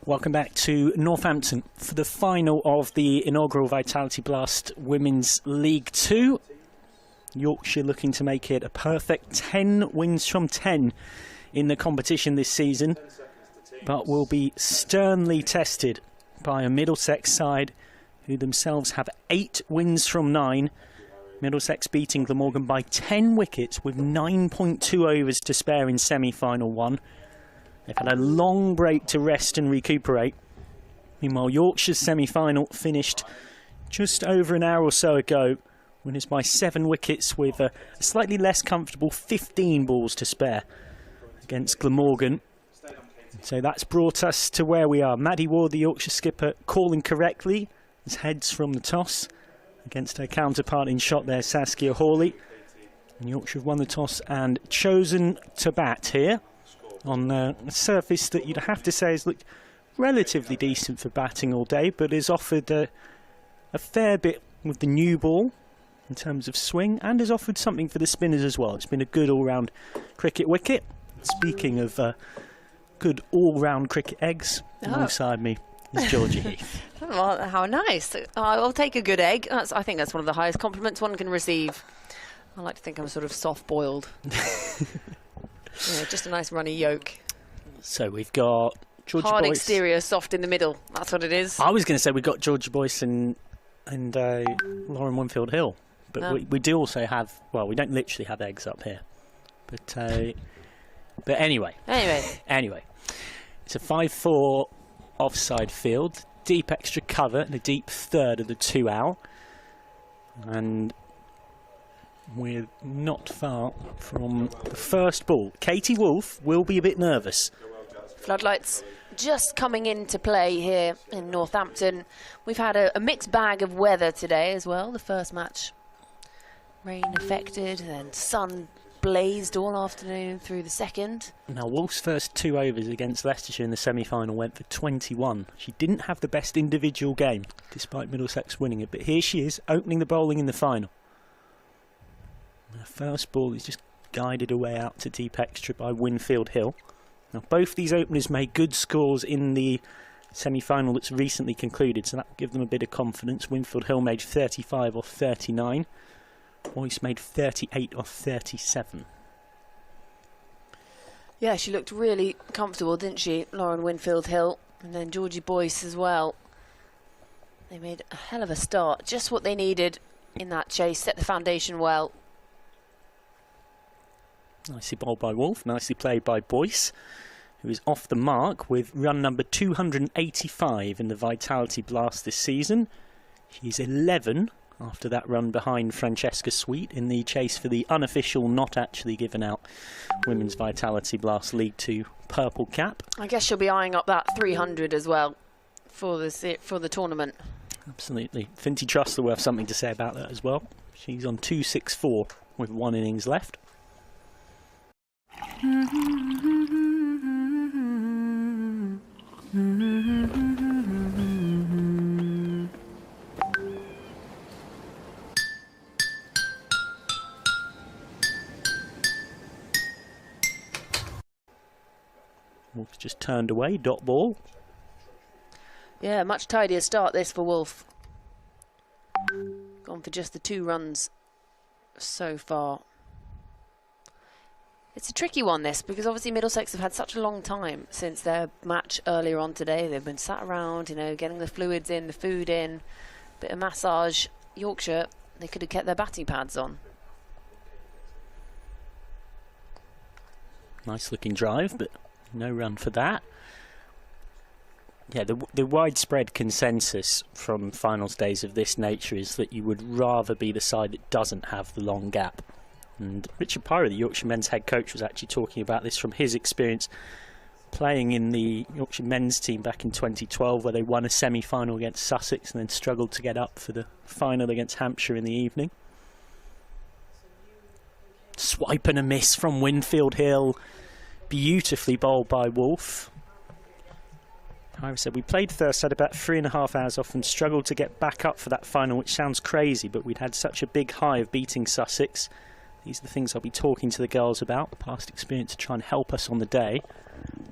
Welcome back to Northampton for the final of the inaugural Vitality Blast Women's League 2. Yorkshire looking to make it a perfect 10 wins from 10 in the competition this season, but will be sternly tested by a Middlesex side who themselves have 8 wins from 9. Middlesex beating Glamorgan by 10 wickets with 9.2 overs to spare in semi-final 1. They've had a long break to rest and recuperate. Meanwhile, Yorkshire's semi-final finished just over an hour or so ago. Winners by 7 wickets with a slightly less comfortable 15 balls to spare against Glamorgan. So that's brought us to where we are. Maddie Ward, the Yorkshire skipper, calling correctly as heads from the toss against her counterpart in shot there, Saskia Hawley. And Yorkshire have won the toss and chosen to bat here on a surface that you'd have to say has looked relatively decent for batting all day, but has offered a fair bit with the new ball in terms of swing, and has offered something for the spinners as well. It's been a good all-round cricket wicket. Speaking of good all-round cricket eggs, alongside me is Georgie Heath. Well, how nice. I'll take a good egg. I think that's one of the highest compliments one can receive. I like to think I'm sort of soft-boiled. Yeah, just a nice runny yolk. So we've got Georgie hard Boyce. Exterior, soft in the middle. That's what it is. I was going to say we've got Georgie Boyce and Lauren Winfield Hill, but we do also have, well, we don't literally have eggs up here, but anyway, it's a 5-4 offside field, deep extra cover, and a deep third of the 2-hour, and we're not far from the first ball. Katie Wolfe will be a bit nervous. Floodlights just coming into play here in Northampton. We've had a mixed bag of weather today as well. The first match, rain affected, then sun blazed all afternoon through the second. Now, Wolfe's first 2 overs against Leicestershire in the semi-final went for 21. She didn't have the best individual game, despite Middlesex winning it, but here she is, opening the bowling in the final. The first ball is just guided away out to deep extra by Winfield Hill. Now, both these openers made good scores in the semi-final that's recently concluded, so that will give them a bit of confidence. Winfield Hill made 35 off 39. Boyce made 38 off 37. Yeah, she looked really comfortable, didn't she, Lauren Winfield Hill? And then Georgie Boyce as well. They made a hell of a start. Just what they needed in that chase. Set the foundation well. Nicely bowled by Wolfe, nicely played by Boyce, who is off the mark with run number 285 in the Vitality Blast this season. She's 11 after that run behind Francesca Sweet in the chase for the unofficial, not actually given out Women's Vitality Blast League 2 purple cap. I guess she'll be eyeing up that 300 as well for the tournament. Absolutely. Finty Trust will have something to say about that as well. She's on 264 with 1 innings left. Wolf's just turned away, dot ball. Yeah, much tidier start this for Wolfe. Gone for just the 2 runs so far. It's a tricky one, this, because obviously Middlesex have had such a long time since their match earlier on today. They've been sat around, you know, getting the fluids in, the food in, bit of massage. Yorkshire, they could have kept their batting pads on. Nice looking drive, but no run for that. Yeah, the widespread consensus from finals days of this nature is that you would rather be the side that doesn't have the long gap. And Richard Pyra, the Yorkshire men's head coach, was actually talking about this from his experience playing in the Yorkshire men's team back in 2012, where they won a semi-final against Sussex and then struggled to get up for the final against Hampshire in the evening. Swipe and a miss from Winfield Hill. Beautifully bowled by Wolfe. Pyra said, we played first, had about 3.5 hours off and struggled to get back up for that final, which sounds crazy, but we'd had such a big high of beating Sussex. These are the things I'll be talking to the girls about, past experience to try and help us on the day.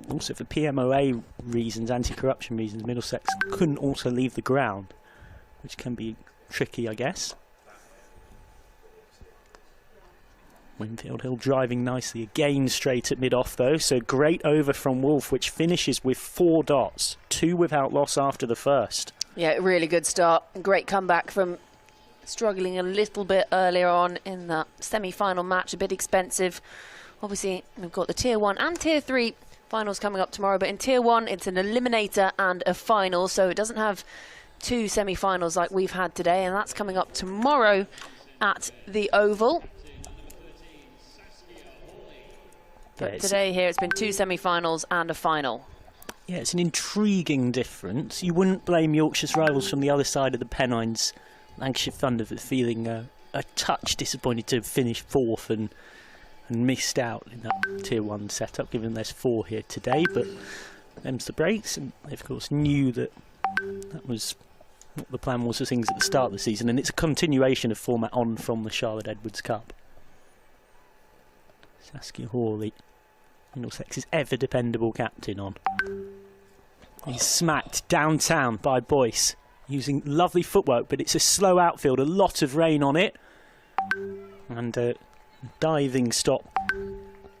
Also for PMOA reasons, anti-corruption reasons, Middlesex couldn't also leave the ground, which can be tricky, I guess. Winfield Hill driving nicely again straight at mid-off though, so great over from Wolf, which finishes with 4 dots, 2 without loss after the first. Yeah, really good start. Great comeback from struggling a little bit earlier on in that semi-final match, a bit expensive. Obviously, we've got the Tier 1 and Tier 3 finals coming up tomorrow, but in Tier 1, it's an eliminator and a final, so it doesn't have 2 semi-finals like we've had today, and that's coming up tomorrow at the Oval. But today here, it's been 2 semi-finals and a final. Yeah, it's an intriguing difference. You wouldn't blame Yorkshire's rivals from the other side of the Pennines, Lancashire Thunder, for feeling a touch disappointed to have finished 4th and missed out in that Tier 1 setup, given there's 4 here today. But them's the breaks, and they of course knew that was what the plan was for things at the start of the season, and it's a continuation of format on from the Charlotte Edwards Cup. Saskia Hawley, Middlesex's ever dependable captain, on. He's smacked downtown by Boyce, using lovely footwork, but it's a slow outfield, a lot of rain on it, and a diving stop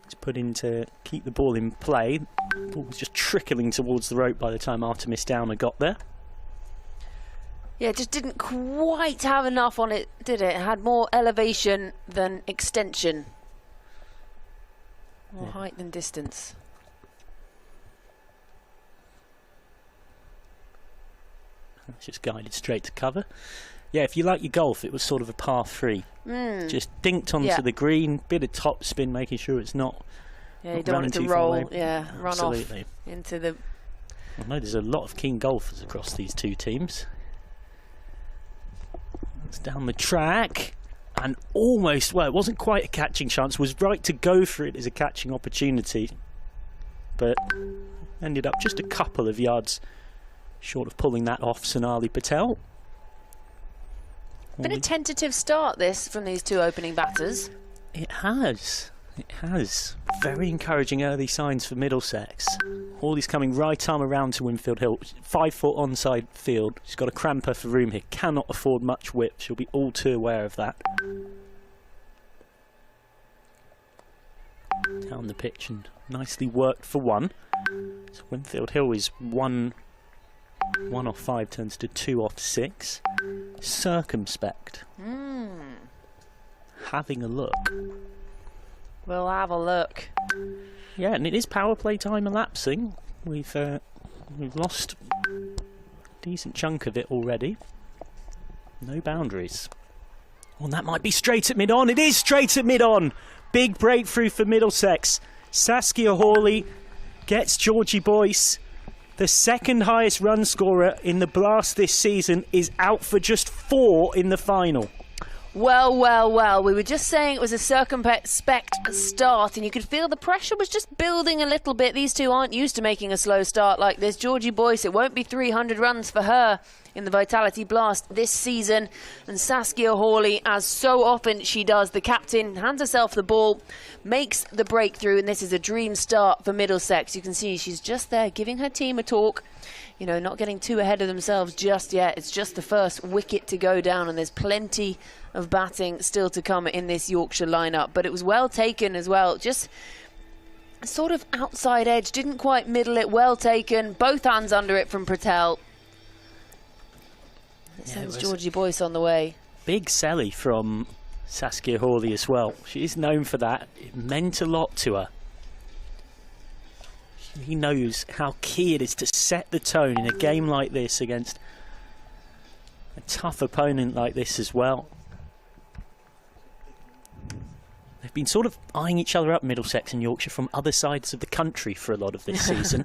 to put in to keep the ball in play. The ball was just trickling towards the rope by the time Artemis Downer got there. Yeah, it just didn't quite have enough on it, did it? It had more elevation than extension. More height than distance. It's just guided straight to cover. Yeah, if you like your golf, it was sort of a par 3. Just dinked onto the green, bit of top spin, making sure it's not. Yeah, you don't want it to roll. Yeah, run Absolutely. Off into the. I know there's a lot of keen golfers across these 2 teams. It's down the track. And almost, well, it wasn't quite a catching chance, was right to go for it as a catching opportunity, but ended up just a couple of yards short of pulling that off Sonali Patel. Been a tentative start, this, from these 2 opening batters. It has. It has. Very encouraging early signs for Middlesex. Hawley's coming right arm around to Winfield Hill. 5-foot onside field. She's got to cramp her for room here. Cannot afford much whip. She'll be all too aware of that. Down the pitch and nicely worked for 1. So Winfield Hill is 1 off 5 turns to 2 off 6. Circumspect. Having a look. We'll have a look. Yeah, and it is power play time elapsing. We've lost a decent chunk of it already. No boundaries. Oh, and that might be straight at mid-on. It is straight at mid-on. Big breakthrough for Middlesex. Saskia Hawley gets Georgie Boyce. The 2nd highest run scorer in the Blast this season is out for just 4 in the final. Well, well, well, we were just saying it was a circumspect start, and you could feel the pressure was just building a little bit. These 2 aren't used to making a slow start like this. Georgie Boyce, it won't be 300 runs for her in the Vitality Blast this season. And Saskia Hawley, as so often she does, the captain hands herself the ball, makes the breakthrough, and this is a dream start for Middlesex. You can see she's just there giving her team a talk. You know, not getting too ahead of themselves just yet. It's just the first wicket to go down, and there's plenty of batting still to come in this Yorkshire lineup. But it was well taken as well. Just sort of outside edge, didn't quite middle it. Well taken. Both hands under it from Patel. It sends Georgie Boyce on the way. Big selly from Saskia Hawley as well. She is known for that. It meant a lot to her. He knows how key it is to set the tone in a game like this against a tough opponent like this as well. They've been sort of eyeing each other up, Middlesex and Yorkshire, from other sides of the country for a lot of this season.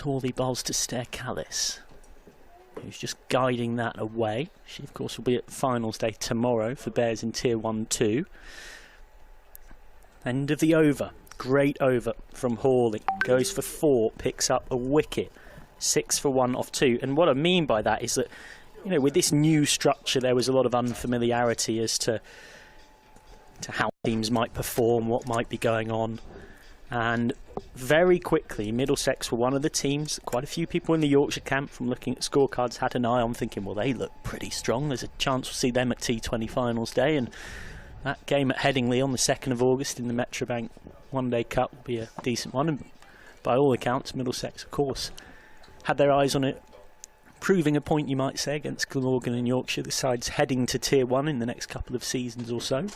Hawley bowls to Stair Callis, who's just guiding that away. She, of course, will be at finals day tomorrow for Bears in Tier 1-2. End of the over. Great over from Hawley. Goes for 4, picks up a wicket. 6 for 1 off 2. And what I mean by that is that, you know, with this new structure, there was a lot of unfamiliarity as to to how teams might perform, what might be going on. And very quickly, Middlesex were one of the teams that quite a few people in the Yorkshire camp, from looking at scorecards, had an eye on, thinking, well, they look pretty strong. There's a chance we'll see them at T20 finals day. And that game at Headingley on the 2nd of August in the Metrobank One Day Cup will be a decent one. And by all accounts, Middlesex, of course, had their eyes on it, proving a point, you might say, against Glamorgan and Yorkshire. The side's heading to Tier 1 in the next couple of seasons or so.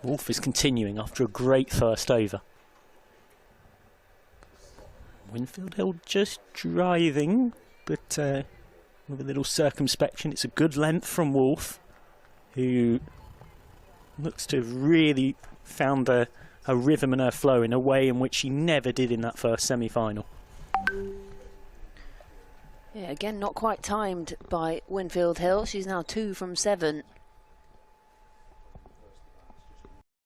Wolf is continuing after a great first over. Winfield Hill just driving, but with a little circumspection. It's a good length from Wolf, who looks to have really found her rhythm and her flow in a way in which she never did in that first semi-final. Yeah, again, not quite timed by Winfield Hill. She's now 2 from 7.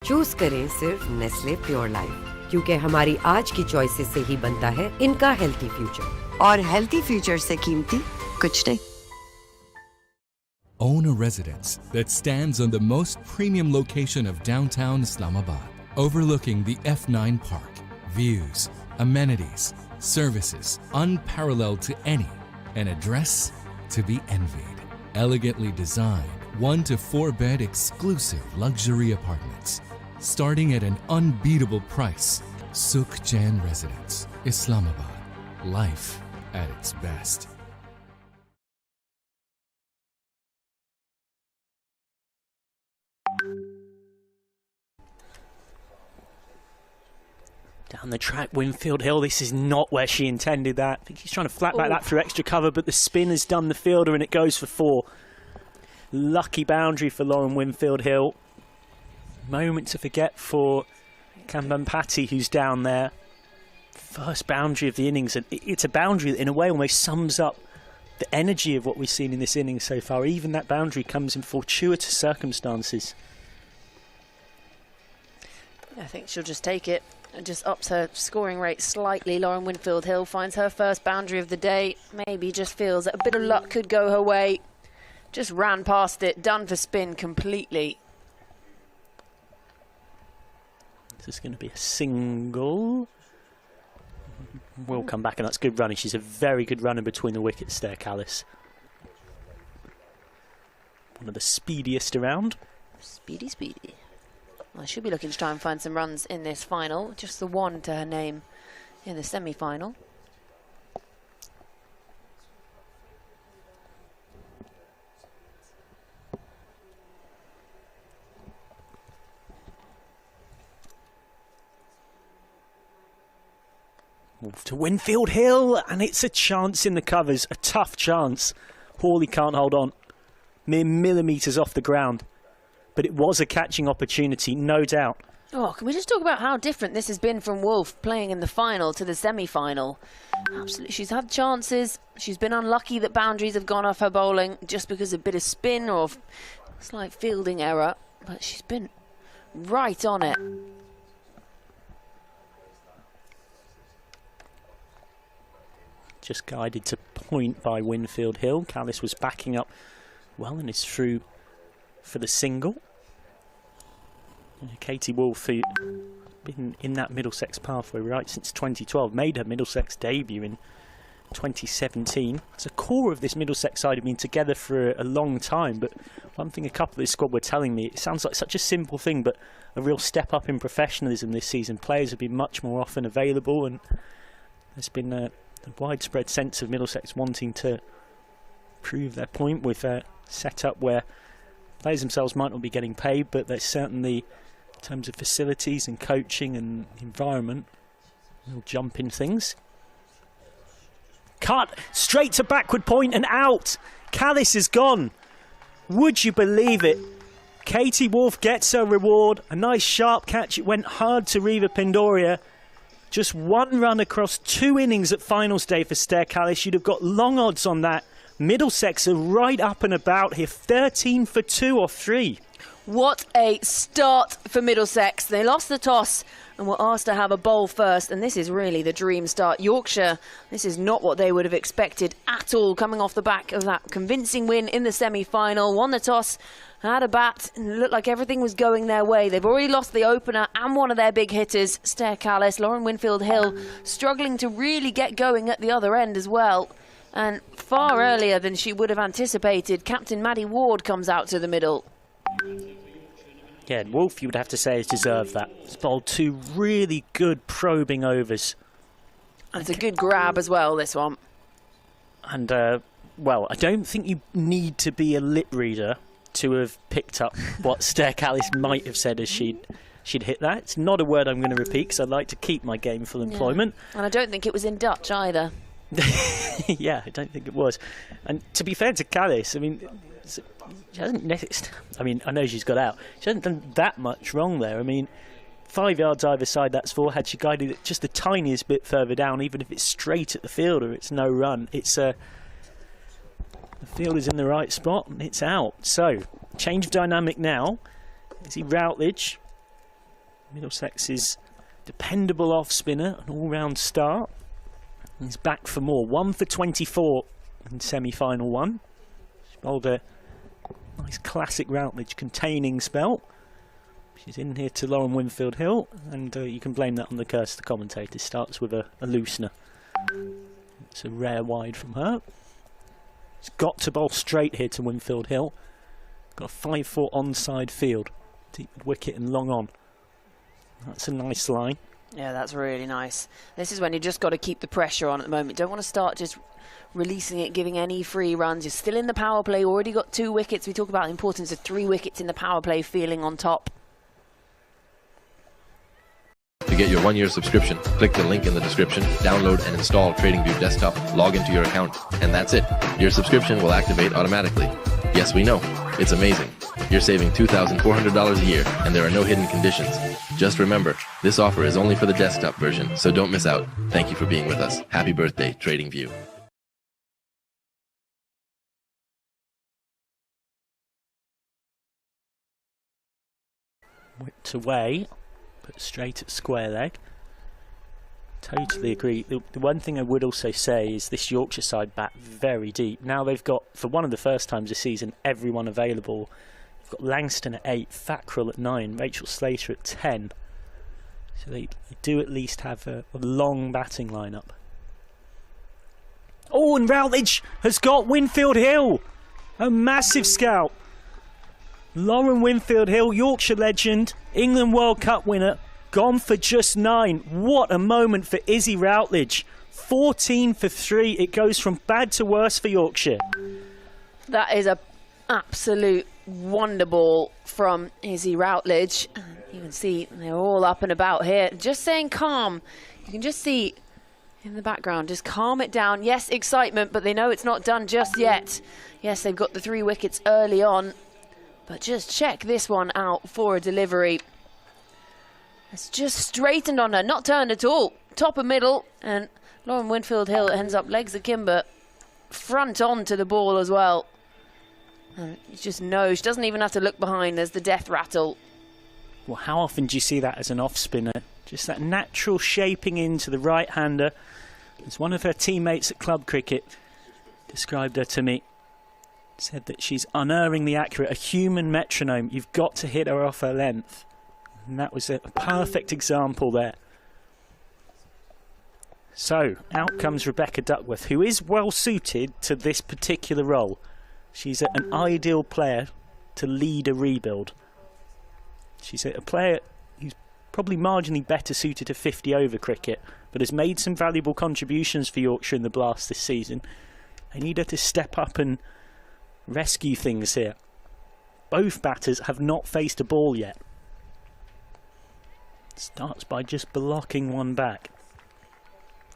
Choose करें सिर्फ Nestle pure life, क्योंकि हमारी आज की choices से ही बनता है इनका हेल्थी फ्यूचर, और हेल्थी फ्यूचर से कीमती कुछ नहीं. Own a residence that stands on the most premium location of downtown Islamabad, overlooking the F9 Park. Views, amenities, services unparalleled to any. An address to be envied. Elegantly designed 1 to 4 bed exclusive luxury apartments. Starting at an unbeatable price. Sukhjan Residence, Islamabad. Life at its best. Down the track, Winfield Hill. This is not where she intended that. I think she's trying to flat back that through extra cover, but the spin has done the fielder and it goes for 4. Lucky boundary for Lauren Winfield Hill. Moment to forget for Kambampati, who's down there. First boundary of the innings, and it's a boundary that in a way almost sums up the energy of what we've seen in this innings so far. Even that boundary comes in fortuitous circumstances. I think she'll just take it and just ups her scoring rate slightly. Lauren Winfield Hill finds her first boundary of the day. Maybe just feels that a bit of luck could go her way. Just ran past it, done for spin completely. This is going to be a single. Will come back, and that's good running. She's a very good runner between the wickets there, Callis. One of the speediest around. Speedy, speedy. Well, she'll be looking to try and find some runs in this final. Just the 1 to her name in the semi-final. To Winfield Hill, and it's a chance in the covers, a tough chance. Hawley can't hold on, mere millimetres off the ground, but it was a catching opportunity, no doubt. Oh, can we just talk about how different this has been from Wolf playing in the final to the semi-final? Absolutely, she's had chances. She's been unlucky that boundaries have gone off her bowling just because of a bit of spin or slight fielding error, but she's been right on it. Just guided to point by Winfield Hill. Callis was backing up well and is through for the single. Katie Wolf, who's been in that Middlesex pathway right since 2012, made her Middlesex debut in 2017. It's a core of this Middlesex side have been together for a long time, but one thing a couple of this squad were telling me, it sounds like such a simple thing, but a real step up in professionalism this season. Players have been much more often available, and there's been a widespread sense of Middlesex wanting to prove their point with a setup where players themselves might not be getting paid, but there's certainly, in terms of facilities and coaching and environment, real jump in things. Cut straight to backward point and out. Callis is gone. Would you believe it? Katie Wolf gets her reward. A nice sharp catch. It went hard to Riva Pindoria. Just 1 run across 2 innings at finals day for Stair Callis. You'd have got long odds on that. Middlesex are right up and about here. 13 for 2 or 3. What a start for Middlesex. They lost the toss and were asked to have a bowl first, and this is really the dream start. Yorkshire, this is not what they would have expected at all, coming off the back of that convincing win in the semi-final. Won the toss, had a bat, and it looked like everything was going their way. They've already lost the opener and one of their big hitters, Stair Callis. Lauren Winfield-Hill struggling to really get going at the other end as well. And far earlier than she would have anticipated, Captain Maddie Ward comes out to the middle. Yeah, and Wolf, you would have to say, has deserved that. He's bowled 2 really good probing overs. And it's a good grab as well, this one. And, well, I don't think you need to be a lip reader to have picked up what Stair Callis might have said as she'd hit that. It's not a word I'm going to repeat because I'd like to keep my gainful employment. Yeah. And I don't think it was in Dutch either. Yeah, I don't think it was. And to be fair to Callis, I mean, she hasn't next. I mean, I know she's got out. She hasn't done that much wrong there. I mean, 5 yards either side, that's 4. Had she guided it just the tiniest bit further down, even if it's straight at the fielder, it's no run. It's the fielder's in the right spot and it's out. So, change of dynamic now. Izzy Routledge, Middlesex's dependable off spinner, an all-round start. He's back for more. 1 for 24 in semi-final 1. She bowled a nice classic Routledge containing spell. She's in here to Lauren Winfield-Hill, and you can blame that on the curse of the commentator. Starts with a loosener. It's a rare wide from her. She's got to bowl straight here to Winfield-Hill. Got a 5-4 onside field. Deep wicket and long on. That's a nice line. Yeah, that's really nice. This is when you just got to keep the pressure on at the moment. Don't want to start just releasing it, giving any free runs. You're still in the power play, already got 2 wickets. We talk about the importance of 3 wickets in the power play, feeling on top. To get your 1-year subscription, click the link in the description, download and install TradingView Desktop, log into your account, and that's it. Your subscription will activate automatically. Yes, we know. It's amazing. You're saving $2,400 a year, and there are no hidden conditions. Just remember, this offer is only for the desktop version, so don't miss out. Thank you for being with us. Happy birthday, TradingView. Whipped away, put straight at square leg. Totally agree. The one thing I would also say is this Yorkshire side bat very deep. Now they've got, for one of the first times this season, everyone available. They've got Langston at 8, Thackrell at 9, Rachel Slater at 10. So they do at least have a long batting lineup. Oh, and Routledge has got Winfield-Hill, a massive scout. Lauren Winfield-Hill, Yorkshire legend, England World Cup winner, gone for just 9. What a moment for Izzy Routledge. 14 for 3. It goes from bad to worse for Yorkshire. That is an absolute wonder ball from Izzy Routledge. You can see they're all up and about here. Just saying calm. You can just see in the background, just calm it down. Yes, excitement, but they know it's not done just yet. Yes, they've got the 3 wickets early on. But just check this one out for a delivery. It's just straightened on her, not turned at all. Top of middle, and Lauren Winfield-Hill ends up legs akimbo, front on to the ball as well. And you just know, she doesn't even have to look behind. There's the death rattle. Well, how often do you see that as an off-spinner? Just that natural shaping into the right-hander. As one of her teammates at club cricket described her to me, said that she's unerringly accurate, a human metronome. You've got to hit her off her length. And that was a perfect example there. So, out comes Rebecca Duckworth, who is well suited to this particular role. She's an ideal player to lead a rebuild. She's a player who's probably marginally better suited to 50-over cricket, but has made some valuable contributions for Yorkshire in the Blast this season. They need her to step up and rescue things here. Both batters have not faced a ball yet. Starts by just blocking one back.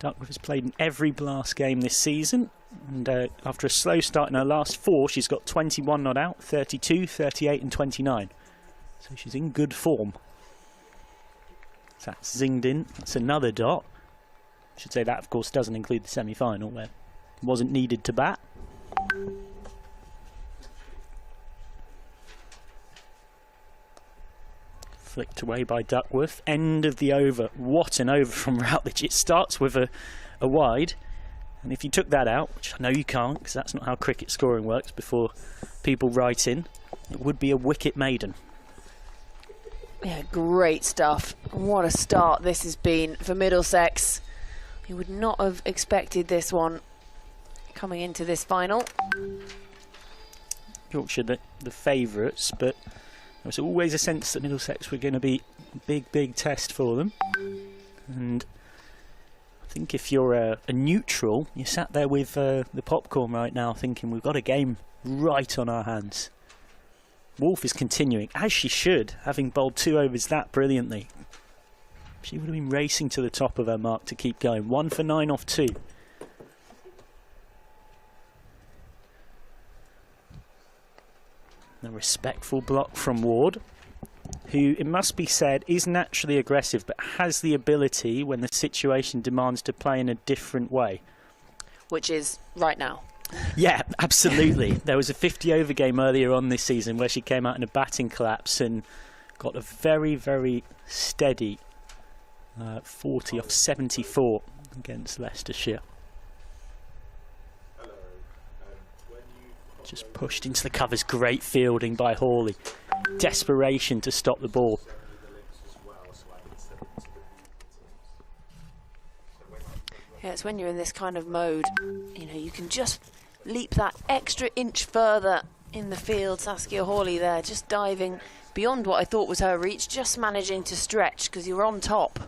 Duckworth has played in every Blast game this season, and after a slow start in her last 4, she's got 21 not out, 32, 38 and 29. So she's in good form. So that's zinged in. That's another dot. I should say that, of course, doesn't include the semi-final where it wasn't needed to bat. Flicked away by Duckworth. End of the over. What an over from Routledge. It starts with a wide. And if you took that out, which I know you can't, because that's not how cricket scoring works before people write in, it would be a wicket maiden. Yeah, great stuff. What a start this has been for Middlesex. You would not have expected this one coming into this final. Yorkshire the favourites, but there was always a sense that Middlesex were going to be a big test for them. And I think if you're a neutral, you're sat there with the popcorn right now thinking we've got a game right on our hands. Wolf is continuing, as she should, having bowled 2 overs that brilliantly. She would have been racing to the top of her mark to keep going. 1 for 9 off 2. A respectful block from Ward, who, it must be said, is naturally aggressive but has the ability, when the situation demands, to play in a different way. Which is right now. Yeah, absolutely. There was a 50-over game earlier on this season where she came out in a batting collapse and got a very steady 40 off 74 against Leicestershire. Just pushed into the covers. Great fielding by Hawley. Desperation to stop the ball. Yeah, it's when you're in this kind of mode, you know, you can just leap that extra inch further in the field. Saskia Hawley there, just diving beyond what I thought was her reach, just managing to stretch because you're on top.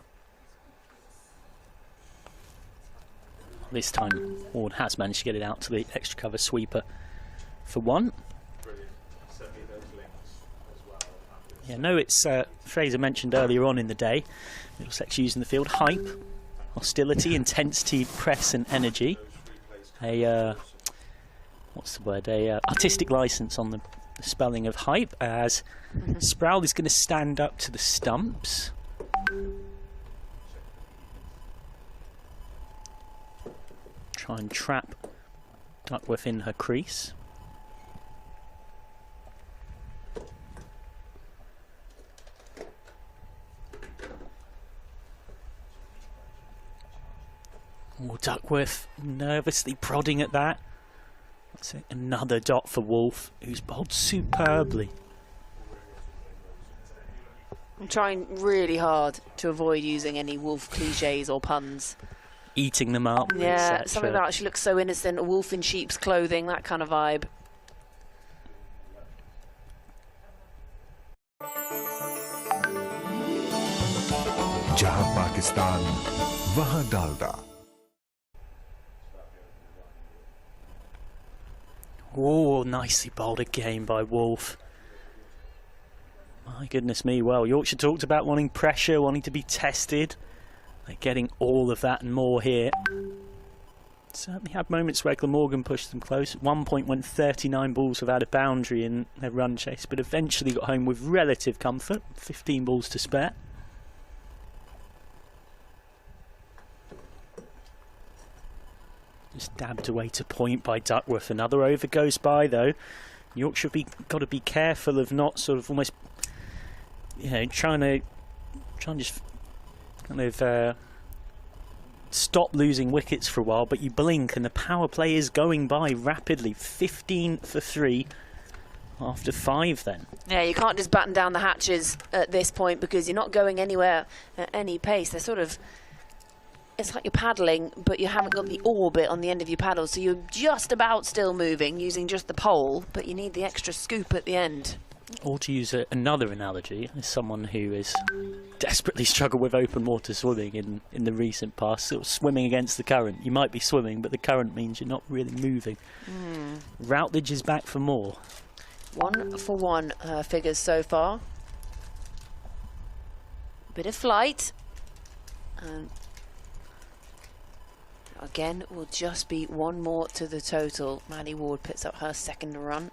This time, Ward has managed to get it out to the extra cover sweeper for 1. Yeah, no, it's Fraser mentioned earlier on in the day. Middlesex using the field. Hype, hostility, intensity, press and energy. What's the word? Artistic license on the spelling of hype, as Sproul is going to stand up to the stumps. Try and trap Duckworth in her crease. Oh, Duckworth nervously prodding at that. That's it. Another dot for Wolf, who's bowled superbly. I'm trying really hard to avoid using any Wolf cliches or puns. Eating them up. Yeah, something about she looks so innocent, a wolf in sheep's clothing, that kind of vibe. जहां पाकिस्तान वहां Dalda. Oh, nicely bowled again by Wolf. My goodness me. Well, Yorkshire talked about wanting pressure, wanting to be tested. They're getting all of that and more here. Certainly had moments where Glamorgan pushed them close. At one point went 39 balls without a boundary in their run chase, but eventually got home with relative comfort. 15 balls to spare. Just dabbed away to point by Duckworth. Another over goes by though. Yorkshire got to be careful of not sort of almost, you know, trying to just kind of stop losing wickets for a while, but you blink and the power play is going by rapidly. 15 for 3 after 5 then. Yeah, you can't just batten down the hatches at this point because you're not going anywhere at any pace. They're sort of, it's like you're paddling, but you haven't got the orbit on the end of your paddle, so you're just about still moving using just the pole, but you need the extra scoop at the end. Or to use another analogy, as someone who has desperately struggled with open water swimming in the recent past, sort of swimming against the current. You might be swimming, but the current means you're not really moving. Routledge is back for more. 1 for 1 figures so far. Bit of flight. Again, will just be 1 more to the total. Maddie Ward picks up her second run.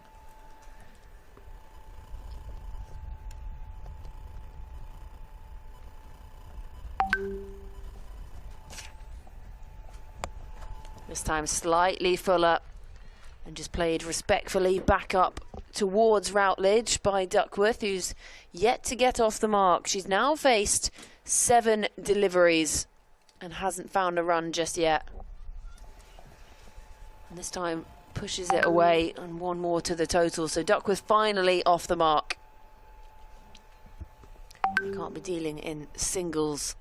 This time slightly fuller and just played respectfully back up towards Routledge by Duckworth, who's yet to get off the mark. She's now faced 7 deliveries and hasn't found a run just yet. And this time pushes it away, and 1 more to the total. So Duckworth finally off the mark. You can't be dealing in singles,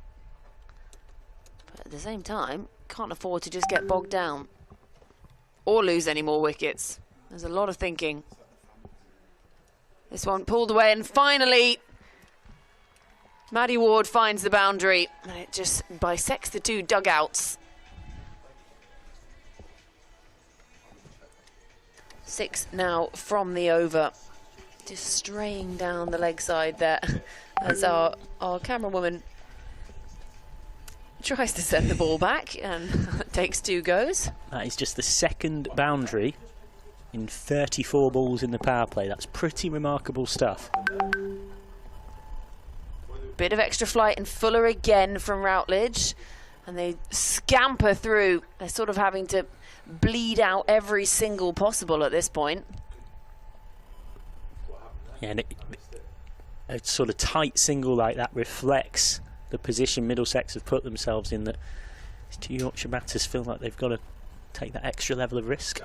but at the same time, can't afford to just get bogged down or lose any more wickets. There's a lot of thinking. This one pulled away, and finally Maddie Ward finds the boundary, and it just bisects the 2 dugouts. 6 now from the over. Just straying down the leg side there as our camera woman tries to send the ball back and takes 2 goes. That is just the 2nd boundary in 34 balls in the power play. That's pretty remarkable stuff. Bit of extra flight and Fuller again from Routledge, and they scamper through. They're sort of having to bleed out every single possible at this point. Yeah, and a sort of tight single like that reflects the position Middlesex have put themselves in, that these 2 Yorkshire batters feel like they've got to take that extra level of risk.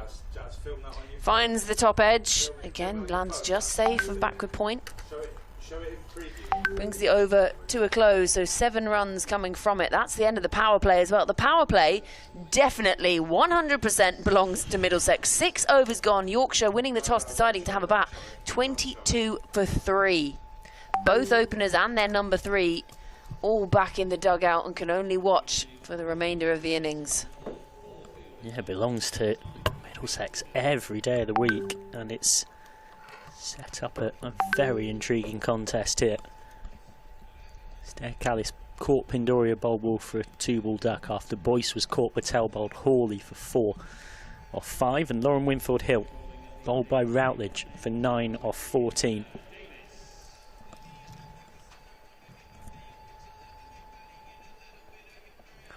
Finds the top edge. Again, lands just safe of backward point. Brings the over to a close, so 7 runs coming from it. That's the end of the power play as well. The power play definitely 100% belongs to Middlesex. 6 overs gone. Yorkshire winning the toss, deciding to have a bat. 22 for 3. Both openers and their number 3 all back in the dugout and can only watch for the remainder of the innings. Yeah, it belongs to Middlesex every day of the week, and it's set up a very intriguing contest here. Stair Callis caught Pindoria bowled Wolf for a 2-ball duck after Boyce was caught Patel bowled Hawley for 4 off 5, and Lauren Winfield Hill bowled by Routledge for 9 off 14.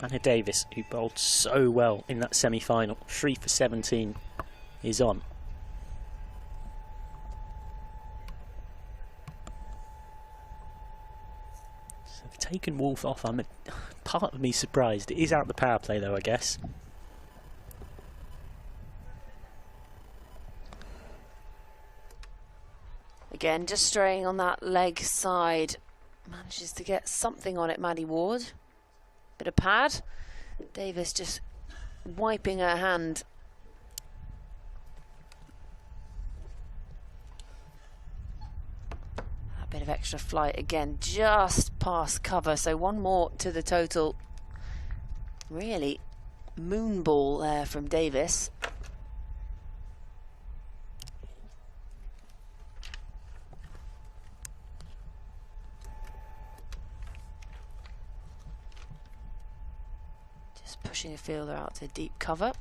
Hannah Davis, who bowled so well in that semi-final, 3 for 17, is on. So they've taken Wolf off. I'm part of me surprised. It is out the power play though, I guess. Again, just straying on that leg side. Manages to get something on it, Maddie Ward. Bit of pad. Davis just wiping her hand. A bit of extra flight again, just past cover, so 1 more to the total. Really moon ball there from Davis. Pushing the fielder out to deep cover.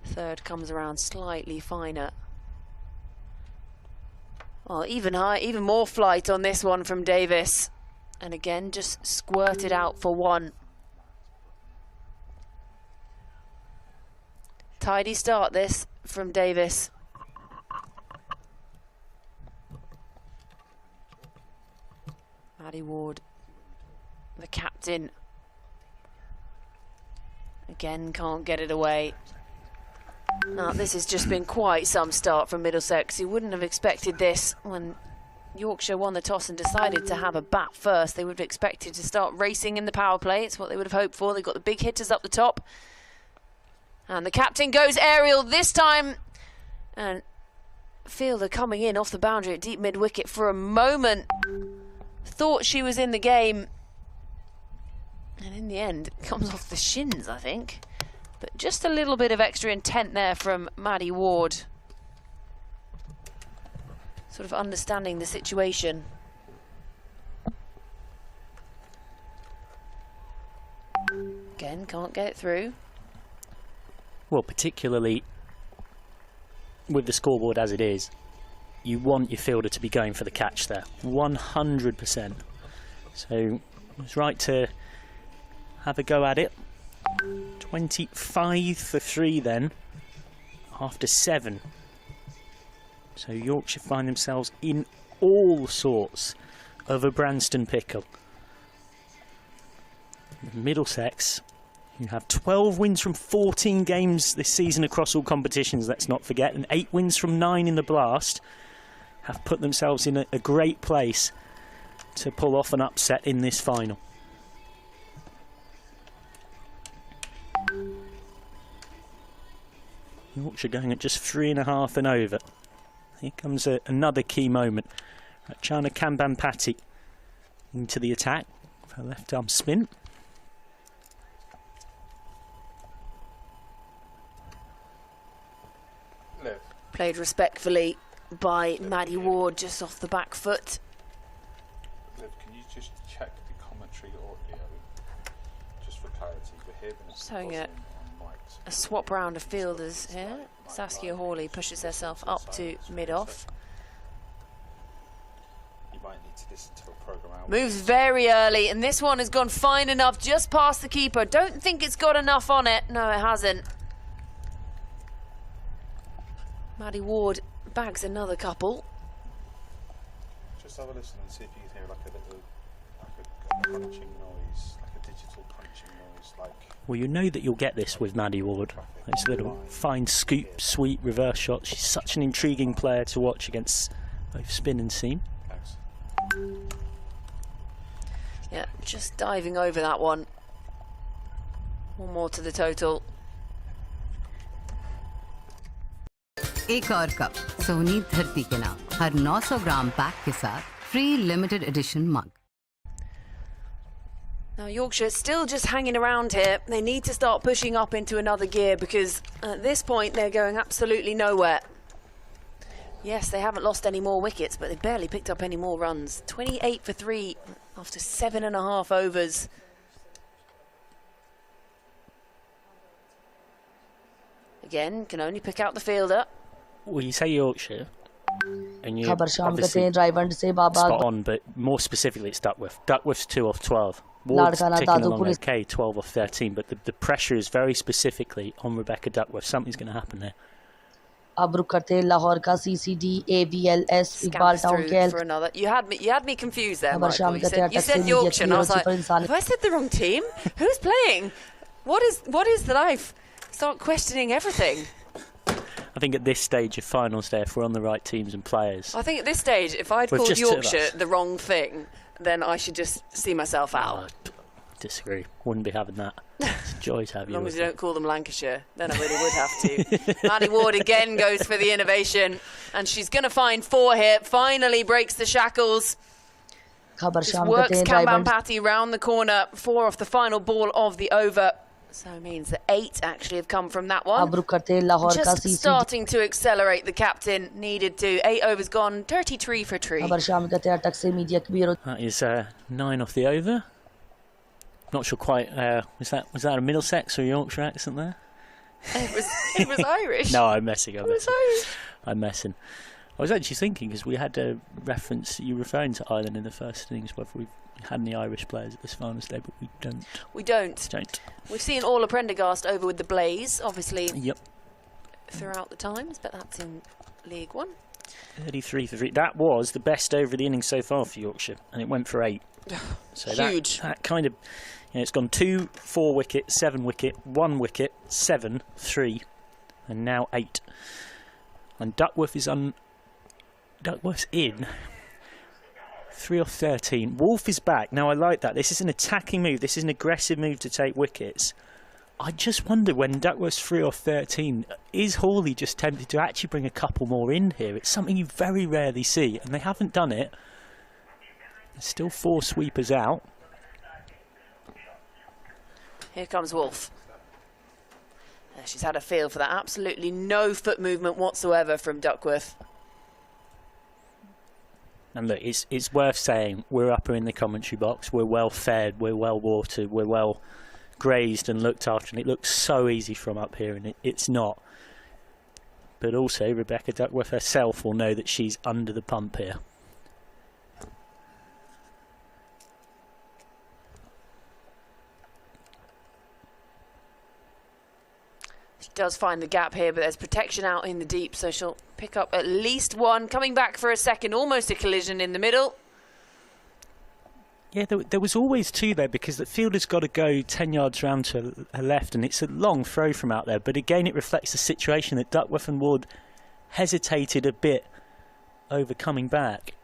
3rd comes around slightly finer. Well, even more flight on this one from Davis. And again, just squirted out for 1. Tidy start this from Davis. Maddie Ward, the captain. Again, can't get it away. Now, this has just been quite some start from Middlesex. You wouldn't have expected this when Yorkshire won the toss and decided to have a bat first. They would have expected to start racing in the power play. It's what they would have hoped for. They've got the big hitters up the top. And the captain goes aerial this time. And fielder coming in off the boundary at deep mid-wicket for a moment. Thought she was in the game. And in the end, it comes off the shins, I think. But just a little bit of extra intent there from Maddie Ward. Sort of understanding the situation. Again, can't get it through. Well, particularly with the scoreboard as it is, you want your fielder to be going for the catch there. 100%. So it's right to have a go at it. 25 for 3 then, after 7. So Yorkshire find themselves in all sorts of a Branston pickle. Middlesex, who have 12 wins from 14 games this season across all competitions, let's not forget, and 8 wins from 9 in the Blast, have put themselves in a great place to pull off an upset in this final. Yorkshire going at just 3.5 and over. Here comes another key moment. Chana Kambampati into the attack for a left arm spin. Played respectfully by Maddie Ward, just off the back foot. Liv, can you just check the commentary audio, just for clarity? We're hearing Just having a swap round of fielders here. Saskia Hawley pushes herself up to mid-off. You might need to listen to a program out. Moves very early, and this one has gone fine enough, just past the keeper. Don't think it's got enough on it. No, it hasn't. Maddie Ward bags another couple. Just have a listen and see if you can hear like a little, like a punching noise, like a digital punching noise, like. Well, you know that you'll get this with Maddie Ward. Those little fine scoop, sweet reverse shots. She's such an intriguing player to watch against both spin and seam. Thanks. Yeah, just diving over that one. One more to the total. एक और cup Soni धरती के नाम हर 900 ग्राम pack के साथ free limited edition mug. Now Yorkshire still just hanging around here. They need to start pushing up into another gear because at this point they're going absolutely nowhere. Yes, they haven't lost any more wickets, but they've barely picked up any more runs. 28 for 3 after 7.5 overs. Again, can only pick out the fielder. Well, you say Yorkshire, and you खबर शाम कहते obviously हैं driver से बाबा spot on, but more specifically it's Duckworth. Duckworth's 2 off 12. Ward's Ladkana ticking Dadu along Police. okay, 12 off 13, but the pressure is very specifically on Rebecca Duckworth. Something's going to happen there. अब रुक करते हैं लाहौर का CCD AVLS Iqbal Scamps town through के for another. You had me confused there, खबर Michael. शाम You कहते हैं said, you taxi said media Yorkshire, and I was की like, पर इंसान have I said the wrong team? Who's playing? What is the life? Start questioning everything. I think at this stage of finals day, if we're on the right teams and players, I think at this stage, if I'd With called just two of Yorkshire us. the wrong thing, then I should just see myself out. disagree. Wouldn't be having that. It's a joy to have As you. long with as you me. don't call them Lancashire, then I really would have to. Maddie Ward again goes for the innovation, and she's going to find 4 here. Finally breaks the shackles. खबर Just शाम कहते works हैं driver Kambampati round the corner. 4 off the final ball of the over. So it means that 8 actually have come from that one. अब रुक करते हैं लाहौर का Just CCD starting to accelerate, the captain needed to. 8 overs gone, 33 for Tree. खबर शाम कहते हैं taxi media की भी That is 9 off the over. Not sure quite. Was that a Middlesex or Yorkshire accent there? It was Irish. No, I'm messing. It was Irish. I'm messing. I was actually thinking because we had a reference. You referring to Ireland in the first innings, whether we've had any Irish players at this finals day, but we don't. We don't. We've seen Orla Prendergast over with the Blaze, obviously. Yep. Throughout the times, but that's in League One. 33 for 3. That was the best over the innings so far for Yorkshire, and it went for 8. So Huge. That kind of, it's gone 2, 4 wicket, 7 wicket, 1 wicket, 7, 3, and now 8. And Duckworth is Duckworth's in. 3 off 13. Wolf is back. Now I like that. This is an attacking move. This is an aggressive move to take wickets. I just wonder when Duckworth's 3 off 13, is Hawley just tempted to actually bring a couple more in here? It's something you very rarely see, and they haven't done it. There's still 4 sweepers out. Here comes Wolf. She's had a feel for that. Absolutely no foot movement whatsoever from Duckworth. And look, it's worth saying, we're up in the commentary box, we're well fed, we're well watered, we're well grazed and looked after, and it looks so easy from up here, and it's not. But also, Rebecca Duckworth herself will know that she's under the pump here. She does find the gap here, but there's protection out in the deep, so she'll pick up at least one. Coming back for a second, almost a collision in the middle. Yeah, there was always two there, because the fielder's got to go 10 yards round to her left, and it's a long throw from out there. But again, it reflects the situation that Duckworth and Ward hesitated a bit over coming back.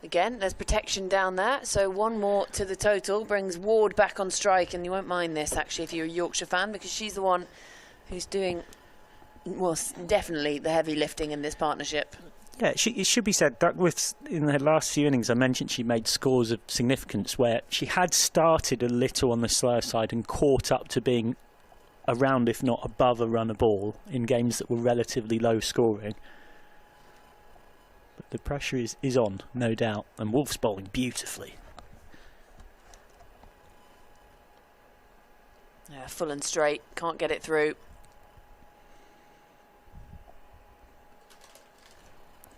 Again, there's protection down there, so one more to the total brings Ward back on strike, and you won't mind this actually if you're a Yorkshire fan, because she's the one who's doing, well, definitely the heavy lifting in this partnership. Yeah, it should be said, Duckworth, in her last few innings, I mentioned she made scores of significance where she had started a little on the slower side and caught up to being around, if not above, a run a ball in games that were relatively low scoring. The pressure is on, no doubt, and Wolf's bowling beautifully. Yeah, full and straight, can't get it through.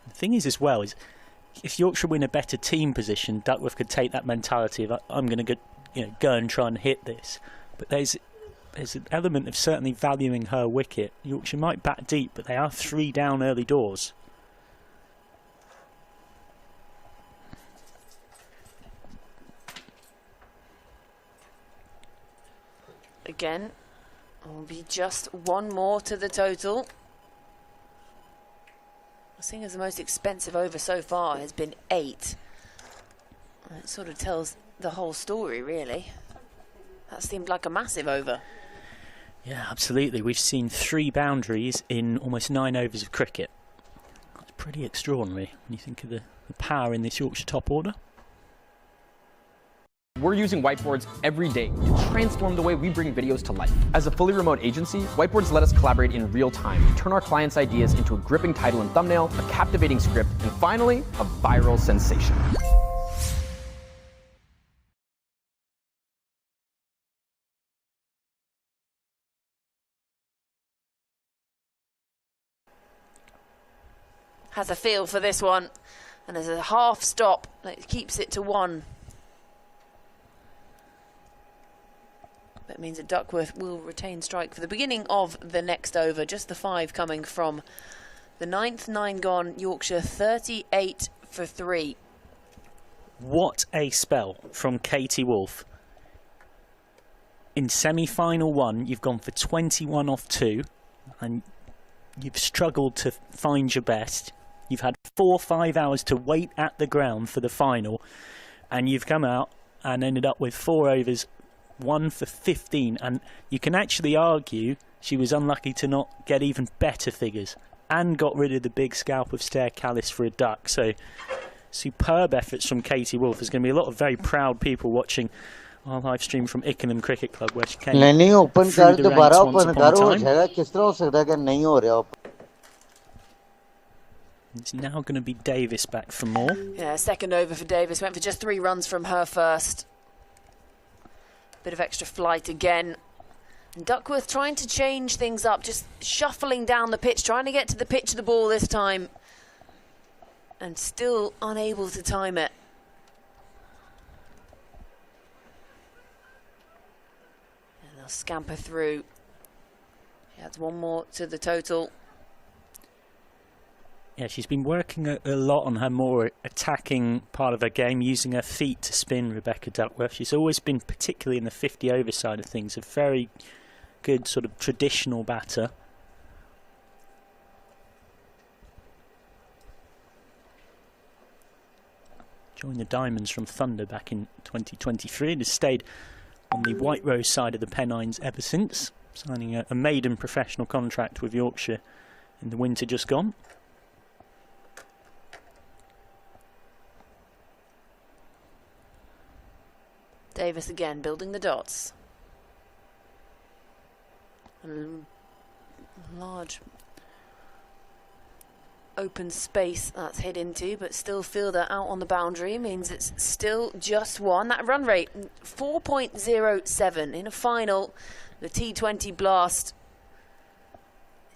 The thing is, as well, is if Yorkshire win a better team position, Duckworth could take that mentality of I'm going to go and try and hit this. But there's an element of certainly valuing her wicket. Yorkshire might bat deep, but they are 3 down early doors. Again, will be just one more to the total. I think as the most expensive over so far has been 8. It sort of tells the whole story, really. That seemed like a massive over. Yeah, absolutely. We've seen 3 boundaries in almost 9 overs of cricket. That's pretty extraordinary when you think of the power in this Yorkshire top order. We're using whiteboards every day to transform the way we bring videos to life. As a fully remote agency, whiteboards let us collaborate in real time to turn our clients' ideas into a gripping title and thumbnail, a captivating script, and finally, a viral sensation. Has a feel for this one, and there's a half stop that keeps it to 1. That means that Duckworth will retain strike for the beginning of the next over. Just the 5 coming from the 9th, 9 gone. Yorkshire 38 for 3. What a spell from Katie Wolf. In semi-final 1, you've gone for 21 off 2, and you've struggled to find your best. You've had 4 or 5 hours to wait at the ground for the final, and you've come out and ended up with 4 overs, 1 for 15, and you can actually argue she was unlucky to not get even better figures and got rid of the big scalp of Stair Callis for a duck. So superb efforts from Katie Wolf. There's going to be a lot of very proud people watching our live stream from Ickenham Cricket Club, where she came through the ranks once upon a time. It's now going to be Davis back for more. Yeah, second over for Davis. Went for just 3 runs from her first. Bit of extra flight again. And Duckworth trying to change things up, just shuffling down the pitch, trying to get to the pitch of the ball this time. And still unable to time it. And they'll scamper through. She adds 1 more to the total. Yeah, she's been working a lot on her more attacking part of her game, using her feet to spin, Rebecca Duckworth. She's always been, particularly in the 50 over side of things, a very good sort of traditional batter. Joined the Diamonds from Thunder back in 2023 and has stayed on the White Rose side of the Pennines ever since, signing a maiden professional contract with Yorkshire in the winter just gone. Davis again, building the dots. A large open space that's hit into, but still fielder out on the boundary means it's still just 1. That run rate, 4.07 in a final. The T20 blast.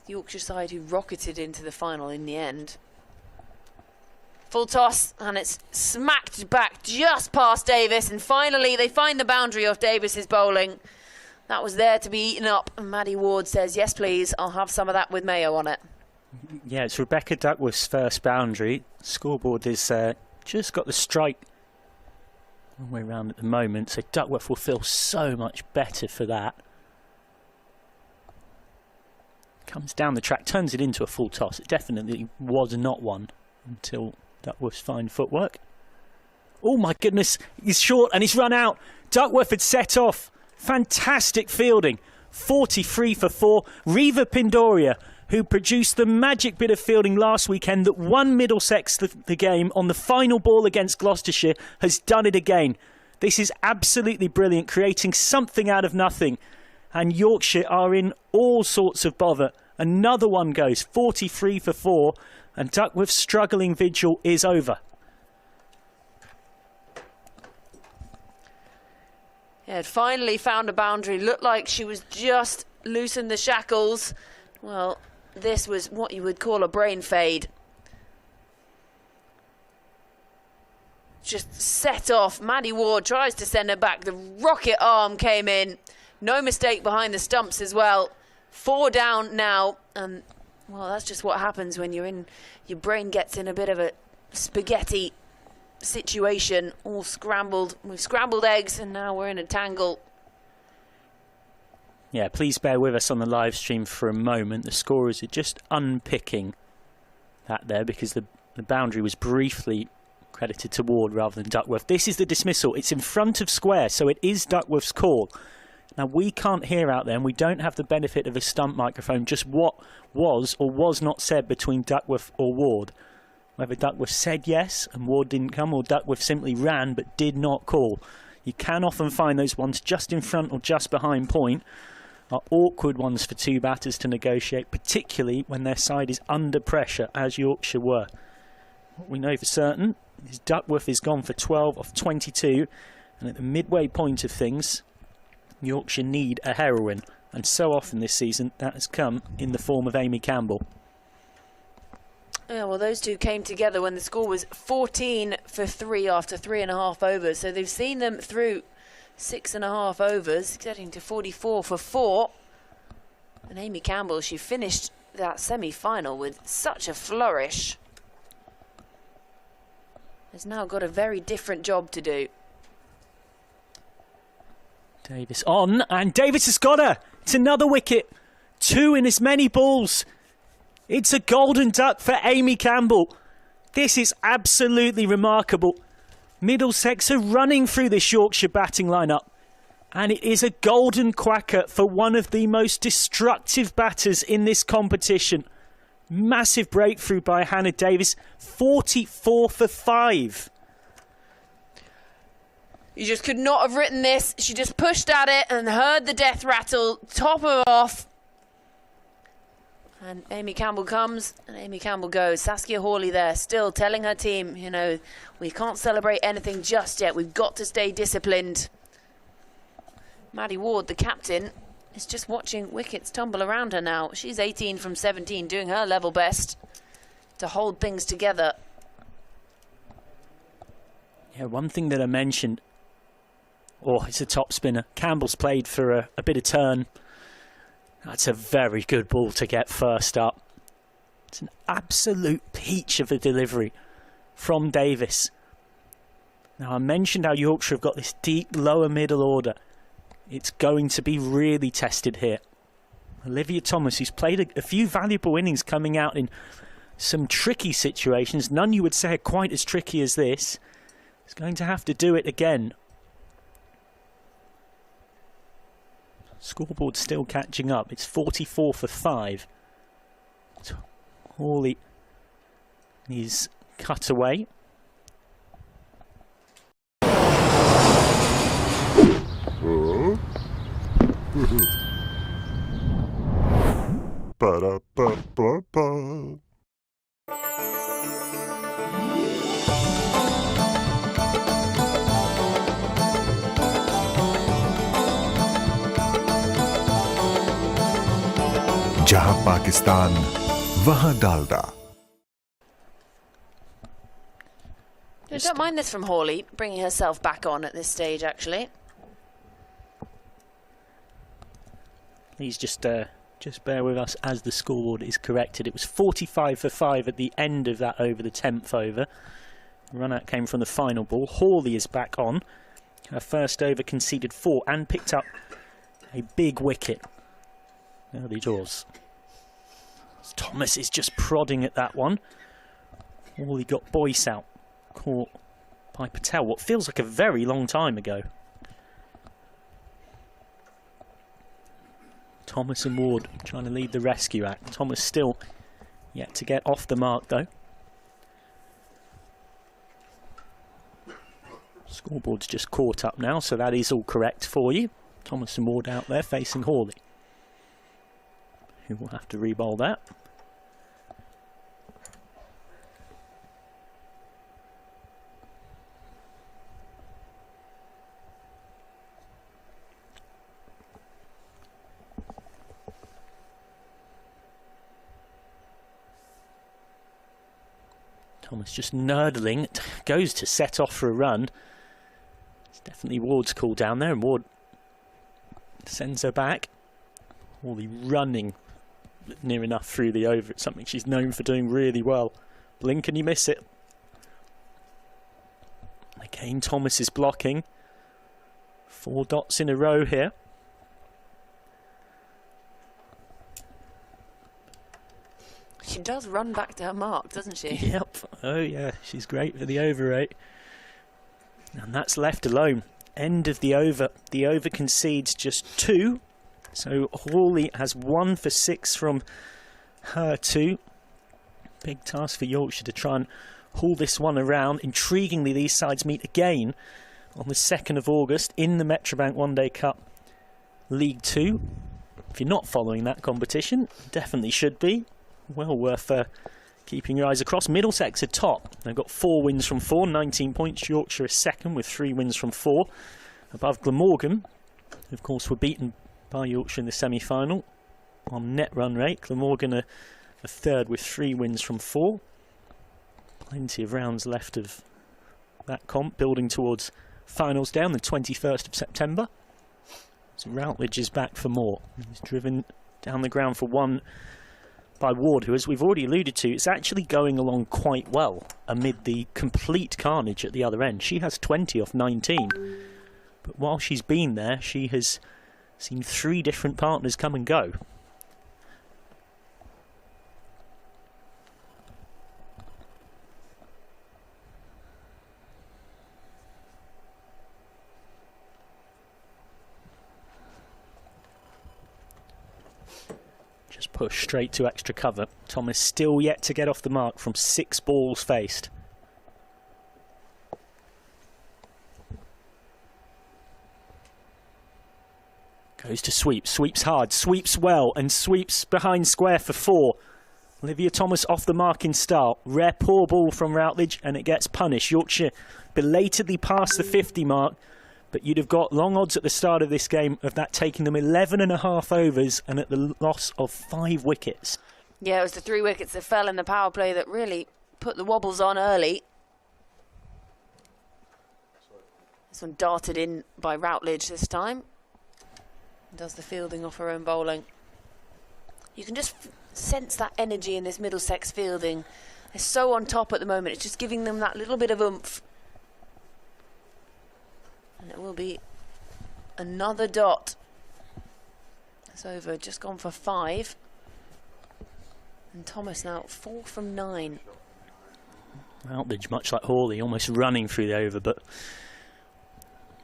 The Yorkshire side who rocketed into the final in the end. Full toss, and it's smacked back just past Davis, and finally they find the boundary off Davis's bowling. That was there to be eaten up, and Maddie Ward says, yes please, I'll have some of that with mayo on it. Yeah, it's Rebecca Duckworth's first boundary. Scoreboard is just got the strike all the way around at the moment, so Duckworth will feel so much better for that. Comes down the track, turns it into a full toss. It definitely was not one until Duckworth's fine footwork. Oh my goodness, he's short and he's run out. Duckworth had set off. Fantastic fielding. 43 for 4. Reva Pindoria, who produced the magic bit of fielding last weekend that won Middlesex the game on the final ball against Gloucestershire, has done it again. This is absolutely brilliant, creating something out of nothing. And Yorkshire are in all sorts of bother. Another one goes, 43 for 4, and Duckworth's struggling vigil is over. Yeah, had finally found a boundary. Looked like she was just loosened the shackles. Well, this was what you would call a brain fade. Just set off. Maddie Ward tries to send her back. The rocket arm came in. No mistake behind the stumps as well. 4 down now, and well, that's just what happens when you're in. Your brain gets in a bit of a spaghetti situation, all scrambled. We've scrambled eggs, and now we're in a tangle. Yeah, please bear with us on the live stream for a moment. The scorers are just unpicking that there because the boundary was briefly credited to Ward rather than Duckworth. This is the dismissal. It's in front of square, so it is Duckworth's call. Now, we can't hear out there, and we don't have the benefit of a stump microphone, just what was or was not said between Duckworth or Ward. Whether Duckworth said yes and Ward didn't come, or Duckworth simply ran but did not call. You can often find those ones just in front or just behind point are awkward ones for two batters to negotiate, particularly when their side is under pressure, as Yorkshire were. What we know for certain is Duckworth is gone for 12 off 22, and at the midway point of things, Yorkshire need a heroine, and so often this season that has come in the form of Amy Campbell. Yeah, well, those two came together when the score was 14 for 3 after 3.5 overs, so they've seen them through 6.5 overs, getting to 44 for 4. And Amy Campbell, she finished that semi-final with such a flourish. Has now got a very different job to do. Davis on, and Davis has got her. It's another wicket. 2 in as many balls. It's a golden duck for Amy Campbell. This is absolutely remarkable. Middlesex are running through this Yorkshire batting lineup, and it is a golden quacker for one of the most destructive batters in this competition. Massive breakthrough by Hannah Davis. 44 for 5. You just could not have written this. She just pushed at it and heard the death rattle top her off. And Amy Campbell comes and Amy Campbell goes. Saskia Hawley there still telling her team, you know, we can't celebrate anything just yet. We've got to stay disciplined. Maddie Ward, the captain, is just watching wickets tumble around her now. She's 18 from 17, doing her level best to hold things together. Yeah, one thing that I mentioned, it's a top spinner. Campbell's played for a bit of turn. That's a very good ball to get first up. It's an absolute peach of a delivery from Davis. Now, I mentioned how Yorkshire have got this deep lower middle order. It's going to be really tested here. Olivia Thomas, who's played a few valuable innings coming out in some tricky situations, none you would say are quite as tricky as this, is going to have to do it again. Scoreboard still catching up. It's 44 for 5. Hawley is cut away. Ba-da-ba-ba-ba. जहां पाकिस्तान वहां Dalda. I don't mind this from Hawley, bringing herself back on at this stage, actually. Please just bear with us as the scoreboard is corrected. It was 45 for 5 at the end of that over, the 10th over. The run out came from the final ball. Hawley is back on. Her first over conceded 4 and picked up a big wicket. Early doors. Thomas is just prodding at that one. Hawley got Boyce out. Caught by Patel, what feels like a very long time ago. Thomas and Ward trying to lead the rescue act. Thomas still yet to get off the mark though. Scoreboard's just caught up now, so that is all correct for you. Thomas and Ward out there facing Hawley, who will have to re-bowl that. Thomas just nurdling, goes to set off for a run. It's definitely Ward's call down there, and Ward sends her back. Hawley running near enough through the over. It's something she's known for doing really well. Blink and you miss it. Again, Thomas is blocking. 4 dots in a row here. She does run back to her mark, doesn't she? Yep. Oh yeah, she's great for the over rate. And that's left alone. End of the over. The over concedes just 2. So Hawley has 1 for 6 from her 2. Big task for Yorkshire to try and haul this one around. Intriguingly, these sides meet again on the 2nd of August in the Metrobank One Day Cup League 2. If you're not following that competition, definitely should be. Well worth keeping your eyes across. Middlesex are top. They've got 4 wins from 4, 19 points. Yorkshire is second with 3 wins from 4. Above Glamorgan, who of course were beaten by Yorkshire in the semi-final on net run rate. Glamorgan are third with 3 wins from 4. Plenty of rounds left of that comp, building towards finals down the 21st of September. So Routledge is back for more. He's driven down the ground for 1 by Ward, who, as we've already alluded to, is actually going along quite well amid the complete carnage at the other end. She has 20 off 19. But while she's been there, she has seen 3 different partners come and go. Just push straight to extra cover. Thomas still yet to get off the mark from 6 balls faced. Goes to sweep, sweeps hard, sweeps well, and sweeps behind square for 4. Olivia Thomas off the mark in style. Rare poor ball from Routledge, and it gets punished. Yorkshire belatedly past the 50 mark, but you'd have got long odds at the start of this game of that taking them 11.5 overs and at the loss of 5 wickets. Yeah, it was the 3 wickets that fell in the power play that really put the wobbles on early. This one darted in by Routledge this time. Does the fielding off her own bowling. You can just sense that energy in this Middlesex fielding. They're so on top at the moment. It's just giving them that little bit of oomph. And it will be another dot. It's over, just gone for 5. And Thomas now 4 from 9. Routledge, much like Hawley, almost running through the over, but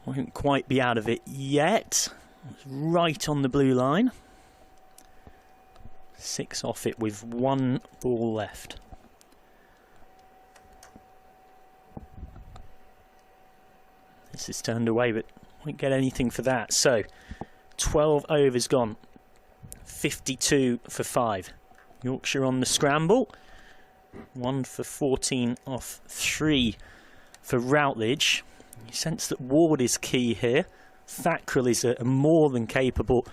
won't quite be out of it yet. It's right on the blue line. 6 off it with 1 ball left. This is turned away, but won't get anything for that. So 12 overs gone. 52 for 5. Yorkshire on the scramble. 1 for 14 off 3 for Routledge. You sense that Ward is key here. Thackrell is a more than capable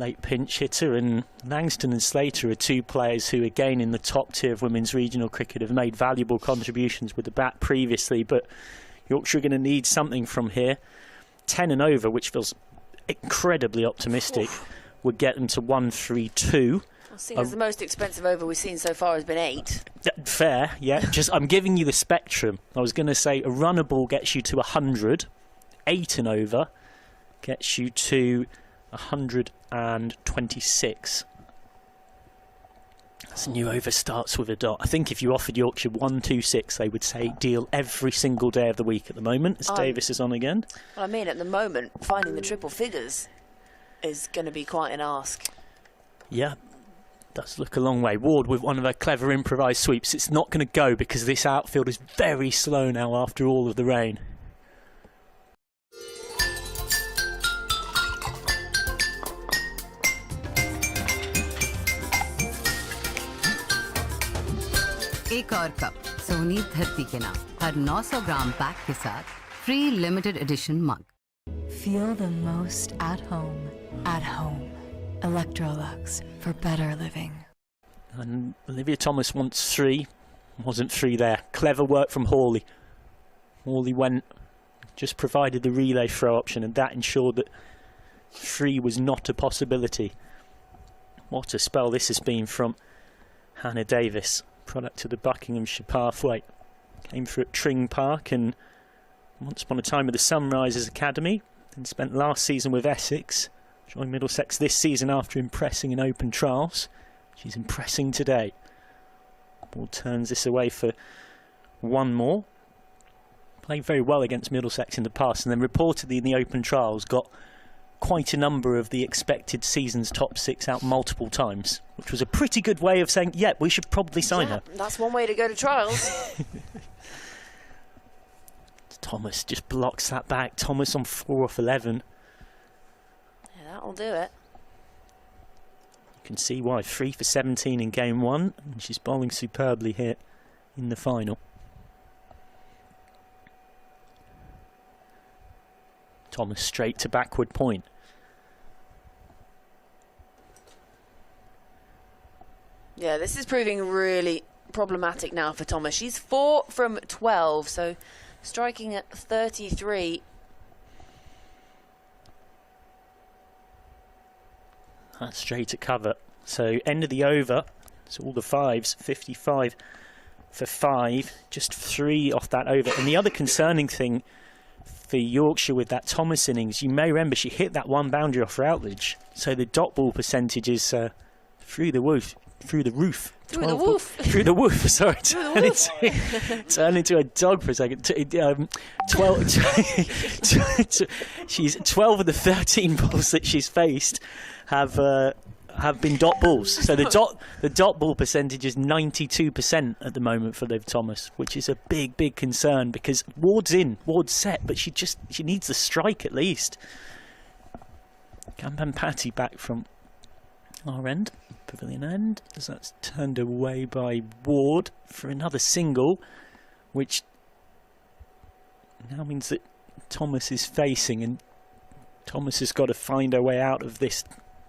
late pinch hitter, and Langston and Slater are two players who, again, in the top tier of women's regional cricket, have made valuable contributions with the bat previously. But Yorkshire are going to need something from here. 10 and over, which feels incredibly optimistic, would get them to 132. Well, seeing as the most expensive over we've seen so far has been 8. Fair, yeah. I'm giving you the spectrum. I was going to say a runner ball gets you to 100. 8 and over gets you to 126. This new over starts with a dot. I think if you offered Yorkshire 126, they would say deal every single day of the week at the moment, as Davis is on again. Well, I mean, at the moment, finding the triple figures is going to be quite an ask. Yeah, does look a long way. Ward with one of her clever improvised sweeps. It's not going to go because this outfield is very slow now after all of the rain. एक और cup Soni धरती के नाम हर 900 ग्राम pack के साथ free limited edition mug. Feel the most at home. Electrolux for better living. And Olivia Thomas wants 3. Wasn't 3 there. Clever work from Hawley. Hawley went, just provided the relay throw option, and that ensured that 3 was not a possibility. What a spell this has been from Hannah Davis. Product of the Buckinghamshire pathway. Came through at Tring Park and once upon a time with the Sunrisers Academy, and spent last season with Essex. Joined Middlesex this season after impressing in open trials. She's impressing today. Ball turns this away for one more. Played very well against Middlesex in the past, and then reportedly in the open trials got quite a number of the expected season's top 6 out multiple times, which was a pretty good way of saying, yeah, we should probably sign her. That's one way to go to trials. Thomas just blocks that back. Thomas on 4 off 11. Yeah, that'll do it. You can see why. 3 for 17 in game 1, and she's bowling superbly here in the final. Thomas straight to backward point. Yeah, this is proving really problematic now for Thomas. She's 4 from 12, so striking at 33. That's straight to cover. So end of the over. So all the 5s, 55 for 5. Just 3 off that over. And the other concerning thing for Yorkshire with that Thomas innings, you may remember she hit that one boundary off Routledge. So the dot ball percentage is through the roof. Through the roof. Through the woof. Through the woof, sorry. Turn into a dog for a second. 12. She's 12 of the 13 balls that she's faced have been dot balls. So the dot ball percentage is 92% at the moment for Liv Thomas, which is a big concern because Ward's set, but she needs the strike at least. Kampan Patty back from our end, pavilion end, as that's turned away by Ward for another single, which now means that Thomas is facing, and Thomas has got to find her way out of this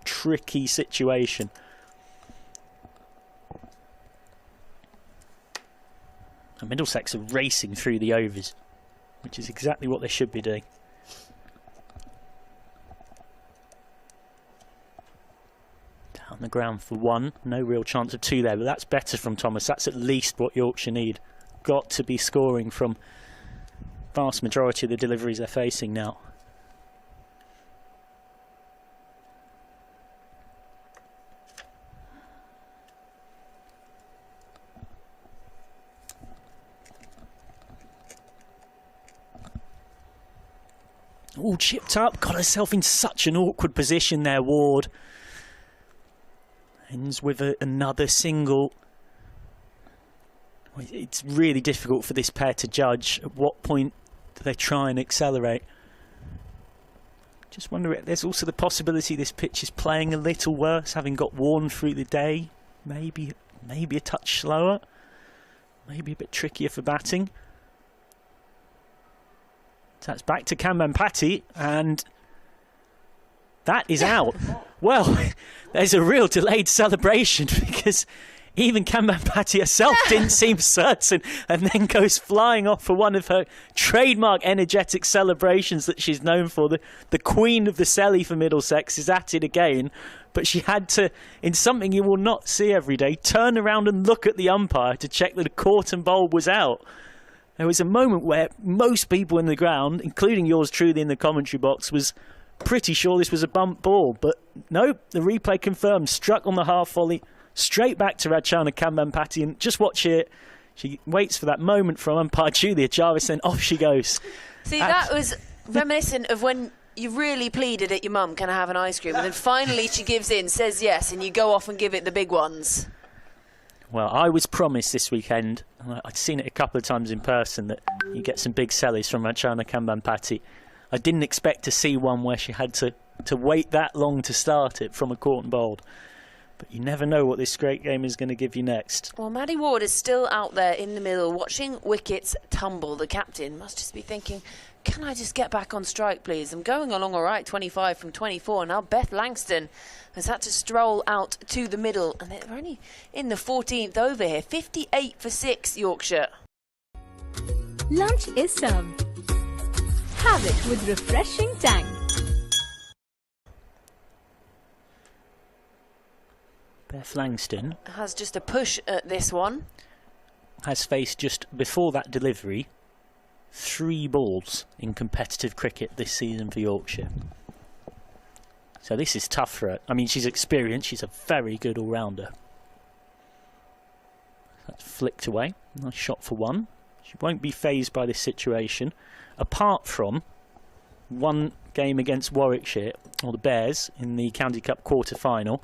tricky situation. And Middlesex are racing through the overs, which is exactly what they should be doing. On the ground for 1, no real chance of 2 there, but that's better from Thomas. That's at least what Yorkshire need. Got to be scoring from vast majority of the deliveries they're facing now. All chipped up, got herself in such an awkward position there, Ward. Ends with another single. It's really difficult for this pair to judge. At what point do they try and accelerate? Just wonder, there's also the possibility this pitch is playing a little worse, having got worn through the day. Maybe a touch slower. Maybe a bit trickier for batting. So that's back to Kamban Patty, and That is out. Well, there's a real delayed celebration because even Kambanpati herself didn't seem certain, and then goes flying off for one of her trademark energetic celebrations that she's known for. The queen of the celly for Middlesex is at it again, but she had to, in something you will not see every day, turn around and look at the umpire to check that a court and bowl was out. There was a moment where most people in the ground, including yours truly in the commentary box, was pretty sure this was a bump ball, but no, the replay confirmed, struck on the half volley, straight back to Rachana Kambanpati, and just watch it. She waits for that moment from umpire Julia Jarvis, and off she goes. See, that was reminiscent of when you really pleaded at your mum, can I have an ice cream? And then finally she gives in, says yes, and you go off and give it the big ones. Well, I was promised this weekend, I'd seen it a couple of times in person, that you get some big sellies from Rachana Kambanpati. I didn't expect to see one where she had to wait that long to start it from a court and bowled. But you never know what this great game is going to give you next. Well, Maddie Ward is still out there in the middle watching wickets tumble. The captain must just be thinking, can I just get back on strike, please? I'm going along all right, 25 from 24. Now Beth Langston has had to stroll out to the middle. And they're only in the 14th over here. 58 for 6, Yorkshire. Lunch is served. Have it with refreshing Tang. Beth Langston has just a push at this one. Has faced, just before that delivery, 3 balls in competitive cricket this season for Yorkshire. So this is tough for her. I mean, she's experienced. She's a very good all-rounder. That's flicked away. Nice shot for 1. She won't be fazed by this situation, apart from one game against Warwickshire, or the Bears, in the County Cup quarter-final,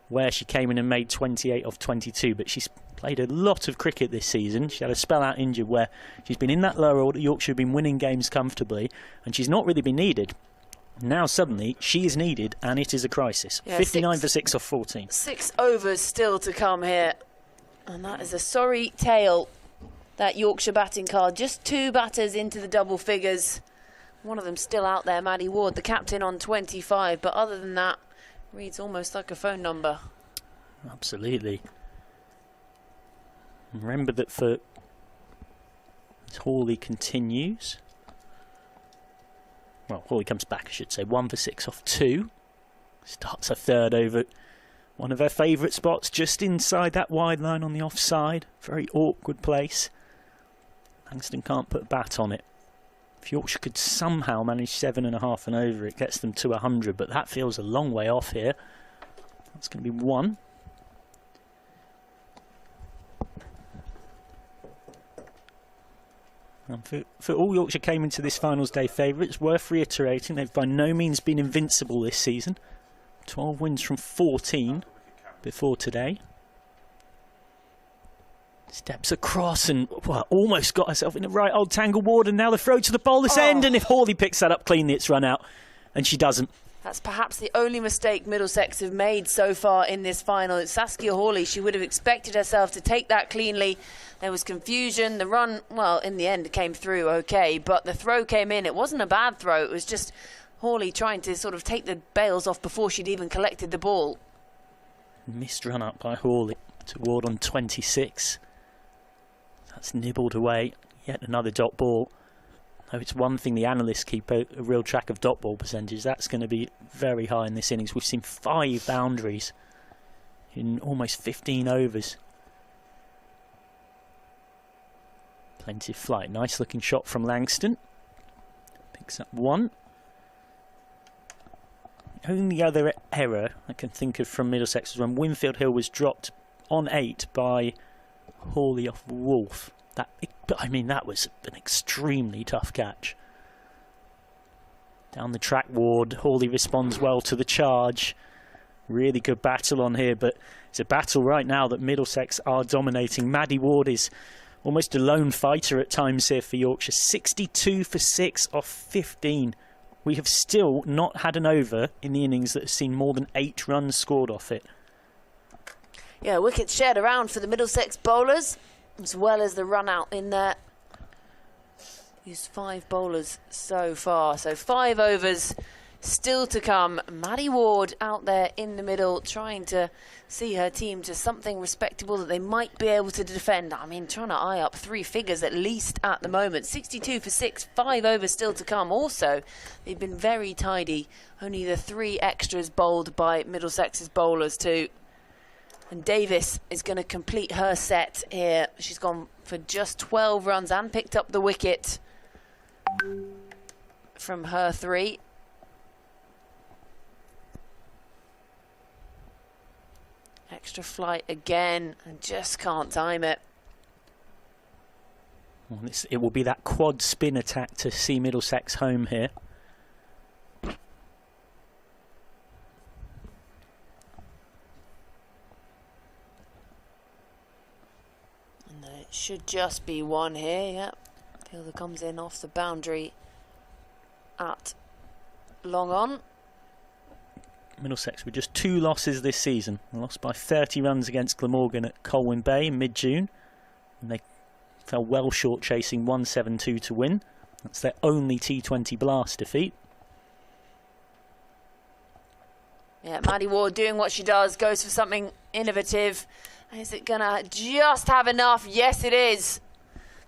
where she came in and made 28 of 22, but she's played a lot of cricket this season. She had a spell out injured where she's been in that lower order. Yorkshire have been winning games comfortably, and she's not really been needed. Now suddenly she is needed, and it is a crisis. Yeah, 59 for 6 off 14. 6 overs still to come here, and that is a sorry tale, that Yorkshire batting card. Just 2 batters into the double figures. One of them still out there, Maddie Ward, the captain, on 25, but other than that, reads almost like a phone number. Absolutely. Remember that for Hawley continues. Well, Hawley comes back, I should say. 1 for 6 off 2. Starts her third over. One of her favourite spots, just inside that wide line on the offside. Very awkward place. Langston can't put a bat on it. If Yorkshire could somehow manage 7.5 and over, it gets them to 100, but that feels a long way off here. That's going to be 1. And for all Yorkshire came into this finals day favourites, worth reiterating, they've by no means been invincible this season. 12 wins from 14 before today. Steps across and almost got herself in the right old tangle ward, and now the throw to the bowler's end, and if Hawley picks that up cleanly, it's run out, and she doesn't. That's perhaps the only mistake Middlesex have made so far in this final. It's Saskia Hawley. She would have expected herself to take that cleanly. There was confusion. The run, well, in the end, came through okay, but the throw came in. It wasn't a bad throw. It was just Hawley trying to sort of take the bails off before she'd even collected the ball. Missed run up by Hawley to Ward on 26. That's nibbled away. Yet another dot ball. Though it's one thing the analysts keep a real track of dot ball percentage. That's going to be very high in this innings. We've seen 5 boundaries in almost 15 overs. Plenty of flight. Nice looking shot from Langston. Picks up 1. The only other error I can think of from Middlesex was when Winfield Hill was dropped on 8 by Hawley off Wolf. That was an extremely tough catch. Down the track, Ward. Hawley responds well to the charge. Really good battle on here, but it's a battle right now that Middlesex are dominating. Maddie Ward is almost a lone fighter at times here for Yorkshire. 62 for 6 off 15. We have still not had an over in the innings that has seen more than 8 runs scored off it. Yeah, wickets shared around for the Middlesex bowlers, as well as the run out in there. Used 5 bowlers so far. So 5 overs, still to come. Maddie Ward out there in the middle trying to see her team to something respectable that they might be able to defend. I mean, trying to eye up 3 figures at least at the moment. 62 for 6, 5 overs still to come. Also, they've been very tidy. Only the 3 extras bowled by Middlesex's bowlers too. And Davis is going to complete her set here. She's gone for just 12 runs and picked up the wicket from her 3. Extra flight again, and just can't time it. Well, it will be that quad spin attack to see Middlesex home here. And it should just be 1 here, yeah. Fielder comes in off the boundary at long on. Middlesex with just 2 losses this season. Lost by 30 runs against Glamorgan at Colwyn Bay in mid-June. And they fell well short, chasing 172 to win. That's their only T20 Blast defeat. Yeah, Maddie Ward doing what she does, goes for something innovative. Is it gonna just have enough? Yes, it is.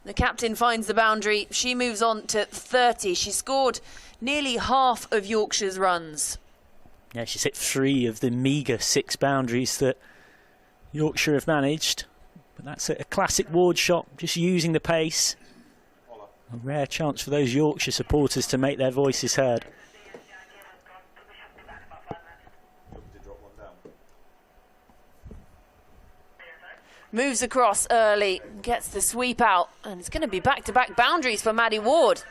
The captain finds the boundary. She moves on to 30. She scored nearly half of Yorkshire's runs. Yeah, she's hit 3 of the meagre 6 boundaries that Yorkshire have managed. But that's a classic Ward shot, just using the pace. A rare chance for those Yorkshire supporters to make their voices heard. Moves across early, gets the sweep out, and it's going to be back-to-back boundaries for Maddie Ward.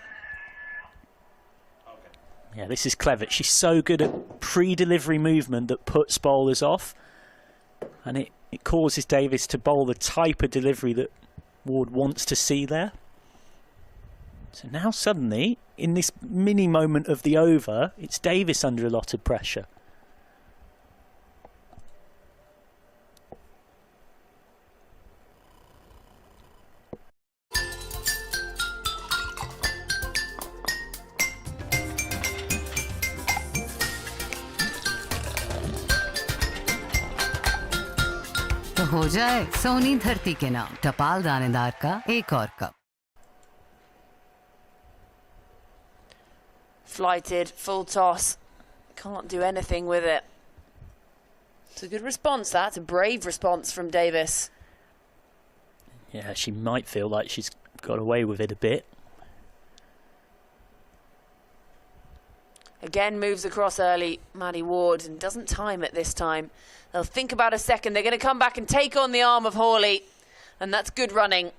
Yeah, this is clever. She's so good at pre-delivery movement that puts bowlers off. And it causes Davis to bowl the type of delivery that Ward wants to see there. So now suddenly, in this mini moment of the over, it's Davis under a lot of pressure. तो हो जाए सोनी धरती के नाम टपाल दानेदार का एक और cup. Flighted, full toss. Can't do anything with it. It's a good response, that's a brave response from Davis. Yeah, she might feel like she's got away with it a bit. Again moves across early, Maddie Ward, and doesn't time it this time. They'll think about a second. They're going to come back and take on the arm of Hawley, and that's good running.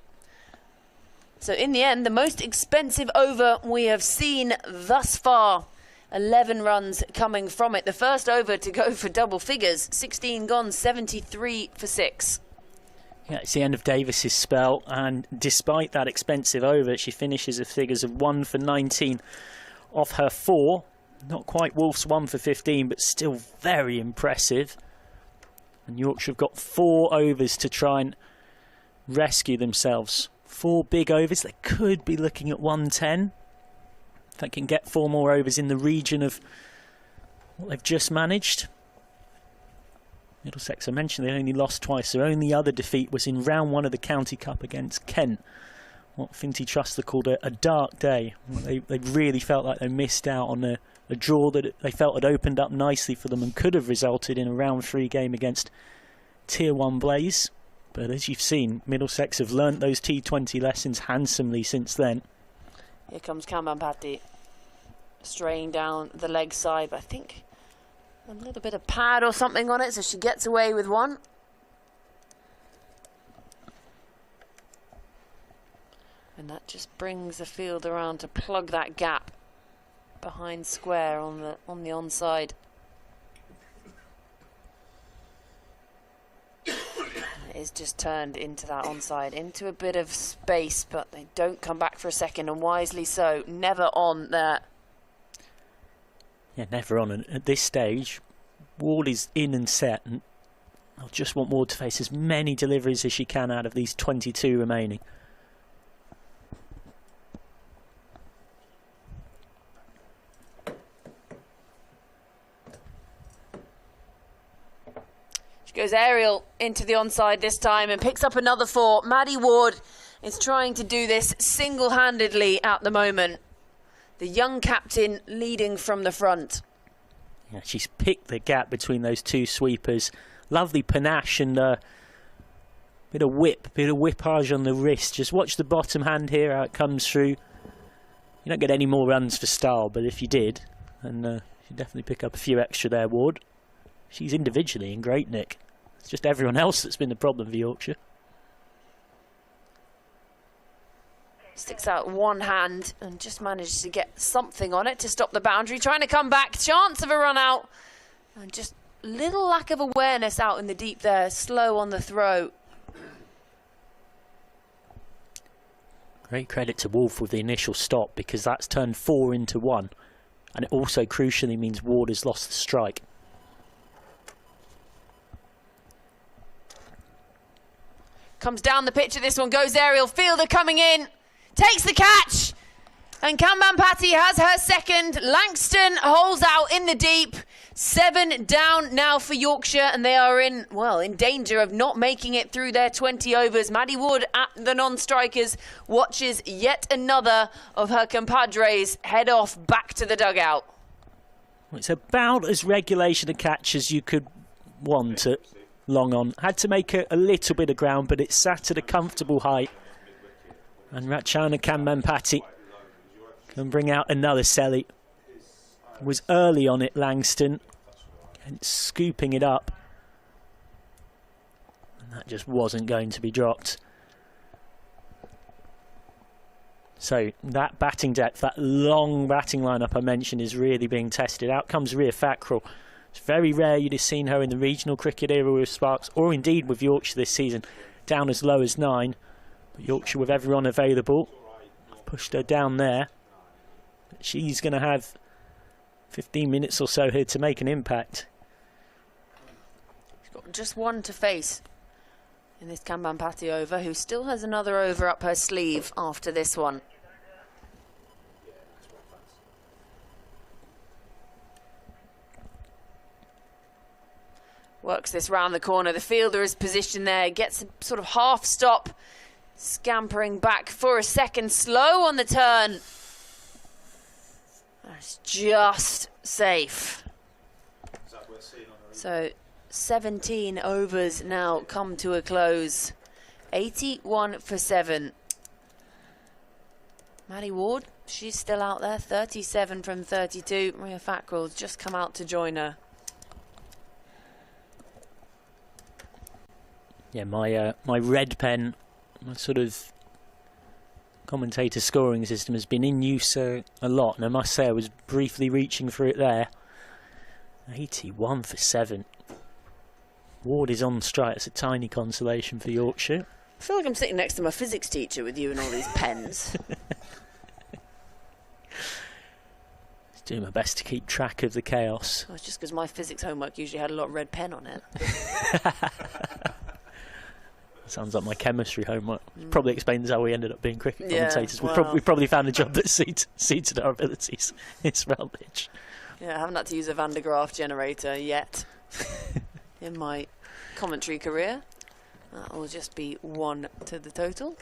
So in the end, the most expensive over we have seen thus far. 11 runs coming from it. The first over to go for double figures. 16 gone, 73 for 6. Yeah, it's the end of Davis's spell, and despite that expensive over, she finishes with figures of 1 for 19 off her 4. Not quite Wolf's 1 for 15, but still very impressive. And Yorkshire have got 4 overs to try and rescue themselves. 4 big overs. They could be looking at 110. If they can get 4 more overs in the region of what they've just managed. Middlesex, I mentioned they only lost twice. Their only other defeat was in round 1 of the County Cup against Kent. What Finty Truster called a dark day. They really felt like they missed out on a draw that they felt had opened up nicely for them and could have resulted in a round 3 game against Tier 1 Blaze. But as you've seen, Middlesex have learnt those T20 lessons handsomely since then. Here comes Kamban Patti, straying down the leg side, but I think a little bit of pad or something on it, so she gets away with 1. And that just brings the field around to plug that gap behind square on the onside. It is just turned into that onside, into a bit of space, but they don't come back for a second, and wisely so. Never on there. Yeah, never on. And at this stage, Ward is in and set, and I'll just want Ward to face as many deliveries as she can out of these 22 remaining. Goes aerial into the onside this time and picks up another 4. Maddie Ward is trying to do this single-handedly at the moment. The young captain leading from the front. Yeah, she's picked the gap between those two sweepers. Lovely panache and bit of whippage on the wrist. Just watch the bottom hand here, how it comes through. You don't get any more runs for style, but if you did, then you'd definitely pick up a few extra there, Ward. She's individually in great nick. It's just everyone else that's been the problem for Yorkshire. Sticks out one hand and just managed to get something on it to stop the boundary. Trying to come back, chance of a run out. And just little lack of awareness out in the deep there, slow on the throw. Great credit to Wolf with the initial stop, because that's turned 4 into 1. And it also crucially means Ward has lost the strike. Comes down the pitch of this one, goes aerial, fielder coming in, takes the catch, and Kambanpati has her second. Langston holds out in the deep. 7 down now for Yorkshire, and they are in danger of not making it through their 20 overs. Maddie Wood at the non-strikers watches yet another of her compadres head off back to the dugout. It's about as regulation a catch as you could want it. Long on. Had to make a little bit of ground, but it sat at a comfortable height. And Ratchana Kambanpati can bring out another Selly. Was early on it, Langston, and scooping it up. And that just wasn't going to be dropped. So that batting depth, that long batting lineup I mentioned, is really being tested. Out comes Ria Fackrell. It's very rare you'd have seen her in the regional cricket era with Sparks, or indeed with Yorkshire this season, down as low as 9. But Yorkshire, with everyone available, pushed her down there. But she's going to have 15 minutes or so here to make an impact. She's got just one to face in this Kambanpati over, who still has another over up her sleeve after this one. Works this round the corner. The fielder is positioned there, gets a sort of half stop, scampering back for a second, slow on the turn. That's just safe. So 17 overs now come to a close. 81 for 7. Maddie Ward, she's still out there, 37 from 32. Maria Fackrell's just come out to join her. Yeah, my red pen, my sort of commentator scoring system has been in use a lot, and I must say I was briefly reaching for it there. 81 for 7. Ward is on strike. It's a tiny consolation for Yorkshire. I feel like I'm sitting next to my physics teacher with you and all these pens. Doing my best to keep track of the chaos. Well, it's just because my physics homework usually had a lot of red pen on it. Sounds like my chemistry homework. Probably explains how we ended up being cricket commentators. Well. We probably found a job that suited our abilities. It's rubbish. Yeah, I haven't had to use a Van de Graaff generator yet in my commentary career. That will just be 1 to the total.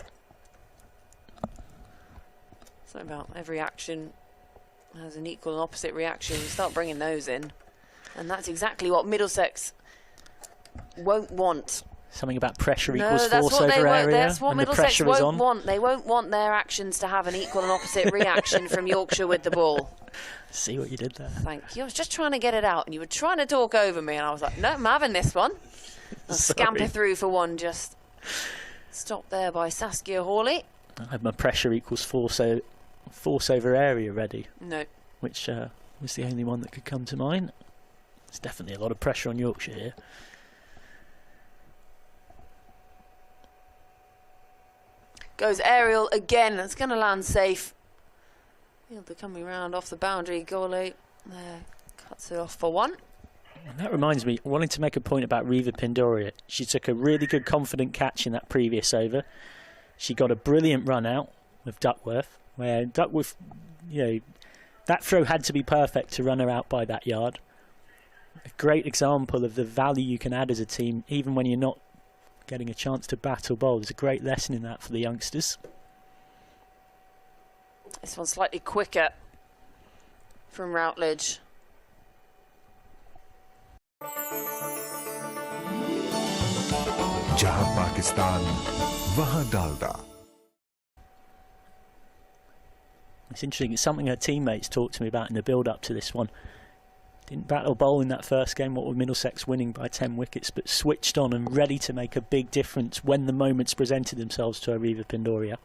Something about every action has an equal and opposite reaction. You start bringing those in, and that's exactly what Middlesex won't want. Something about pressure equals force over area. That's what and the Middlesex pressure is on. won't want. They won't want their actions to have an equal and opposite reaction from Yorkshire with the ball. See what you did there. Thank you. I was just trying to get it out, and you were trying to talk over me, and I was like, no, I'm having this one. I'll scamper through for one, just stopped there by Saskia Hawley. I had my pressure equals force over area ready. No. Which was the only one that could come to mind. There's definitely a lot of pressure on Yorkshire here. Goes aerial again. It's going to land safe. He'll be coming round off the boundary. Gole there cuts it off for 1. And that reminds me, I wanted to make a point about Riva Pindoria. She took a really good confident catch in that previous over. She got a brilliant run out with Duckworth, where Duckworth, that throw had to be perfect to run her out by that yard. A great example of the value you can add as a team, even when you're not getting a chance to bat or bowl. There's a great lesson in that for the youngsters. This one's slightly quicker from Routledge. जहां पाकिस्तान वहां Dalda. It's interesting, it's something her teammates talked to me about in the build-up to this one. Didn't bat or bowl in that first game, what with Middlesex winning by 10 wickets, but switched on and ready to make a big difference when the moments presented themselves to Arriva Pindoria.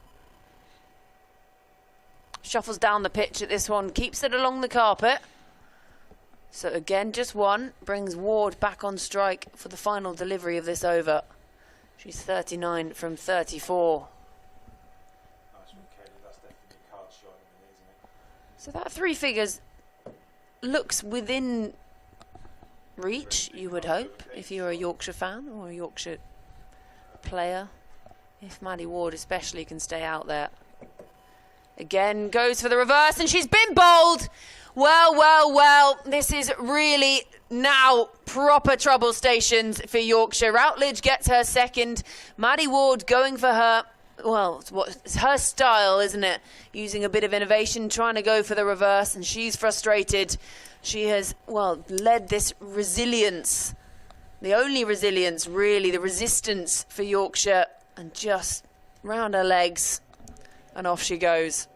Shuffles down the pitch at this one, keeps it along the carpet. So again, just one, brings Ward back on strike for the final delivery of this over. She's 39 from 34. So that 3 figures looks within reach, you would hope, if you're a Yorkshire fan or a Yorkshire player. If Maddie Ward especially can stay out there. Again, goes for the reverse, and she's been bowled. Well, well, well, this is really now proper trouble stations for Yorkshire. Routledge gets her second. Maddie Ward going for her, well, it's her style, isn't it? Using a bit of innovation, trying to go for the reverse, and she's frustrated. She has, well, led this resilience, the only resilience, really, the resistance for Yorkshire, and just round her legs, and off she goes.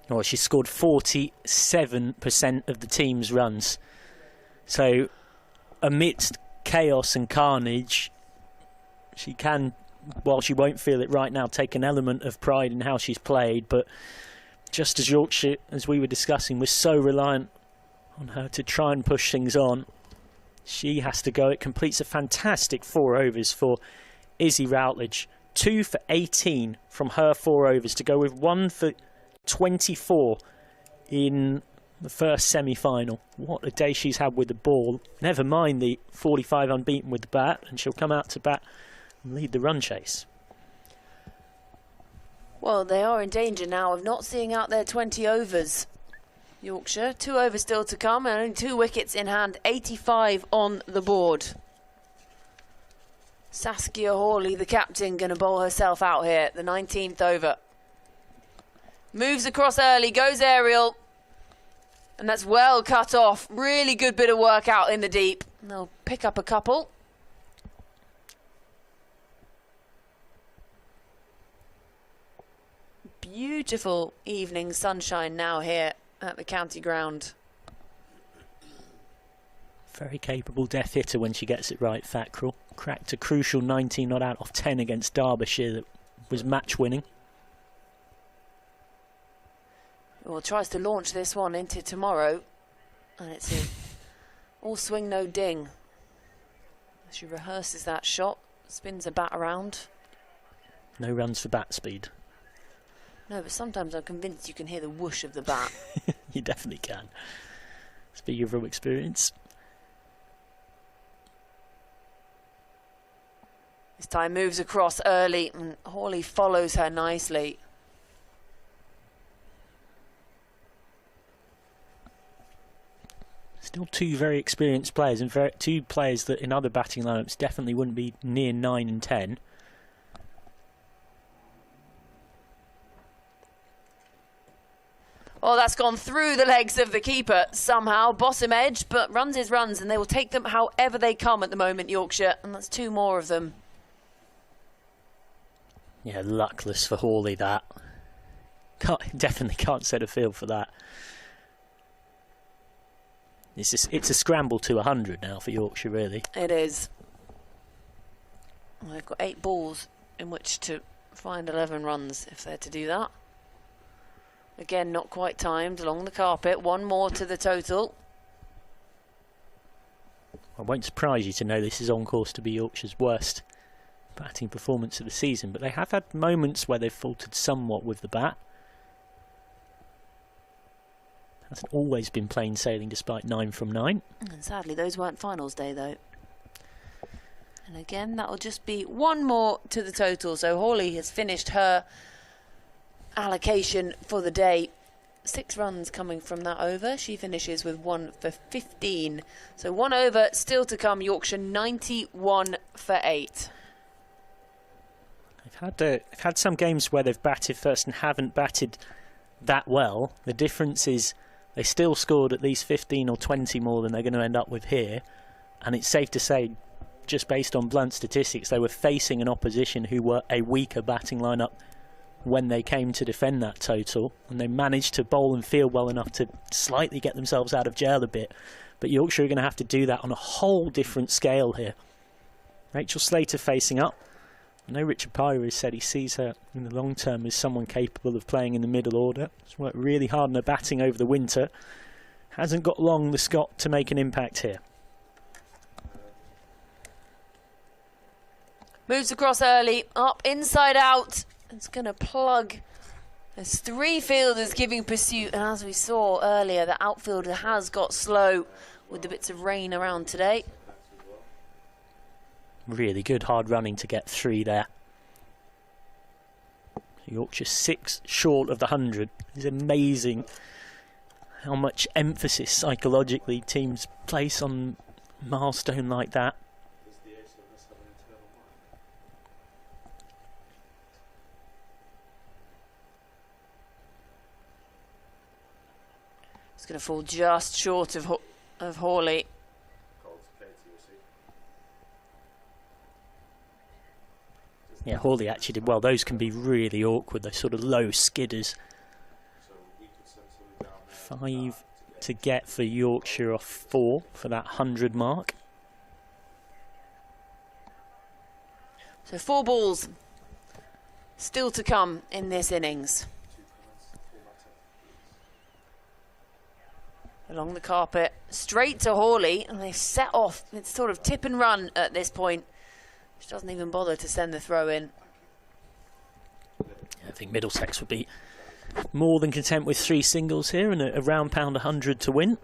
Well, she scored 47% of the team's runs. So, amidst chaos and carnage, she can, while she won't feel it right now, take an element of pride in how she's played. But just as Yorkshire, as we were discussing, was so reliant on her to try and push things on, she has to go. It completes a fantastic 4 overs for Izzy Routledge. 2 for 18 from her 4 overs to go with 1 for 24 in the first semi-final. What a day she's had with the ball. Never mind the 45 unbeaten with the bat, and she'll come out to bat and lead the run chase. Well, they are in danger now of not seeing out their 20 overs. Yorkshire, 2 overs still to come, and only 2 wickets in hand, 85 on the board. Saskia Hawley, the captain, going to bowl herself out here, the 19th over. Moves across early, goes aerial, and that's well cut off. Really good bit of work out in the deep. They'll pick up a couple. Beautiful evening sunshine now here at the county ground. Very capable death hitter when she gets it right, Thackrell. Cracked a crucial 19 not out of 10 against Derbyshire that was match winning. Well, tries to launch this one into tomorrow, and it's a all swing no ding. She rehearses that shot, spins a bat around. No runs for bat speed. No, but sometimes I'm convinced you can hear the whoosh of the bat. You definitely can. Speaking from experience. This time moves across early, and Hawley follows her nicely. Still 2 very experienced players, and 2 players that in other batting lineups definitely wouldn't be near 9 and 10. Oh, that's gone through the legs of the keeper somehow. Bottom edge, but runs is runs, and they will take them however they come at the moment, Yorkshire. And that's 2 more of them. Yeah, luckless for Hawley, that. Definitely can't set a field for that. It's a scramble to 100 now for Yorkshire, really. It is. Well, they've got 8 balls in which to find 11 runs if they're to do that. Again, not quite timed along the carpet. 1 more to the total. I won't surprise you to know this is on course to be Yorkshire's worst batting performance of the season, but they have had moments where they've faltered somewhat with the bat. Hasn't always been plain sailing despite 9 from 9. And sadly, those weren't finals day, though. And again, that'll just be 1 more to the total. So Hawley has finished her allocation for the day. 6 runs coming from that over. She finishes with 1 for 15. So 1 over still to come. Yorkshire 91 for 8. They've had some games where they've batted first and haven't batted that well. The difference is they still scored at least 15 or 20 more than they're going to end up with here. And it's safe to say, just based on blunt statistics, they were facing an opposition who were a weaker batting lineup when they came to defend that total, and they managed to bowl and field well enough to slightly get themselves out of jail a bit. But Yorkshire are going to have to do that on a whole different scale here. Rachel Slater facing up. I know Richard Pryor has said he sees her in the long term as someone capable of playing in the middle order. She's worked really hard on her batting over the winter. Hasn't got long, the Scot, to make an impact here. Moves across early, up, inside out. It's going to plug. There's 3 fielders giving pursuit, and as we saw earlier, the outfielder has got slow with the bits of rain around today. Really good hard running to get 3 there. Yorkshire 6 short of the 100. It's amazing how much emphasis psychologically teams place on a milestone like that. It's going to fall just short of Hawley. Yeah, Hawley actually did well. Those can be really awkward, those sort of low skidders. 5 to get for Yorkshire off 4 for that 100 mark. So 4 balls still to come in this innings. Along the carpet, straight to Hawley, and they set off. It's sort of tip and run at this point. She doesn't even bother to send the throw in. I think Middlesex would be more than content with 3 singles here and a round pound 100 to win.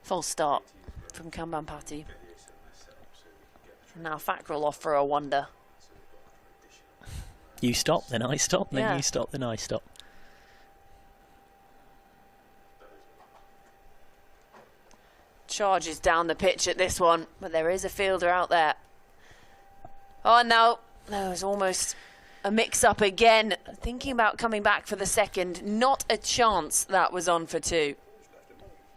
False start from Kambampati. Now Fackrell off for a wonder. You stop, then I stop, then Yeah. you stop, then I stop. Charges down the pitch at this one, but there is a fielder out there. Oh no, there was almost a mix-up again. Thinking about coming back for the second, not a chance that was on for 2.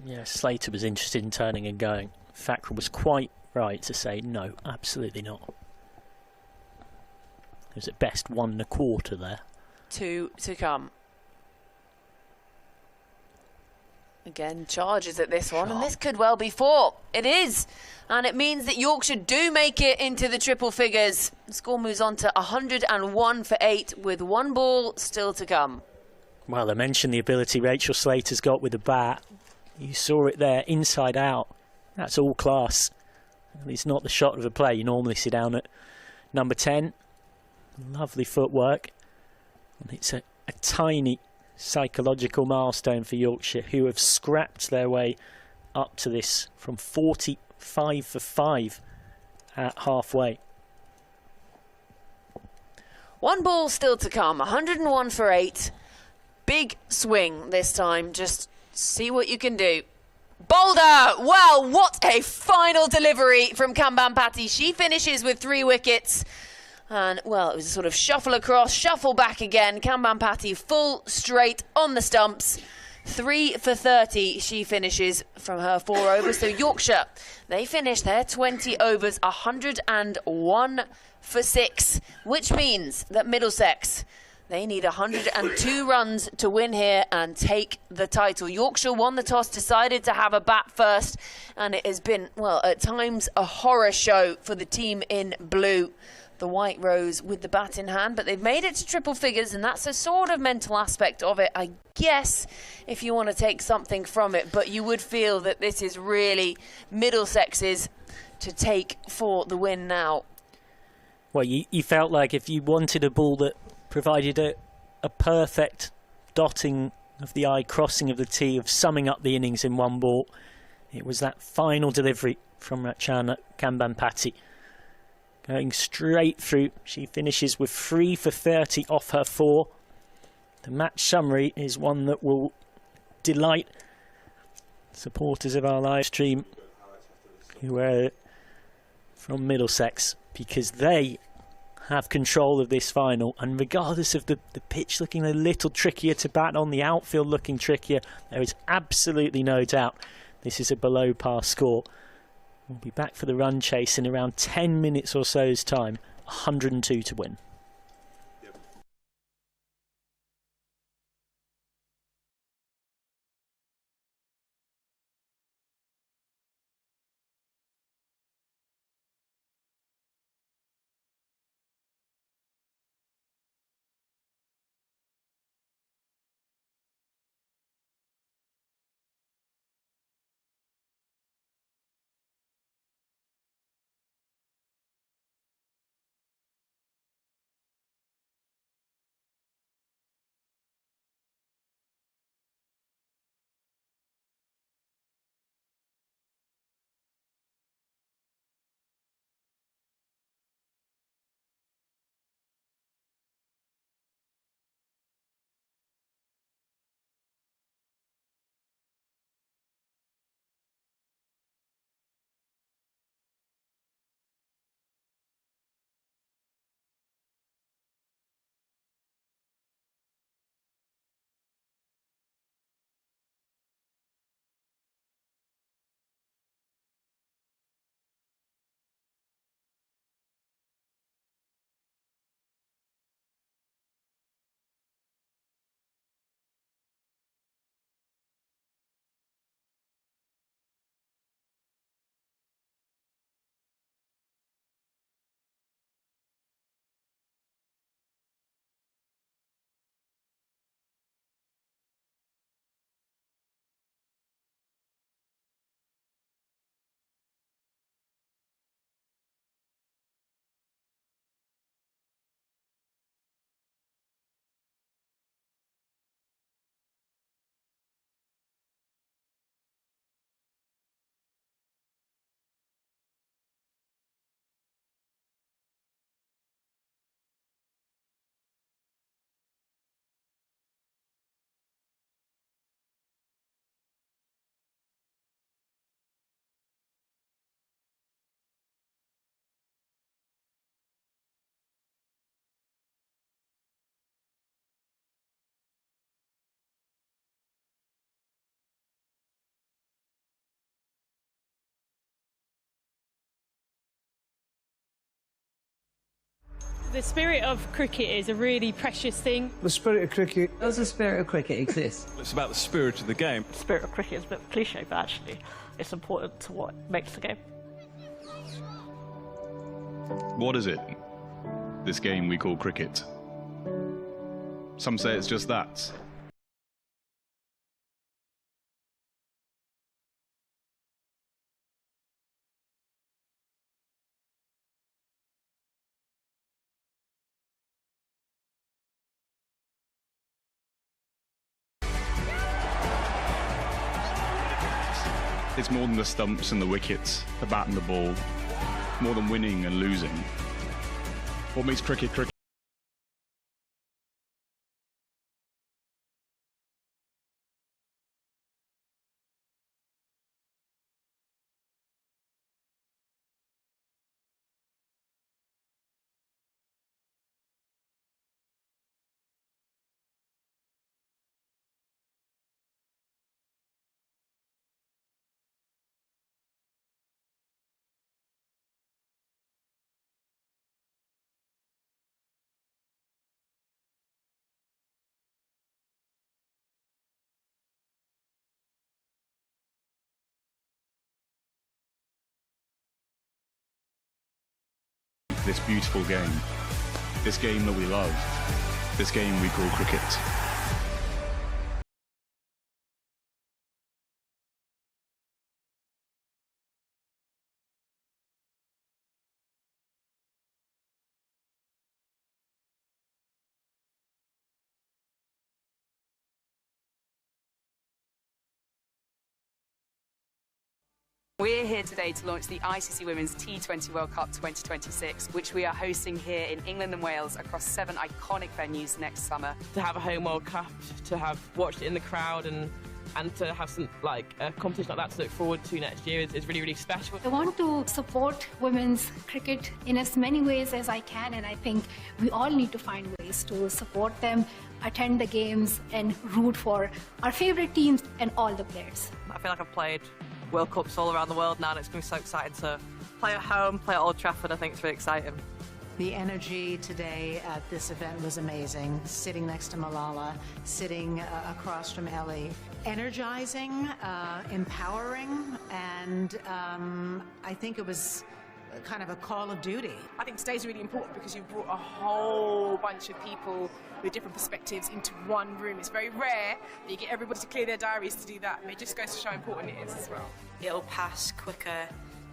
Yeah, Slater was interested in turning and going. Fackrell was quite right to say no, absolutely not. It was at best 1 1/4 there. 2 to come. Again, charges at this one, and this could well be 4. It is, and it means that Yorkshire do make it into the triple figures. The score moves on to 101 for 8 with 1 ball still to come. Well, I mentioned the ability Rachel Slater's got with the bat. You saw it there, inside out. That's all class. It's not the shot of a play you normally see down at number 10. Lovely footwork. And it's a tiny psychological milestone for Yorkshire, who have scrapped their way up to this from 45 for 5 at halfway. 1 ball still to come, 101 for 8. Big swing this time, just see what you can do. Boulder! Well, what a final delivery from Kambampati. She finishes with 3 wickets. And, well, it was a sort of shuffle across, shuffle back again. Kambampati full straight on the stumps. 3 for 30 she finishes from her 4 overs. So Yorkshire, they finish their 20 overs, 101 for 6. Which means that Middlesex, they need 102 runs to win here and take the title. Yorkshire won the toss, decided to have a bat first, and it has been, well, at times a horror show for the team in blue. The White Rose with the bat in hand, but they've made it to triple figures, and that's a sort of mental aspect of it, I guess, if you want to take something from it. But you would feel that this is really Middlesex's to take for the win now. Well, you felt like if you wanted a ball that provided a perfect dotting of the I, crossing of the T, of summing up the innings in 1 ball, it was that final delivery from Rachana Kambampati. Going straight through, she finishes with 3 for 30 off her 4. The match summary is one that will delight supporters of our live stream who are from Middlesex, because they have control of this final, and regardless of the pitch looking a little trickier to bat on, the outfield looking trickier, there is absolutely no doubt this is a below par score. We'll be back for the run chase in around 10 minutes or so's time. 102 to win. The spirit of cricket is a really precious thing. The spirit of cricket. Does the spirit of cricket exist? It's about the spirit of the game. The spirit of cricket is a bit cliche, but actually it's important to what makes the game. What is it? This game we call cricket. Some say it's just that. It's more than the stumps and the wickets, the bat and the ball, more than winning and losing. What makes cricket cricket? This beautiful game, this game that we love, this game we call cricket. We're here today to launch the ICC Women's T20 World Cup 2026, which we are hosting here in England and Wales across 7 iconic venues next summer. To have a home World Cup, to have watched it in the crowd and to have some a competition like that to look forward to next year is really, really special. I want to support women's cricket in as many ways as I can, and I think we all need to find ways to support them, attend the games and root for our favourite teams and all the players. I feel like I've played World Cups all around the world now, and it's going to be so exciting to play at home, play at Old Trafford. I think it's really exciting. The energy today at this event was amazing. Sitting next to Malala, sitting across from Ellie. Energizing, empowering, and I think it was kind of a call of duty. I think today's really important because you've brought a whole bunch of people with different perspectives into one room. It's very rare that you get everybody to clear their diaries to do that, and it just goes to show how important it is as well. It'll pass quicker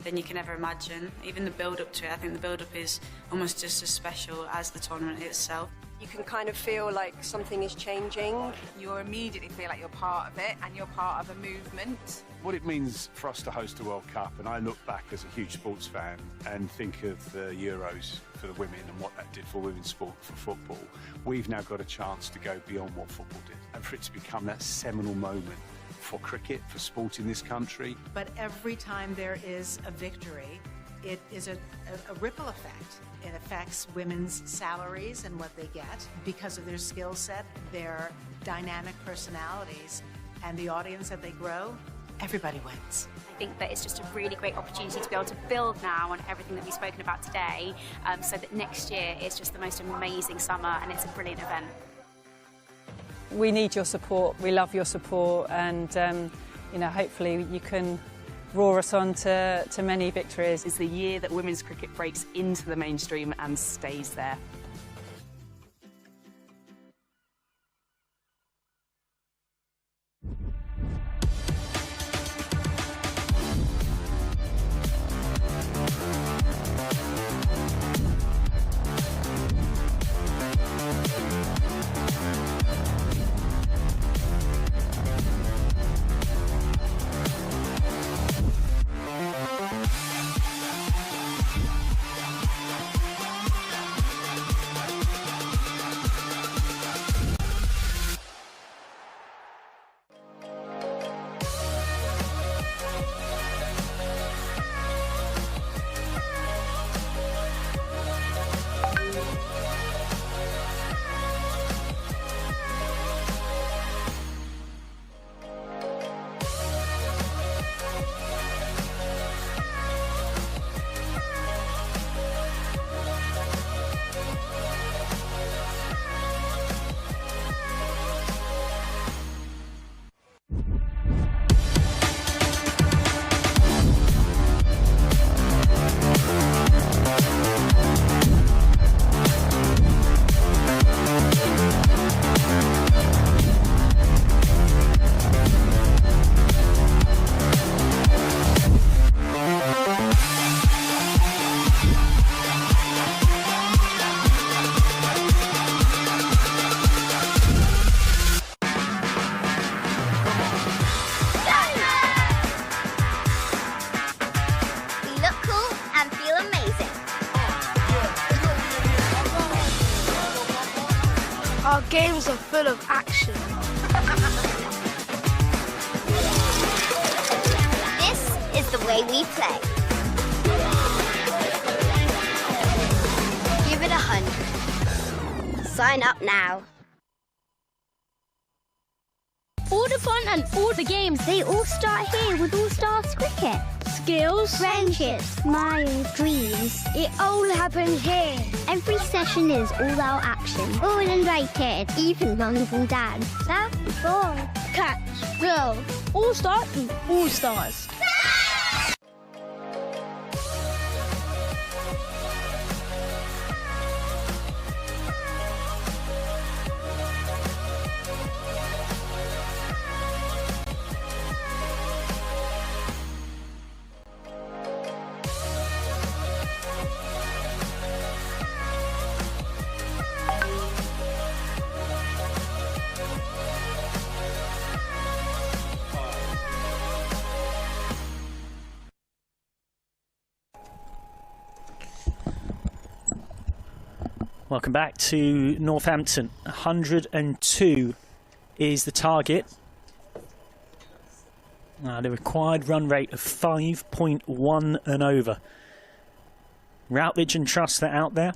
than you can ever imagine. Even the build-up to it, I think the build-up is almost just as special as the tournament itself. You can kind of feel like something is changing. You immediately feel like you're part of it and you're part of a movement. What it means for us to host a World Cup, and I look back as a huge sports fan and think of the Euros for the women and what that did for women's sport, for football. We've now got a chance to go beyond what football did, and for it to become that seminal moment for cricket, for sport in this country. But every time there is a victory, it is a ripple effect. It affects women's salaries and what they get because of their skill set, their dynamic personalities, and the audience that they grow. Everybody wins. I think that it's just a really great opportunity to be able to build now on everything that we've spoken about today, so that next year is just the most amazing summer and it's a brilliant event. We need your support, we love your support, and hopefully you can roar us on to many victories. It's the year that women's cricket breaks into the mainstream and stays there. Our games are full of action. This is the way we play. Give it 100. Sign up now. All the fun and all the games, they all start here with All Stars Cricket. Skills, friendships, smiles, dreams. It all happens here. Every session is all out action. All invited, even mums and dads. That, ball, catch, go. All stars and All Stars. Welcome back to Northampton. 102 is the target. The required run rate of 5.1 and over. Routledge and Trust are out there.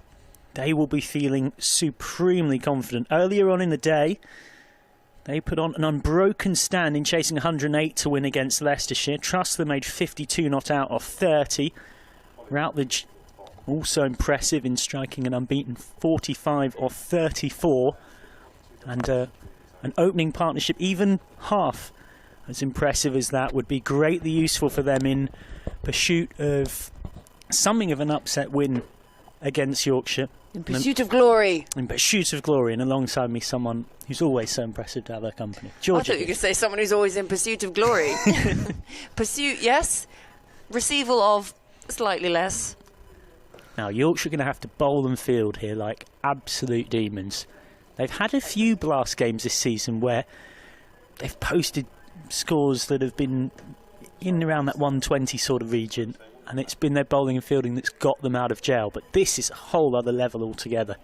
They will be feeling supremely confident. Earlier on in the day, they put on an unbroken stand in chasing 108 to win against Leicestershire. Trust they made 52 not out of 30. Routledge also impressive in striking an unbeaten 45 of 34. And an opening partnership, even half as impressive as that, would be greatly useful for them in pursuit of something of an upset win against Yorkshire. In pursuit of glory. In pursuit of glory, and alongside me someone who's always so impressive to have her company. Georgia. I thought you could say someone who's always in pursuit of glory. Pursuit, yes. Receival of slightly less. Now, Yorkshire are going to have to bowl and field here like absolute demons. They've had a few blast games this season where they've posted scores that have been in and around that 120 sort of region, and it's been their bowling and fielding that's got them out of jail. But this is a whole other level altogether.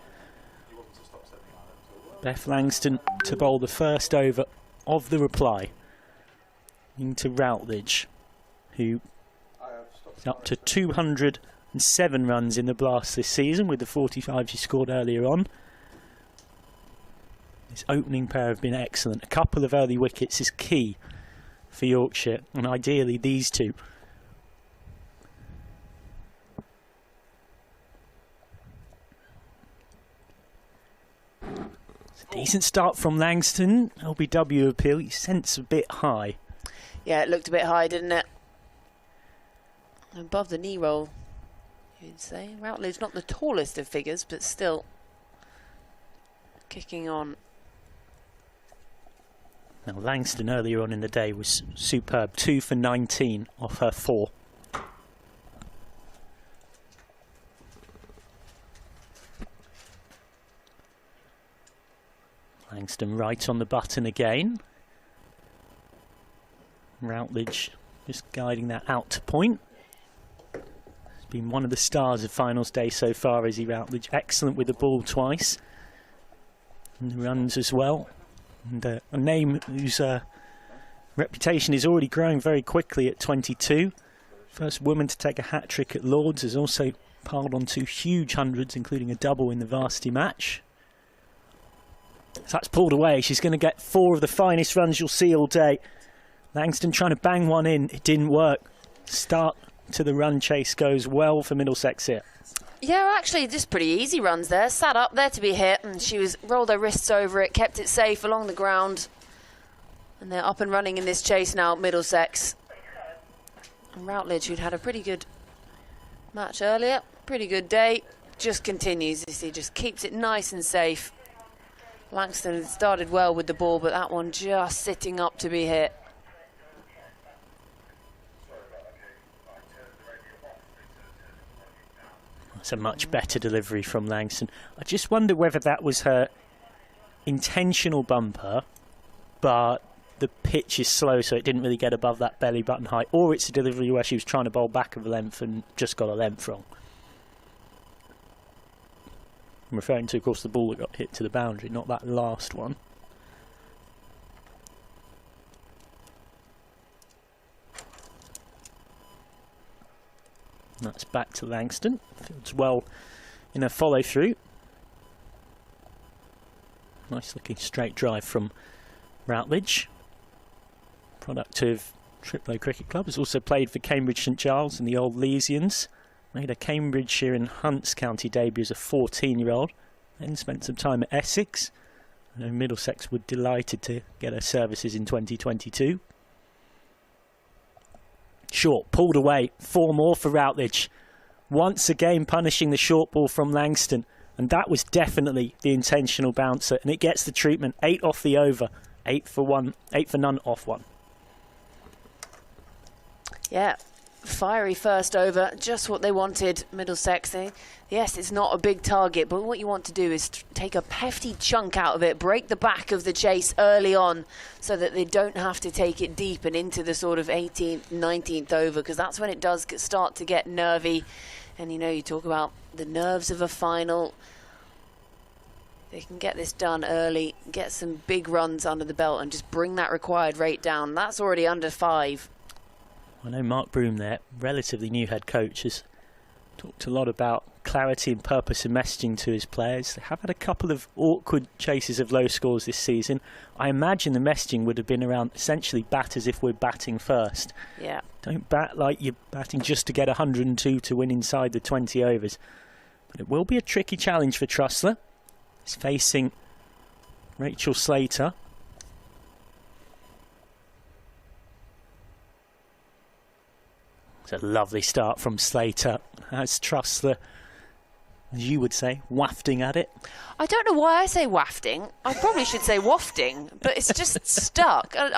Beth Langston to bowl the first over of the reply into Routledge, who is up to 207 runs in the blast this season with the 45 she scored earlier on. This opening pair have been excellent. A couple of early wickets is key for Yorkshire, and ideally these two. It's a decent start from Langston. LBW appeal, he sents a bit high. Yeah, it looked a bit high, didn't it? Above the knee roll, you'd say. Routledge not the tallest of figures, but still kicking on. Now, Langston earlier on in the day was superb. 2 for 19 off her 4. Langston right on the button again. Routledge just guiding that out to point. He's been one of the stars of finals day so far, is he, Routledge? Excellent with the ball twice. And the runs as well. And a name whose reputation is already growing very quickly at 22. First woman to take a hat-trick at Lord's, has also piled on 2 huge hundreds, including a double in the varsity match. So that's pulled away. She's going to get 4 of the finest runs you'll see all day. Langston trying to bang one in. It didn't work. Start to the run chase goes well for Middlesex here. Yeah, actually, just pretty easy runs there. Sat up there to be hit, and she rolled her wrists over it, kept it safe along the ground. And they're up and running in this chase now, Middlesex. And Routledge, who'd had a pretty good match earlier, pretty good day, just continues. He just keeps it nice and safe. Langston had started well with the ball, but that one just sitting up to be hit. That's a much better delivery from Langston. I just wonder whether that was her intentional bumper, but the pitch is slow, so it didn't really get above that belly button height, or it's a delivery where she was trying to bowl back of a length and just got a length wrong. I'm referring to, of course, the ball that got hit to the boundary, not that last one. That's back to Langston. Fields well in a follow through. Nice looking straight drive from Routledge. Product of Triplo Cricket Club. Has also played for Cambridge St Giles and the Old Leysians. Made a Cambridgeshire and Hunts County debut as a 14-year-old. Then spent some time at Essex. I know Middlesex were delighted to get her services in 2022. Short, pulled away, 4 more for Routledge. Once again punishing the short ball from Langston, and that was definitely the intentional bouncer, and it gets the treatment. 8 off the over, 8 for none off 1. Yeah, fiery first over, just what they wanted, Middlesex. Yes, it's not a big target, but what you want to do is take a hefty chunk out of it, break the back of the chase early on so that they don't have to take it deep and into the sort of 18th, 19th over, because that's when it does start to get nervy. And, you know, you talk about the nerves of a final. They can get this done early, get some big runs under the belt and just bring that required rate down. That's already under 5. I know Mark Broom there, relatively new head coach, has talked a lot about clarity and purpose and messaging to his players. They have had a couple of awkward chases of low scores this season. I imagine the messaging would have been around essentially bat as if we're batting first. Yeah. Don't bat like you're batting just to get 102 to win inside the 20 overs. But it will be a tricky challenge for Trussler. He's facing Rachel Slater. It's a lovely start from Slater. As Trussler, as you would say, wafting at it. I don't know why I say wafting. I probably should say wafting, but it's just stuck. I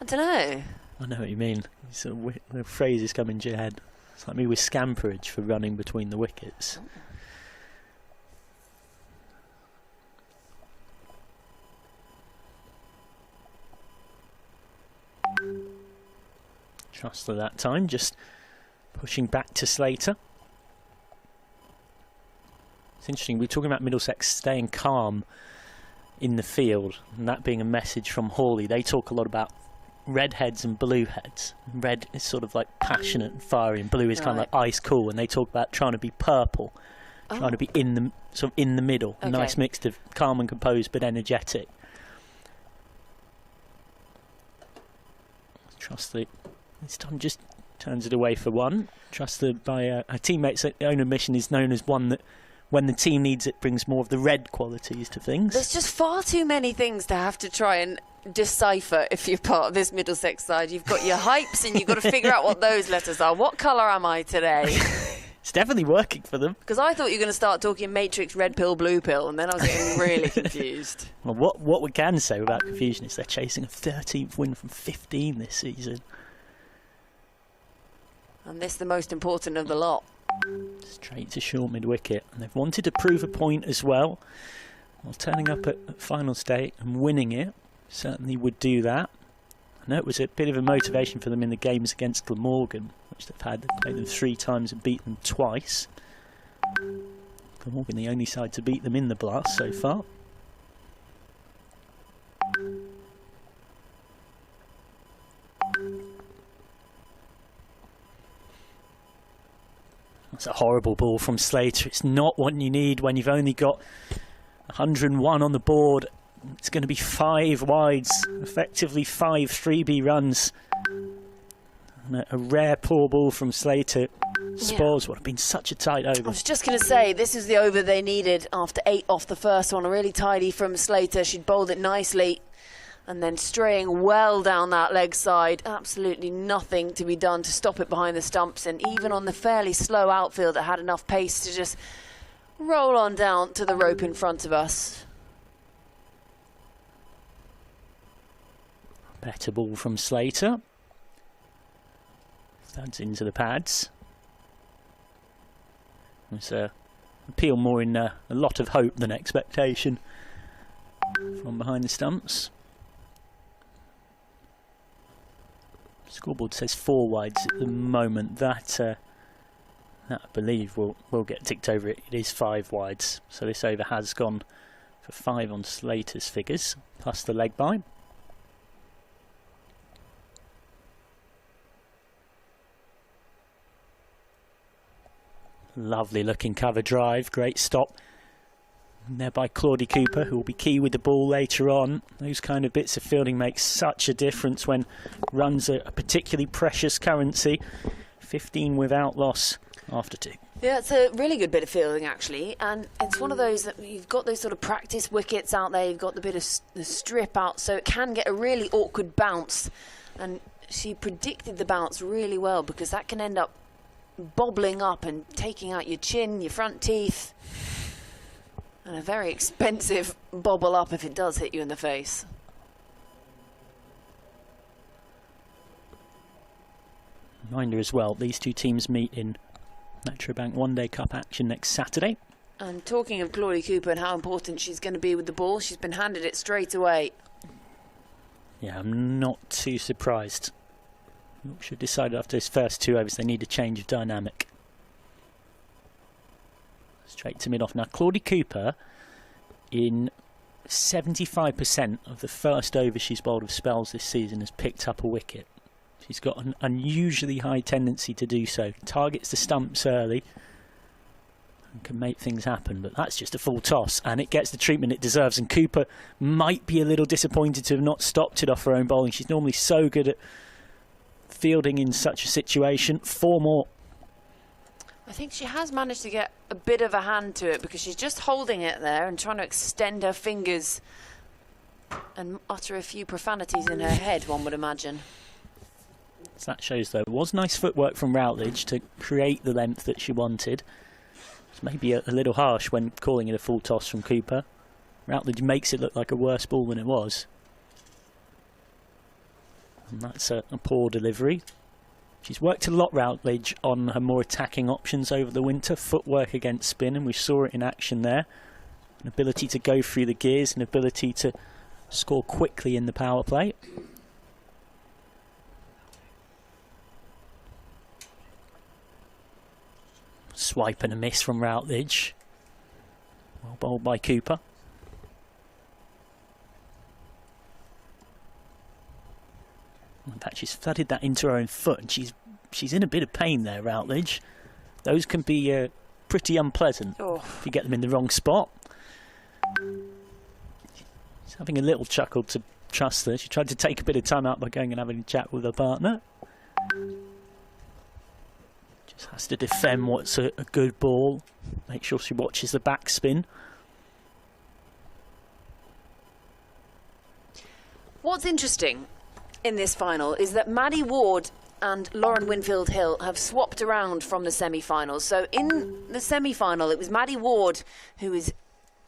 don't know. I know what you mean. Sort of the phrases come into your head. It's like me with scamperage for running between the wickets. Trussler that time, just pushing back to Slater. It's interesting, we're talking about Middlesex staying calm in the field, and that being a message from Hawley. They talk a lot about red heads and blue heads. Red is sort of like passionate and fiery, and blue is kind of like ice cool, and they talk about trying to be purple, trying to be in the middle, a nice mix of calm and composed but energetic. Trussler this time just turns it away for one. Trussler, by her teammates' own admission, is known as one that when the team needs it brings more of the red qualities to things. There's just far too many things to have to try and decipher if you're part of this Middlesex side. You've got your hypes and you've got to figure out what those letters are. What colour am I today? It's definitely working for them. Because I thought you were going to start talking matrix, red pill, blue pill, and then I was getting really confused. Well, what we can say without confusion is they're chasing a 13th win from 15 this season. And this the most important of the lot. Straight to short mid-wicket. And they've wanted to prove a point as well. While turning up at final state and winning it, certainly would do that. I know it was a bit of a motivation for them in the games against Glamorgan, which they've had. They've played them 3 times and beat them twice. Glamorgan the only side to beat them in the Blast so far. That's a horrible ball from Slater. It's not what you need when you've only got 101 on the board. It's going to be 5 wides, effectively 5 3B runs. And a rare poor ball from Slater spoils what have been such a tight over. I was just going to say, this is the over they needed after 8 off the first one. Really tidy from Slater. She'd bowled it nicely. And then straying well down that leg side. Absolutely nothing to be done to stop it behind the stumps. And even on the fairly slow outfield, it had enough pace to just roll on down to the rope in front of us. Better ball from Slater. That's into the pads. It's a appeal more in a lot of hope than expectation from behind the stumps. Scoreboard says 4 wides at the moment. That I believe will get ticked over. It is 5 wides. So this over has gone for 5 on Slater's figures, plus the leg by. Lovely looking cover drive, great stop there by Claudie Cooper, who will be key with the ball later on. Those kind of bits of fielding make such a difference when runs are a particularly precious currency. 15 without loss after 2. Yeah, it's a really good bit of fielding actually, and it's one of those that you've got those sort of practice wickets out there, you've got the bit of the strip out, so it can get a really awkward bounce, and she predicted the bounce really well because that can end up bobbling up and taking out your chin, your front teeth, and a very expensive bobble up if it does hit you in the face. Reminder as well, these two teams meet in Metrobank One Day Cup action next Saturday. And talking of Claudie Cooper and how important she's going to be with the ball, she's been handed it straight away. Yeah, I'm not too surprised. Yorkshire decided after his first 2 overs they need a change of dynamic. Straight to mid-off. Now, Claudie Cooper in 75% of the first over she's bowled of spells this season has picked up a wicket. She's got an unusually high tendency to do so. Targets the stumps early and can make things happen, but that's just a full toss and it gets the treatment it deserves, and Cooper might be a little disappointed to have not stopped it off her own bowling. She's normally so good at fielding in such a situation. 4 more. I think she has managed to get a bit of a hand to it because she's just holding it there and trying to extend her fingers and utter a few profanities in her head, one would imagine. So that shows, though, it was nice footwork from Routledge to create the length that she wanted. It's maybe a little harsh when calling it a full toss from Cooper. Routledge makes it look like a worse ball than it was. And that's a poor delivery. She's worked a lot, Routledge, on her more attacking options over the winter. Footwork against spin, and we saw it in action there. An ability to go through the gears, an ability to score quickly in the power play. Swipe and a miss from Routledge. Well bowled by Cooper. In fact, she's flooded that into her own foot, and she's in a bit of pain there, Routledge. Those can be pretty unpleasant if you get them in the wrong spot. She's having a little chuckle to Trussler. She tried to take a bit of time out by going and having a chat with her partner. Just has to defend what's a good ball. Make sure she watches the backspin. What's interesting in this final is that Maddie Ward and Lauren Winfield-Hill have swapped around from the semi-finals. So in the semi-final, it was Maddie Ward who was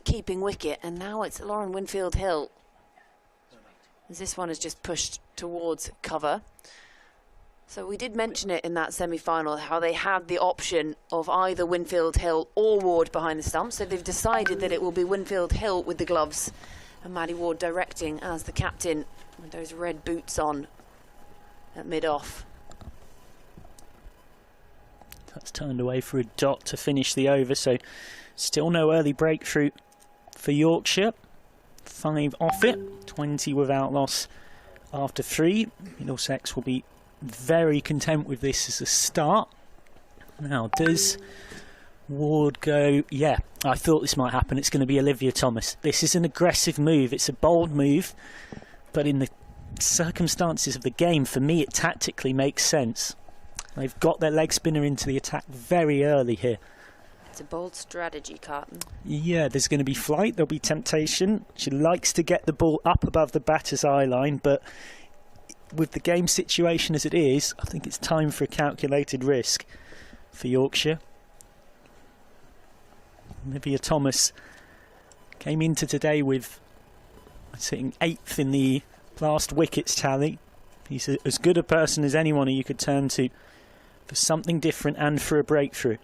keeping wicket, and now it's Lauren Winfield-Hill, as this one is just pushed towards cover. So we did mention it in that semi-final, how they had the option of either Winfield-Hill or Ward behind the stump. So they've decided that it will be Winfield-Hill with the gloves and Maddie Ward directing as the captain with those red boots on at mid-off. That's turned away for a dot to finish the over, so still no early breakthrough for Yorkshire. 5 off it, 20 without loss after 3. Middlesex will be very content with this as a start. Now, does Ward go? Yeah, I thought this might happen. It's going to be Olivia Thomas. This is an aggressive move. It's a bold move, but in the circumstances of the game, for me, it tactically makes sense. They've got their leg spinner into the attack very early here. It's a bold strategy, Carton. Yeah, there's going to be flight, there'll be temptation. She likes to get the ball up above the batter's eye line, but with the game situation as it is, I think it's time for a calculated risk for Yorkshire. Olivia Thomas came into today with sitting 8th in the last wickets tally. He's as good a person as anyone who you could turn to for something different and for a breakthrough.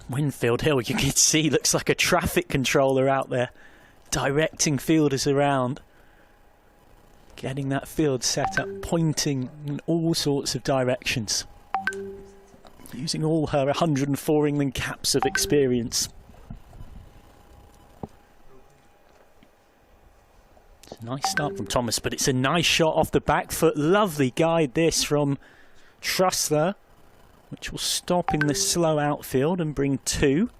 Winfield-Hill, you can see, looks like a traffic controller out there, directing fielders around, getting that field set up, pointing in all sorts of directions, using all her 104 England caps of experience. It's a nice start from Thomas, but it's a nice shot off the back foot. Lovely guide this from Trussler, which will stop in the slow outfield and bring 2.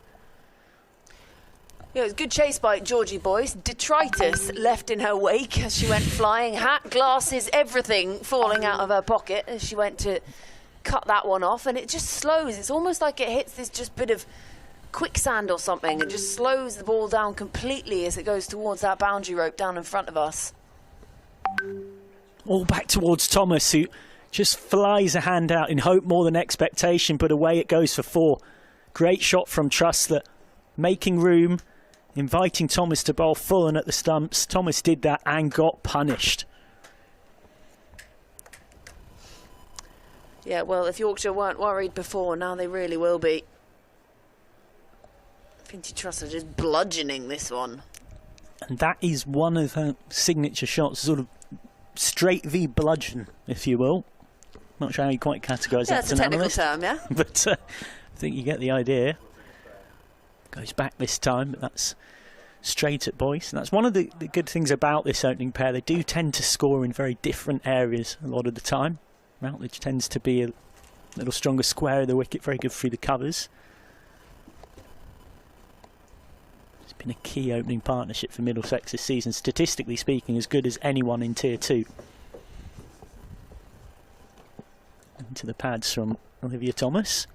Yeah, it was a good chase by Georgie Boyce. Detritus left in her wake as she went flying. Hat, glasses, everything falling out of her pocket as she went to cut that one off. And it just slows. It's almost like it hits this just bit of quicksand or something. It just slows the ball down completely as it goes towards that boundary rope down in front of us. All back towards Thomas, who just flies a hand out in hope more than expectation, but away it goes for 4. Great shot from Trussler, making room, inviting Thomas to bowl full and at the stumps. Thomas did that and got punished. Yeah, well, if Yorkshire weren't worried before, now they really will be. Finty Trussler just bludgeoning this one. And that is one of her signature shots, sort of straight V bludgeon, if you will. Not sure how you quite categorise that as an analyst. That's a technical term, yeah. But I think you get the idea. Goes back this time, but that's straight at Boyce. And that's one of the good things about this opening pair. They do tend to score in very different areas a lot of the time. Routledge tends to be a little stronger square of the wicket, very good through the covers. It's been a key opening partnership for Middlesex this season, statistically speaking, as good as anyone in Tier 2. Into the pads from Olivia Thomas.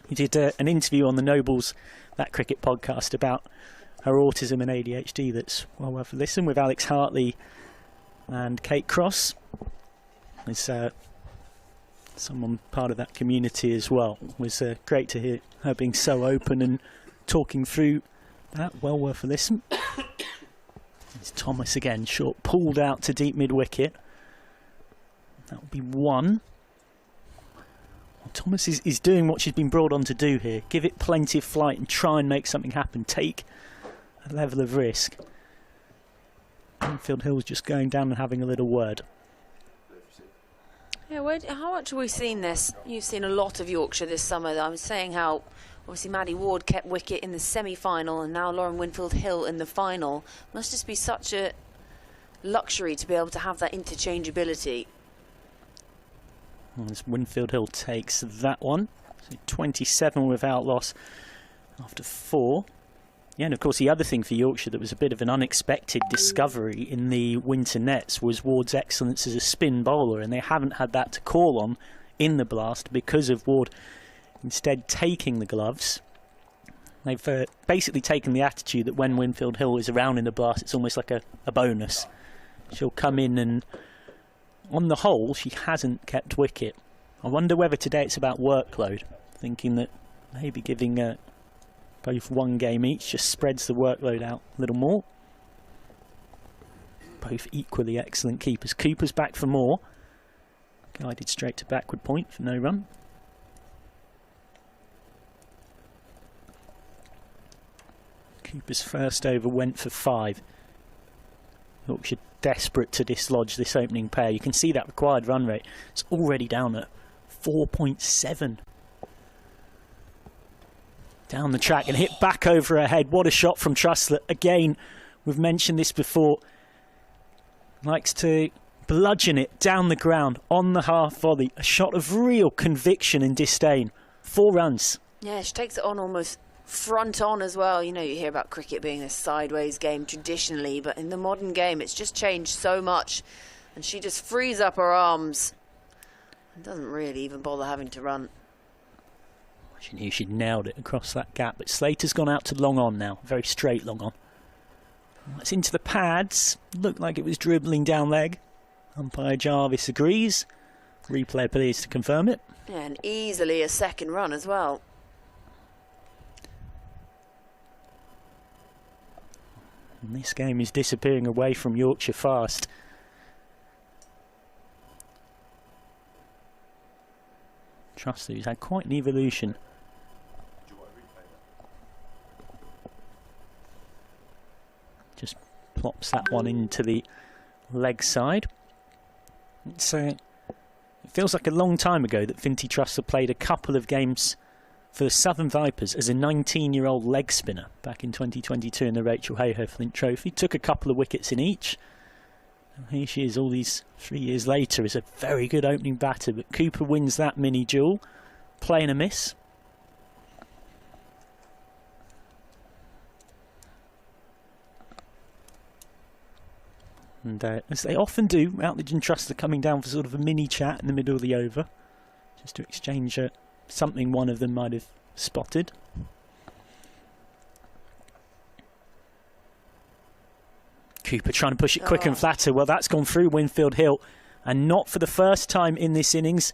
He did an interview on the Nobles That Cricket podcast about her autism and ADHD that's well worth a listen, with Alex Hartley and Kate Cross. There's someone part of that community as well. It was great to hear her being so open and talking through that. Well worth a listen. It's Thomas again, short, pulled out to deep mid-wicket. That will be one. Thomas is doing what she's been brought on to do here. Give it plenty of flight and try and make something happen. Take a level of risk. Winfield Hill's just going down and having a little word. Yeah, how much have we seen this? You've seen a lot of Yorkshire this summer. I was saying how obviously Maddie Ward kept wicket in the semi-final, and now Lauren Winfield Hill in the final. Must just be such a luxury to be able to have that interchangeability. As Winfield Hill takes that one. So 27 without loss after 4. Yeah, and of course the other thing for Yorkshire that was a bit of an unexpected discovery in the winter nets was Ward's excellence as a spin bowler, and they haven't had that to call on in the blast because of Ward instead taking the gloves. They've basically taken the attitude that when Winfield Hill is around in the blast, it's almost like a bonus. She'll come in, and on the whole, she hasn't kept wicket. I wonder whether today it's about workload, thinking that maybe giving both one game each just spreads the workload out a little more. Both equally excellent keepers. Cooper's back for more. Guided straight to backward point for no run. Cooper's first over went for 5. Yorkshire desperate to dislodge this opening pair. You can see that required run rate. It's already down at 4.7. Down the track and hit back over her head. What a shot from Trussler. Again, we've mentioned this before. Likes to bludgeon it down the ground on the half volley. A shot of real conviction and disdain. 4 runs. Yeah, she takes it on almost front on as well. You know, you hear about cricket being a sideways game traditionally, but in the modern game it's just changed so much, and she just frees up her arms and doesn't really even bother having to run. She knew she'd nailed it across that gap, but Slater's gone out to long on now. Very straight long on. That's into the pads. Looked like it was dribbling down leg. Umpire Jarvis agrees. Replay appears to confirm it. Yeah, and easily a second run as well. And this game is disappearing away from Yorkshire fast. Trussler, who's had quite an evolution. Just plops that one into the leg side. It feels like a long time ago that Finty Trussler played a couple of games for the Southern Vipers as a 19-year-old leg spinner back in 2022 in the Rachel Hayhoe Flint Trophy. Took a couple of wickets in each. And here she is all these 3 years later as a very good opening batter. But Cooper wins that mini duel. Play and a miss. And as they often do, Routledge and Trussler coming down for sort of a mini chat in the middle of the over. Just to exchange something one of them might have spotted. Cooper trying to push it quicker and flatter. Well, that's gone through Winfield Hill, and not for the first time in this innings.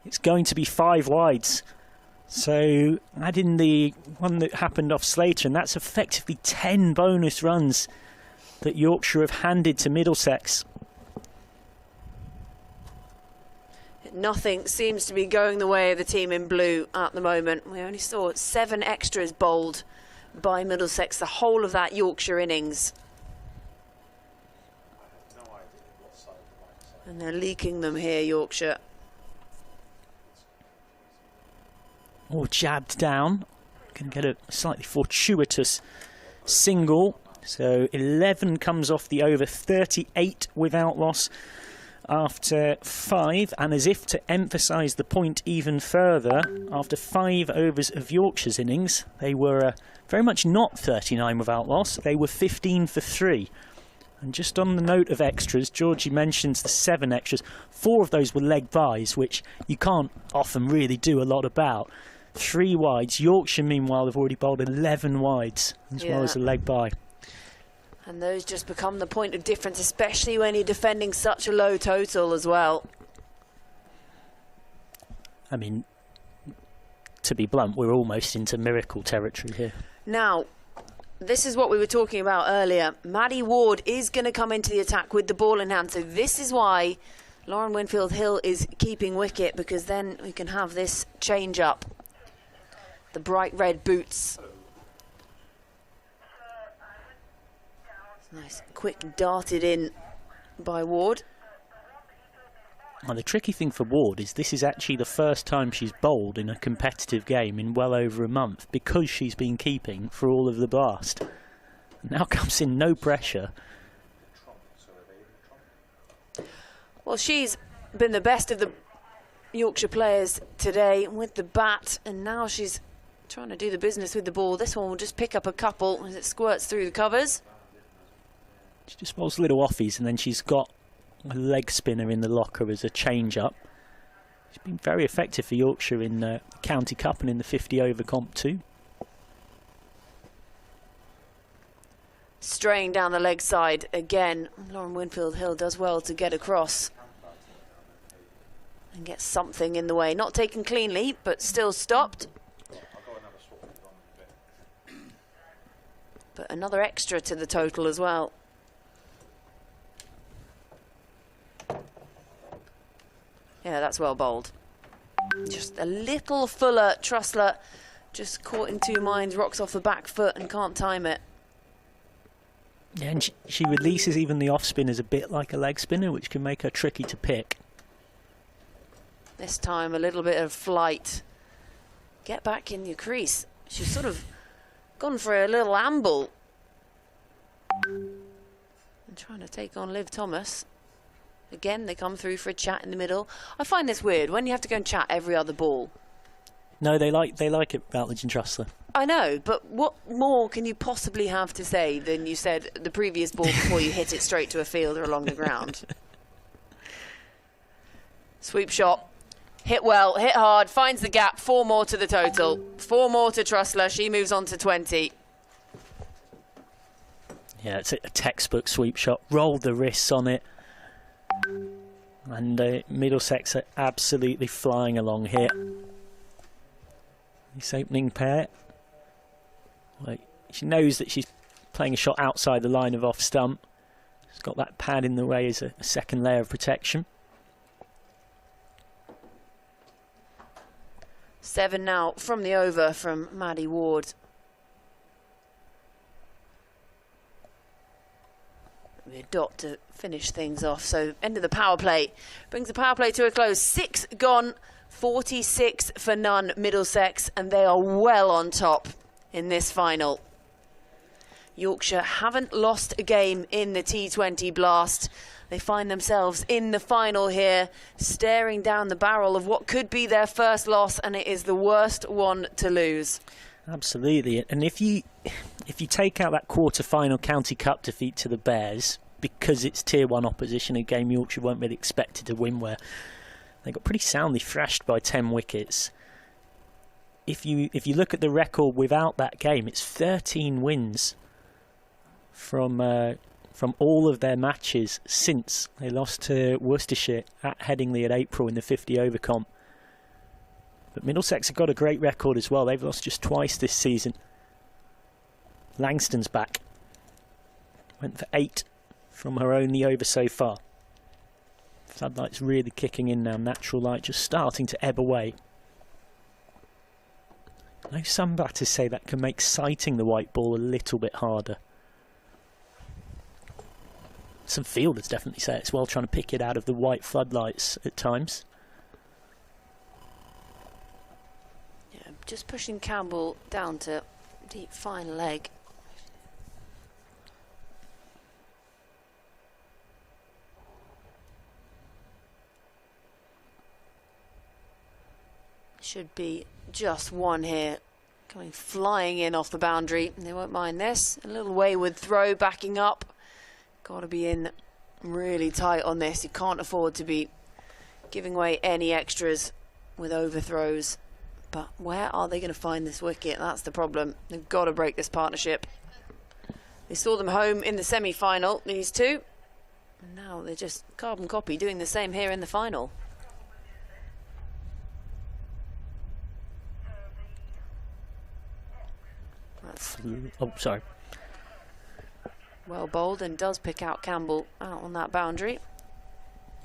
It's going to be 5 wides. So add in the one that happened off Slater, and that's effectively 10 bonus runs that Yorkshire have handed to Middlesex. Nothing seems to be going the way of the team in blue at the moment. We only saw 7 extras bowled by Middlesex the whole of that Yorkshire innings. And they're leaking them here, Yorkshire. Oh, jabbed down. going to get a slightly fortuitous single. So 11 comes off the over, 38 without loss after 5. And as if to emphasise the point even further, after 5 overs of Yorkshire's innings, they were very much not 39 without loss. They were 15 for 3. And just on the note of extras, Georgie mentions the 7 extras. 4 of those were leg byes, which you can't often really do a lot about. 3 wides. Yorkshire, meanwhile, have already bowled 11 wides, as well as a leg bye. And those just become the point of difference, especially when you're defending such a low total as well. I mean, to be blunt, we're almost into miracle territory here. Now, this is what we were talking about earlier. Maddie Ward is going to come into the attack with the ball in hand. So this is why Lauren Winfield-Hill is keeping wicket, because then we can have this change up. The bright red boots. Nice, quick darted in by Ward. Well, the tricky thing for Ward is this is actually the first time she's bowled in a competitive game in well over a month, because she's been keeping for all of the blast. Now comes in no pressure. Well, she's been the best of the Yorkshire players today with the bat, and now she's trying to do the business with the ball. This one will just pick up a couple as it squirts through the covers. She just bowls little offies, and then she's got a leg spinner in the locker as a change-up. She's been very effective for Yorkshire in the County Cup and in the 50-over comp too. Straying down the leg side again. Lauren Winfield-Hill does well to get across and get something in the way. Not taken cleanly, but still stopped. But another extra to the total as well. Yeah, that's well bowled. Just a little fuller. Trussler just caught in 2 minds, rocks off the back foot and can't time it. Yeah, and she releases even the off spinners a bit like a leg spinner, which can make her tricky to pick. This time a little bit of flight. Get back in your crease. She's sort of gone for a little amble. And trying to take on Liv Thomas. Again, they come through for a chat in the middle. I find this weird, when you have to go and chat every other ball. No, they like it, Routledge and Trussler. I know, but what more can you possibly have to say than you said the previous ball before you hit it straight to a fielder along the ground? Sweep shot. Hit well, hit hard, finds the gap. 4 more to the total. 4 more to Trussler. She moves on to 20. Yeah, it's a textbook sweep shot. Rolled the wrists on it. And Middlesex are absolutely flying along here. This opening pair. Well, she knows that she's playing a shot outside the line of off stump. She's got that pad in the way as a second layer of protection. 7 now from the over from Maddie Ward. A dot to finish things off. So end of the power play. Brings the power play to a close. 6 gone, 46 for none Middlesex, and they are well on top in this final. Yorkshire haven't lost a game in the T20 blast. They find themselves in the final here, staring down the barrel of what could be their first loss, and it is the worst one to lose. Absolutely, and if you take out that quarter-final County Cup defeat to the Bears, because it's Tier 1 opposition, a game Yorkshire weren't really expected to win, where they got pretty soundly thrashed by 10 wickets. If you look at the record without that game, it's 13 wins from all of their matches since they lost to Worcestershire at Headingley at April in the 50-over comp. But Middlesex have got a great record as well. They've lost just twice this season. Langston's back. Went for 8 from her only over so far. Floodlight's really kicking in now. Natural light just starting to ebb away. I know some batters say that can make sighting the white ball a little bit harder. Some fielders definitely say it's well, trying to pick it out of the white floodlights at times. just pushing Campbell down to deep fine leg. Should be just one here. Coming flying in off the boundary. They won't mind this. A little wayward throw backing up. Got to be in really tight on this. You can't afford to be giving away any extras with overthrows. But where are they going to find this wicket? That's the problem. They've got to break this partnership. They saw them home in the semi-final, these two. And now they're just carbon copy doing the same here in the final. Oh, sorry. Well bowled, and does pick out Campbell out on that boundary.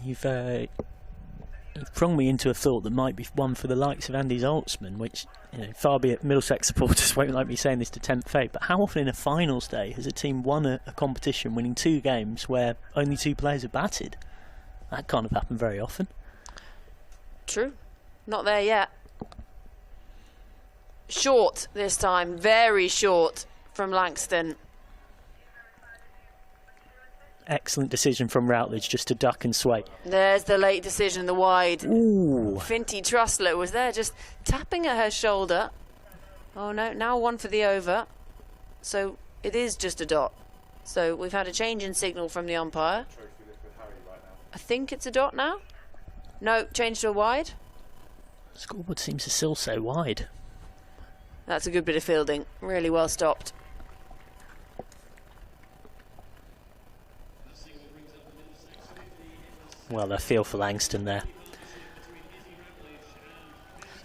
You've thrown me into a thought that might be one for the likes of Andy Zaltzman, which, you know, far be it Middlesex supporters won't like me saying this to tempt fate, but how often in a finals day has a team won a competition winning 2 games where only 2 players have batted? That can't have happened very often. True. Not there yet. Short this time, very short from Langston. Excellent decision from Routledge just to duck and sway. There's the late decision, the wide. Ooh. Finty Trussler was there just tapping at her shoulder. Oh no, now one for the over. So it is just a dot. So we've had a change in signal from the umpire. I think it's a dot now. No, change to a wide. Scoreboard seems to still say wide. That's a good bit of fielding. Really well stopped. Well, I feel for Langston there.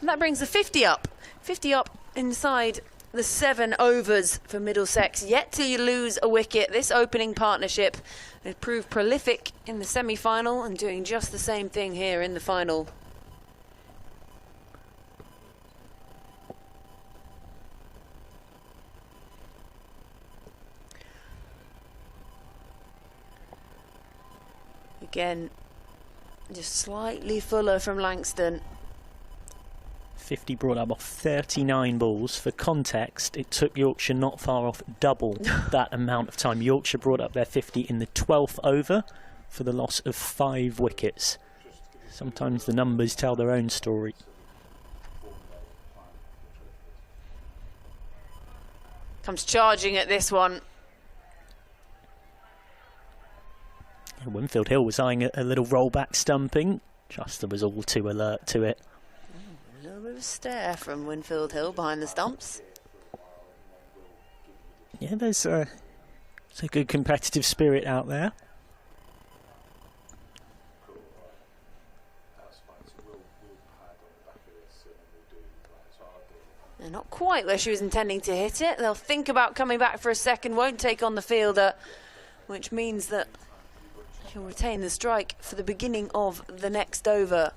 And that brings the 50 up. 50 up inside the 7 overs for Middlesex. Yet to lose a wicket. This opening partnership has proved prolific in the semi-final and doing just the same thing here in the final. Again, just slightly fuller from Langston. 50 brought up off 39 balls. For context, it took Yorkshire not far off double that amount of time. Yorkshire brought up their 50 in the 12th over for the loss of 5 wickets. Sometimes the numbers tell their own story. Comes charging at this one. Winfield Hill was eyeing a little rollback stumping. Trussler was all too alert to it. A little bit of a stare from Winfield Hill behind the stumps. Yeah, there's a good competitive spirit out there. They're not quite where she was intending to hit it. They'll think about coming back for a second, won't take on the fielder, which means that he'll retain the strike for the beginning of the next over.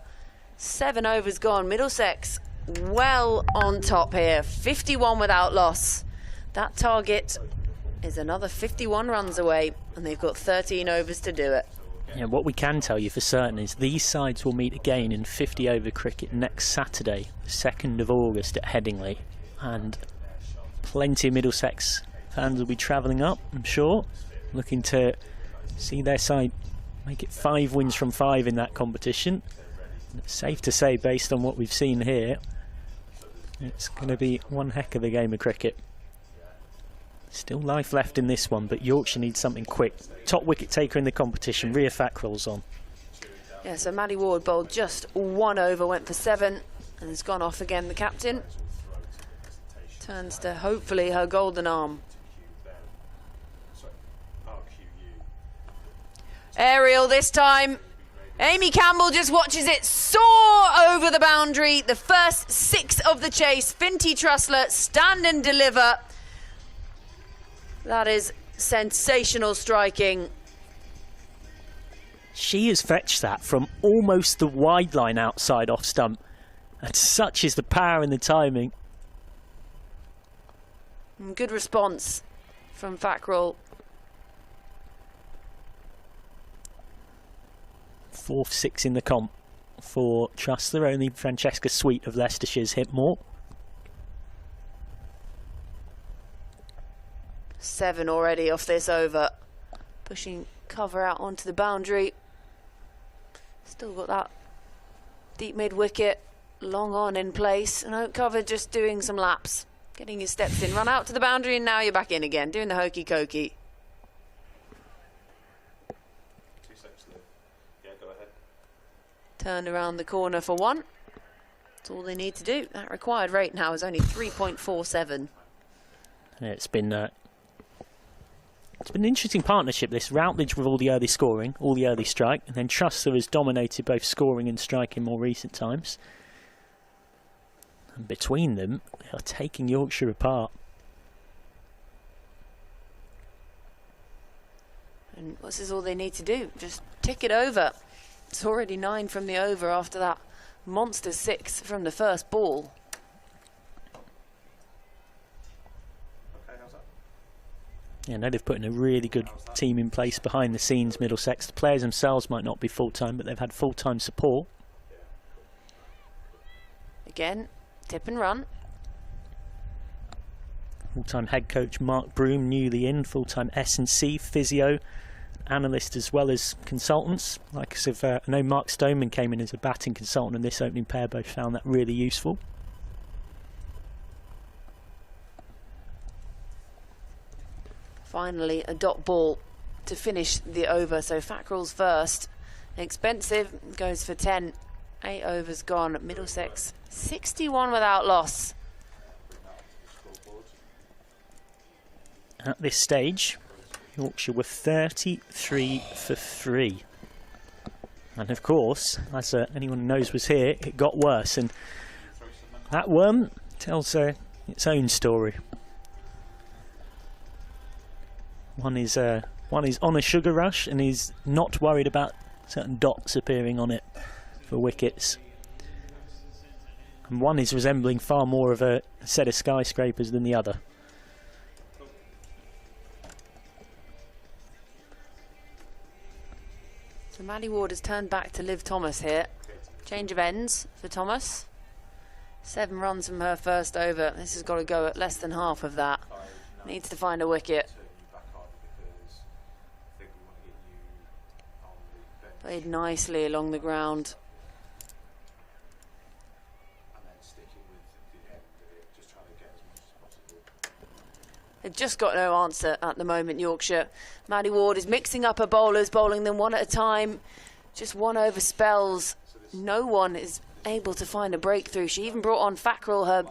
7 overs gone. Middlesex well on top here. 51 without loss. That target is another 51 runs away, and they've got 13 overs to do it. Yeah, what we can tell you for certain is these sides will meet again in 50 over cricket next Saturday, 2nd of August at Headingley, and plenty of Middlesex fans will be travelling up, I'm sure, looking to see their side make it 5 wins from 5 in that competition. It's safe to say, based on what we've seen here, it's going to be one heck of a game of cricket. Still life left in this one, but Yorkshire needs something quick. Top wicket taker in the competition, Rhea Fackrell's on. Yeah, so Maddie Ward bowled just 1 over, went for 7, and has gone off again, the captain. Turns to hopefully her golden arm. Aerial this time. Amy Campbell just watches it soar over the boundary. The first 6 of the chase. Finty Trussler, stand and deliver. That is sensational striking. She has fetched that from almost the wide line outside off stump. And such is the power and the timing. Good response from Fackrell. 4th 6 in the comp for Trussler. Only Francesca Sweet of Leicestershire's hit more. 7 already off this over. Pushing cover out onto the boundary. Still got that deep mid wicket, long on in place. And out cover just doing some laps, getting his steps in. Run out to the boundary and now you're back in again, doing the hokey cokey. Turned around the corner for 1. That's all they need to do. That required rate now is only 3.47. Yeah, it's been an interesting partnership, this. Routledge with all the early scoring, all the early strike, and then Truster has dominated both scoring and strike in more recent times. And between them, they are taking Yorkshire apart. And this is all they need to do, just tick it over. It's already 9 from the over after that monster 6 from the first ball. Yeah, I know they've put in a really good team in place behind the scenes, Middlesex. The players themselves might not be full-time, but they've had full-time support. Again, tip and run. Full-time head coach Mark Broom, newly in. Full-time S&C, physio, analyst as well as consultants. Like I know Mark Stoneman came in as a batting consultant, and this opening pair both found that really useful. Finally, a dot ball to finish the over. So Fackrell's first. Expensive, goes for 10. 8 overs gone. Middlesex 61 without loss. At this stage, Yorkshire were 33 for 3. And of course, as anyone who knows was here, it got worse. And that one tells its own story. One is on a sugar rush and is not worried about certain dots appearing on it for wickets. And one is resembling far more of a set of skyscrapers than the other. So Maddie Ward has turned back to Liv Thomas here. Change of ends for Thomas. 7 runs from her first over. This has got to go at less than half of that. Needs to find a wicket. Played nicely along the ground. They've just got no answer at the moment, Yorkshire. Maddie Ward is mixing up her bowlers, bowling them one at a time. Just 1 over spells. No one is able to find a breakthrough. She even brought on Fackrell, her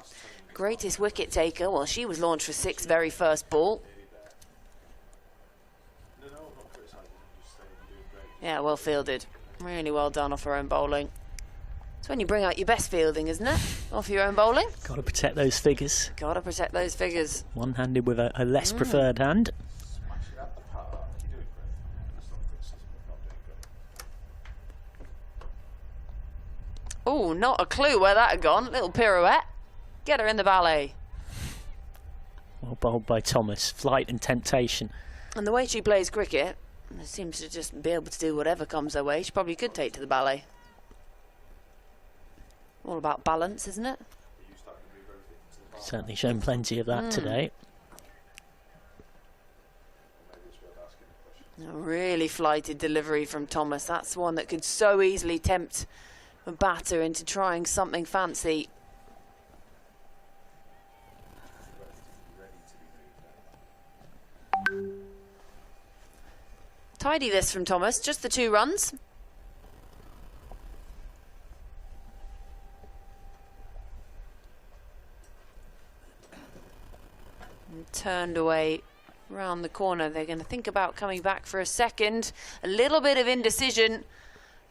greatest wicket taker. Well, she was launched for 6 very first ball. Yeah, well fielded. Really well done off her own bowling. It's when you bring out your best fielding, isn't it? Off your own bowling. Got to protect those figures. Got to protect those figures. One-handed with a less preferred hand. Oh, not a clue where that had gone. Little pirouette. Get her in the ballet. Well bowled by Thomas. Flight and temptation. And the way she plays cricket, seems to just be able to do whatever comes her way. She probably could take to the ballet. All about balance, isn't it? Certainly shown plenty of that today. A really flighted delivery from Thomas. That's one that could so easily tempt a batter into trying something fancy. Tidy this from Thomas, just the 2 runs. And turned away round the corner. They're going to think about coming back for a second. A little bit of indecision,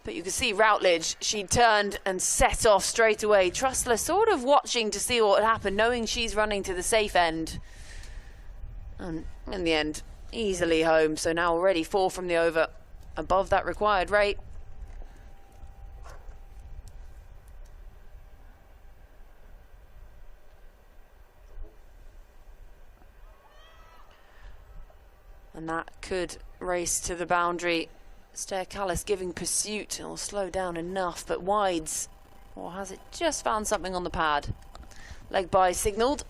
but you can see Routledge, she turned and set off straight away. Trussler sort of watching to see what would happen, knowing she's running to the safe end. And in the end, easily home. So now already 4 from the over, above that required rate. And that could race to the boundary. Stair Callis giving pursuit. It'll slow down enough, but wides. Or has it just found something on the pad? Leg by signalled.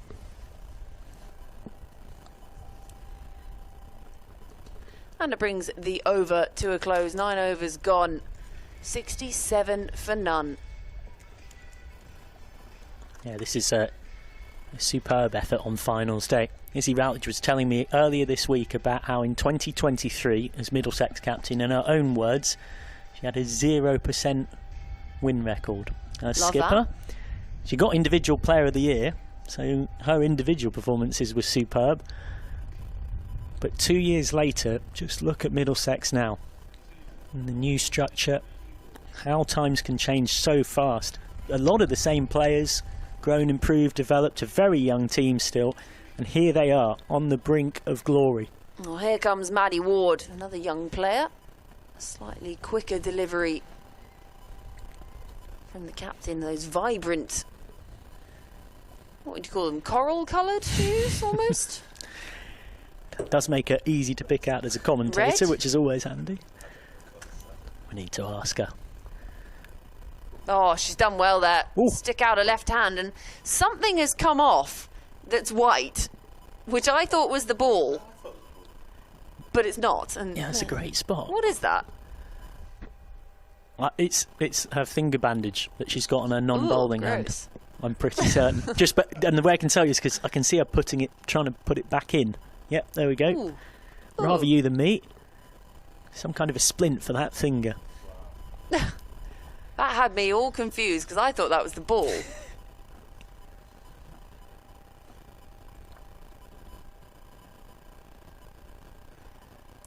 And it brings the over to a close. 9 overs gone. 67 for none. Yeah, this is a superb effort on finals day. Izzy Routledge was telling me earlier this week about how in 2023, as Middlesex captain, in her own words, she had a 0% win record. As skipper, she got individual player of the year, so her individual performances were superb. But 2 years later, just look at Middlesex now. And the new structure, how times can change so fast. A lot of the same players, grown, improved, developed, a very young team still, and here they are on the brink of glory. Well, here comes Maddie Ward, another young player. A slightly quicker delivery from the captain. Those vibrant, what would you call them, coral coloured shoes almost? That does make her easy to pick out as a commentator, which is always handy. We need to ask her. Oh, she's done well there. Ooh. Stick out her left hand, and something has come off that's white, which I thought was the ball, but it's not. And yeah, it's a great spot. What is that? It's her finger bandage that she's got on her non-bowling hand. I'm pretty certain. And the way I can tell you is because I can see her trying to put it back in. Yep, there we go. Ooh. Rather you than me. Some kind of a splint for that finger. That had me all confused because I thought that was the ball.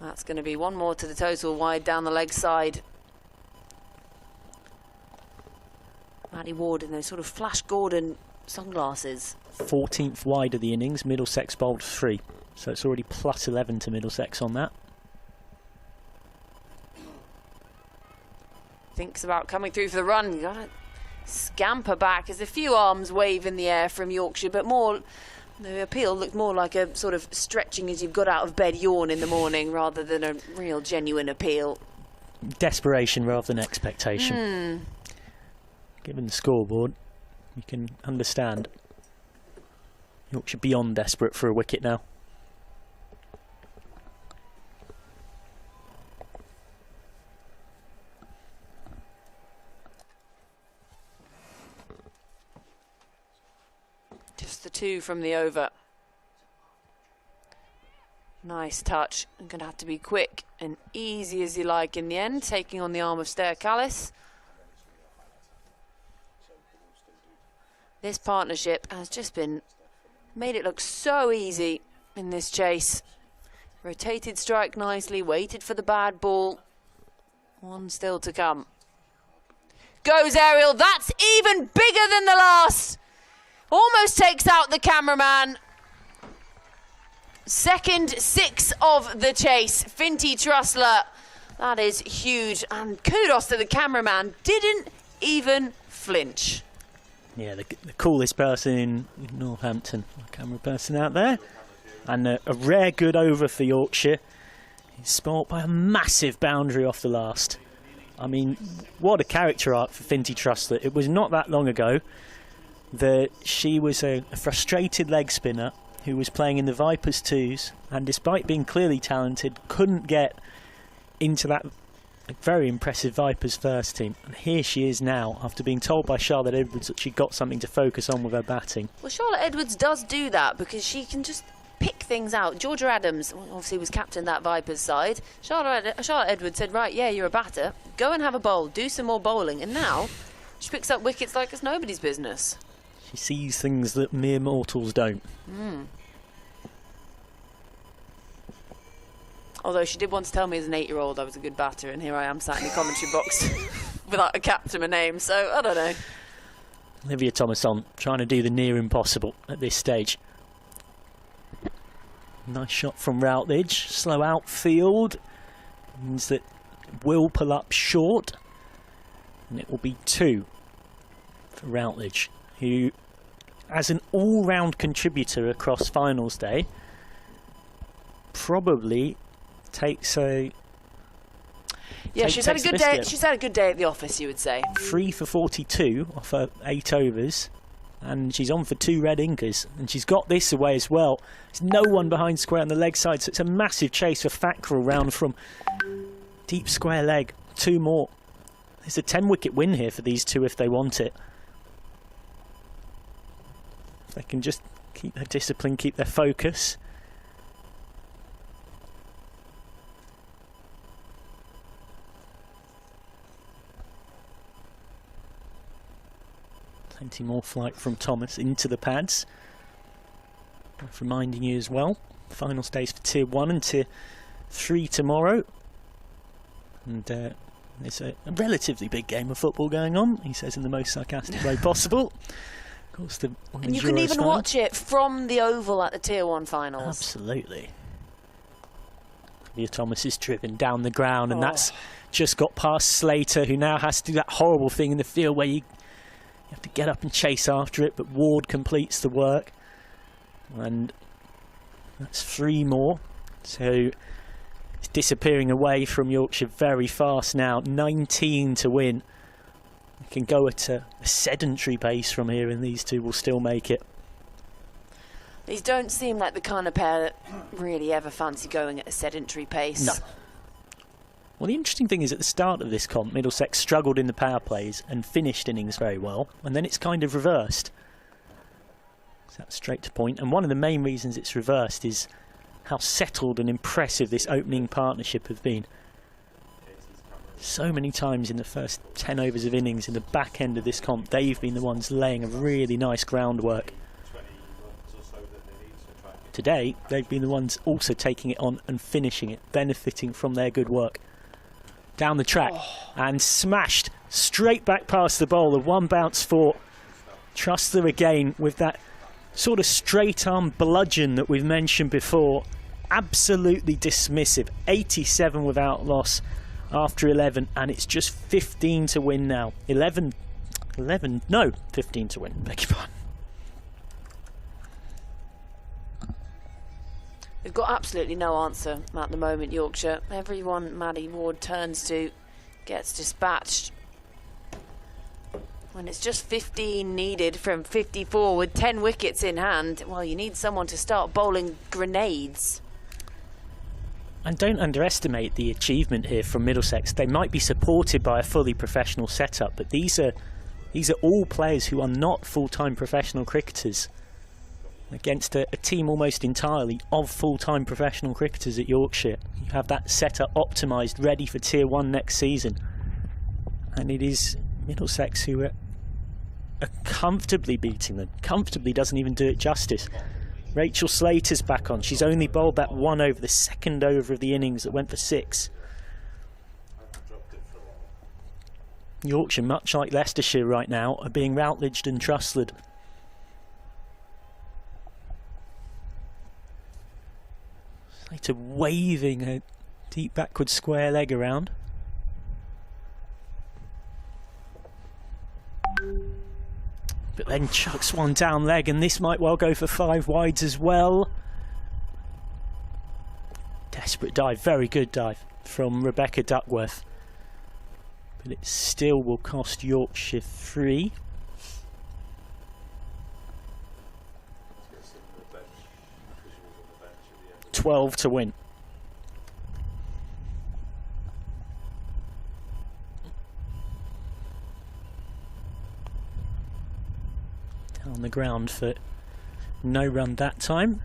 That's going to be one more to the total, wide down the leg side. Maddie Ward in those sort of Flash Gordon sunglasses. 14th wide of the innings, Middlesex bowled 3. So it's already plus 11 to Middlesex on that. Thinks about coming through for the run. You gotta scamper back. There's a few arms wave in the air from Yorkshire, but the appeal looked more like a sort of stretching as you've got out of bed yawn in the morning rather than a real genuine appeal. Desperation rather than expectation. Given the scoreboard, you can understand. Yorkshire beyond desperate for a wicket now. Just the 2 from the over. Nice touch. I'm going to have to be quick and easy as you like in the end, taking on the arm of Stair Callis. This partnership has just made it look so easy in this chase. Rotated strike nicely, waited for the bad ball. One still to come. Goes aerial, that's even bigger than the last. Almost takes out the cameraman. Second 6 of the chase, Finty Trussler. That is huge, and kudos to the cameraman. Didn't even flinch. Yeah, the coolest person in Northampton, camera person out there. And a rare good over for Yorkshire. He's spoilt by a massive boundary off the last. I mean, what a character arc for Finty Trussler. It was not that long ago that she was a frustrated leg spinner who was playing in the Vipers 2s, and despite being clearly talented, couldn't get into that very impressive Vipers first team. And here she is now, after being told by Charlotte Edwards that she got something to focus on with her batting. Well, Charlotte Edwards does do that because she can just pick things out. Georgia Adams obviously was captain that Vipers side. Charlotte Edwards said, right, yeah, you're a batter. Go and have a bowl, do some more bowling. And now she picks up wickets like it's nobody's business. She sees things that mere mortals don't. Although she did once tell me as an 8-year-old I was a good batter, and here I am sat in the commentary box without a cap to my name, so I don't know. Olivia Thomas on, trying to do the near impossible at this stage. Nice shot from Routledge, slow outfield, means that will pull up short, and it will be 2 for Routledge, who, as an all-round contributor across finals day, probably takes a... Yeah, she's had a good day. She's had a good day at the office, you would say. 3 for 42 off her 8 overs. And she's on for 2 red inkers, and she's got this away as well. There's no one behind square on the leg side, so it's a massive chase for Thackrell round from deep square leg. 2 more. There's a 10-wicket win here for these two if they want it. If they can just keep their discipline, keep their focus. Plenty more flight from Thomas into the pads. Worth reminding you as well, final stage for Tier 1 and Tier 3 tomorrow. And there's a relatively big game of football going on, he says in the most sarcastic way possible. Of course, and you can even watch it from the Oval at the Tier 1 finals. Absolutely. Leah Thomas is driven down the ground, and that's just got past Slater, who now has to do that horrible thing in the field where you have to get up and chase after it, but Ward completes the work. And that's 3 more. So it's disappearing away from Yorkshire very fast now. 19 to win. It can go at a sedentary pace from here, and these two will still make it. These don't seem like the kind of pair that really ever fancy going at a sedentary pace. No. Well, the interesting thing is at the start of this comp, Middlesex struggled in the power plays and finished innings very well, and then it's kind of reversed. So that's straight to point, and one of the main reasons it's reversed is how settled and impressive this opening partnership have been. So many times in the first 10 overs of innings in the back end of this comp, they've been the ones laying a really nice groundwork. Today, they've been the ones also taking it on and finishing it, benefiting from their good work. Down the track and smashed straight back past the bowler. 1 bounce for Trussler again with that sort of straight arm bludgeon that we've mentioned before. Absolutely dismissive. 87 without loss after 11, and it's just 15 to win now. 15 to win, beg your pardon. We've got absolutely no answer at the moment, Yorkshire. Everyone Maddie Ward turns to gets dispatched. When it's just 15 needed from 54 with 10 wickets in hand, well, you need someone to start bowling grenades. And don't underestimate the achievement here from Middlesex. They might be supported by a fully professional setup, but these are all players who are not full-time professional cricketers against a team almost entirely of full-time professional cricketers at Yorkshire. You have that setup optimised, ready for Tier 1 next season. And it is Middlesex who are comfortably beating them. Comfortably doesn't even do it justice. Rachel Slater's back on. She's only bowled that 1 over, the 2nd over of the innings that went for 6. Yorkshire, much like Leicestershire right now, are being Routledged and Trusslered. Slater waving a deep backward square leg around. But then chucks one down leg, and this might well go for 5 wides as well. Desperate dive, very good dive from Rebecca Duckworth. But it still will cost Yorkshire 3. $12 to win. On the ground for no run that time.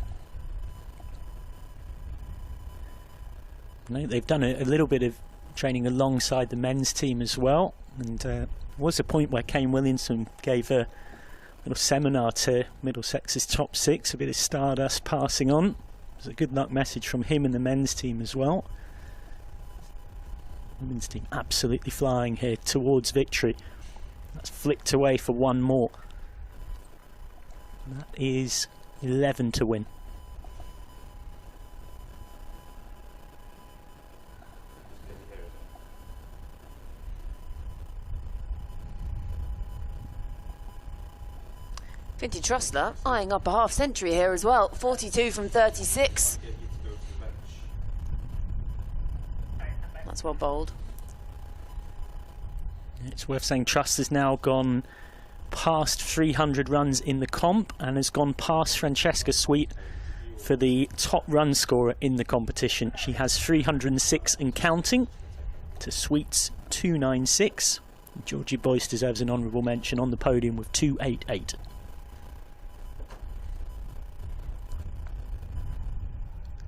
No, they've done a little bit of training alongside the men's team as well, and there was a point where Kane Williamson gave a little seminar to Middlesex's top 6, a bit of stardust passing on. It was a good luck message from him and the men's team as well. Women's team absolutely flying here towards victory. That's flicked away for 1 more. That is 11 to win. Finty Trussler eyeing up a half century here as well. 42 from 36. That's well bowled. It's worth saying Trussler's now gone past 300 runs in the comp and has gone past Francesca Sweet for the top run scorer in the competition. She has 306 and counting to Sweet's 296. Georgie Boyce deserves an honourable mention on the podium with 288.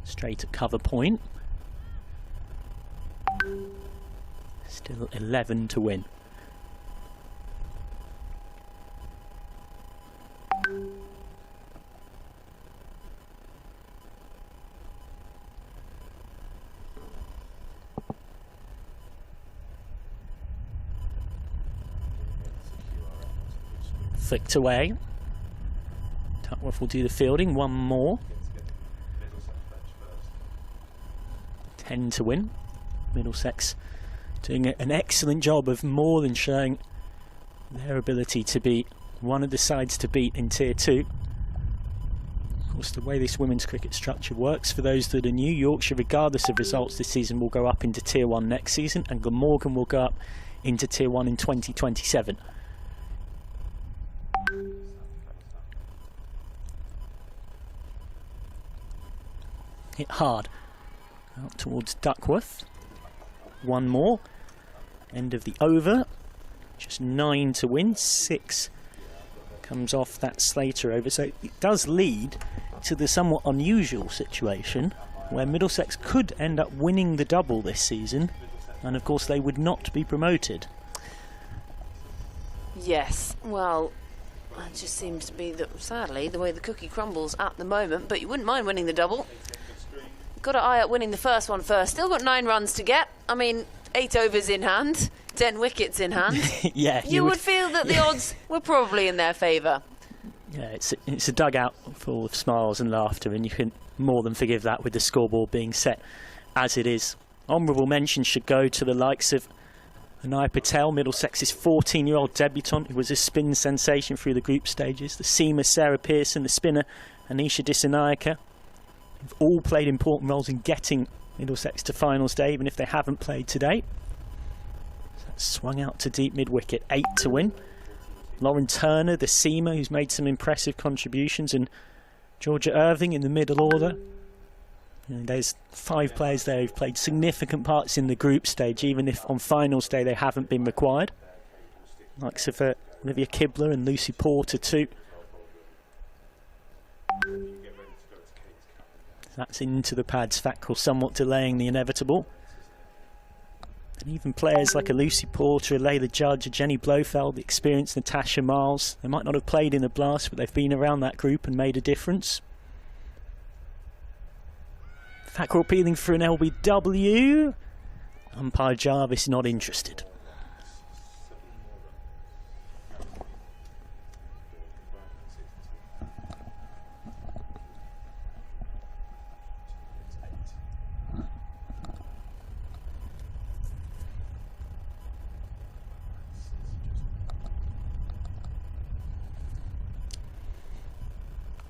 Straight at cover point. Still 11 to win. Flicked away. Tuckworth will do the fielding. One more. 10 to win. Middlesex doing an excellent job of more than showing their ability to be one of the sides to beat in Tier 2. Of course, the way this women's cricket structure works, for those that are new, Yorkshire, regardless of results this season, will go up into Tier 1 next season, and Glamorgan will go up into Tier 1 in 2027. Hit hard. Out towards Duckworth. One more. End of the over. Just 9 to win. 6 comes off that Slater over. So it does lead to the somewhat unusual situation where Middlesex could end up winning the double this season, and of course they would not be promoted. Yes, well, that just seems to be, sadly, the way the cookie crumbles at the moment, but you wouldn't mind winning the double. Got to eye up winning the first one first. Still got 9 runs to get. I mean, 8 overs in hand, 10 wickets in hand. Yeah, you would feel that the odds were probably in their favour. Yeah, it's a dugout full of smiles and laughter, and you can more than forgive that with the scoreboard being set as it is. Honourable mention should go to the likes of Anaya Patel, Middlesex's 14-year-old debutant who was a spin sensation through the group stages. The seamer Sarah Pearson, the spinner Anisha Dissanayake. They've all played important roles in getting Middlesex to finals day, even if they haven't played today. So that's swung out to deep mid-wicket, 8 to win. Lauren Turner, the seamer, who's made some impressive contributions, and Georgia Irving in the middle order. There's 5 players there who've played significant parts in the group stage, even if on finals day they haven't been required. Likes of Olivia Kibler and Lucy Porter too. That's into the pads, Thackrell somewhat delaying the inevitable. And even players like a Lucy Porter, a Layla Judge, a Jenny Blofeld, the experienced Natasha Miles, they might not have played in the Blast, but they've been around that group and made a difference. Thackrell appealing for an LBW. Umpire Jarvis not interested.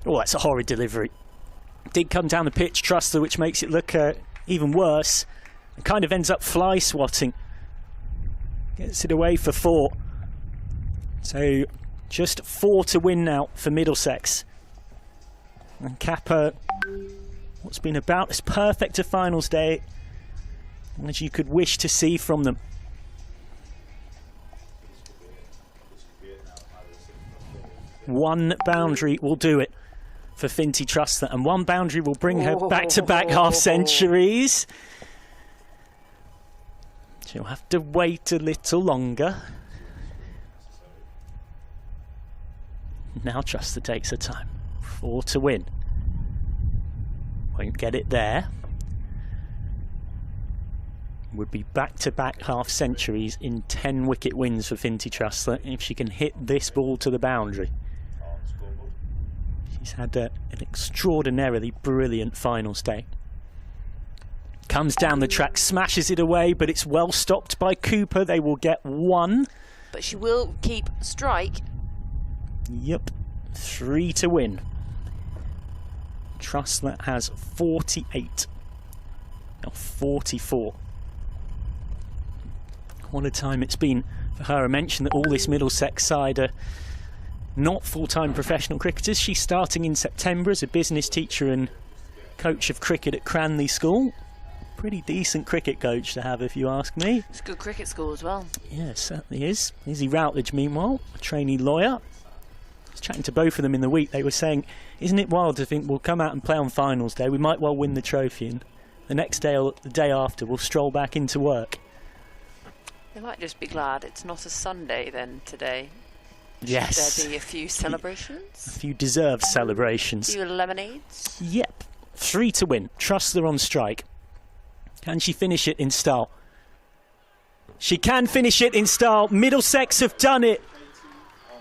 Oh, that's a horrid delivery. Did come down the pitch, Truster, which makes it look even worse. And kind of ends up fly swatting. Gets it away for 4. So just 4 to win now for Middlesex. And Kappa, what's been about as perfect a finals day as you could wish to see from them. One boundary will do it for Finty Truster, and one boundary will bring her back-to-back half-centuries. She'll have to wait a little longer. Now Truster takes her time. 4 to win. Won't get it there. Would be back-to-back half-centuries in 10 wicket wins for Finty Truster if she can hit this ball to the boundary. She's had an extraordinarily brilliant finals day. Comes down the track, smashes it away, but it's well stopped by Cooper. They will get 1. But she will keep strike. Yep, 3 to win. Trussler has 48. Now 44. What a time it's been for her. I mentioned that all this Middlesex side are not full-time professional cricketers. She's starting in September as a business teacher and coach of cricket at Cranley School. Pretty decent cricket coach to have, if you ask me. It's a good cricket school as well. Yeah, it certainly is. Izzy Routledge, meanwhile, a trainee lawyer. I was chatting to both of them in the week. They were saying, isn't it wild to think we'll come out and play on finals day, we might well win the trophy, and the next day or the day after we'll stroll back into work. They might just be glad it's not a Sunday then today. Yes. Should there be a few celebrations? A few deserved celebrations. A few lemonades? Yep. 3 to win. Trussler on strike. Can she finish it in style? She can finish it in style. Middlesex have done it.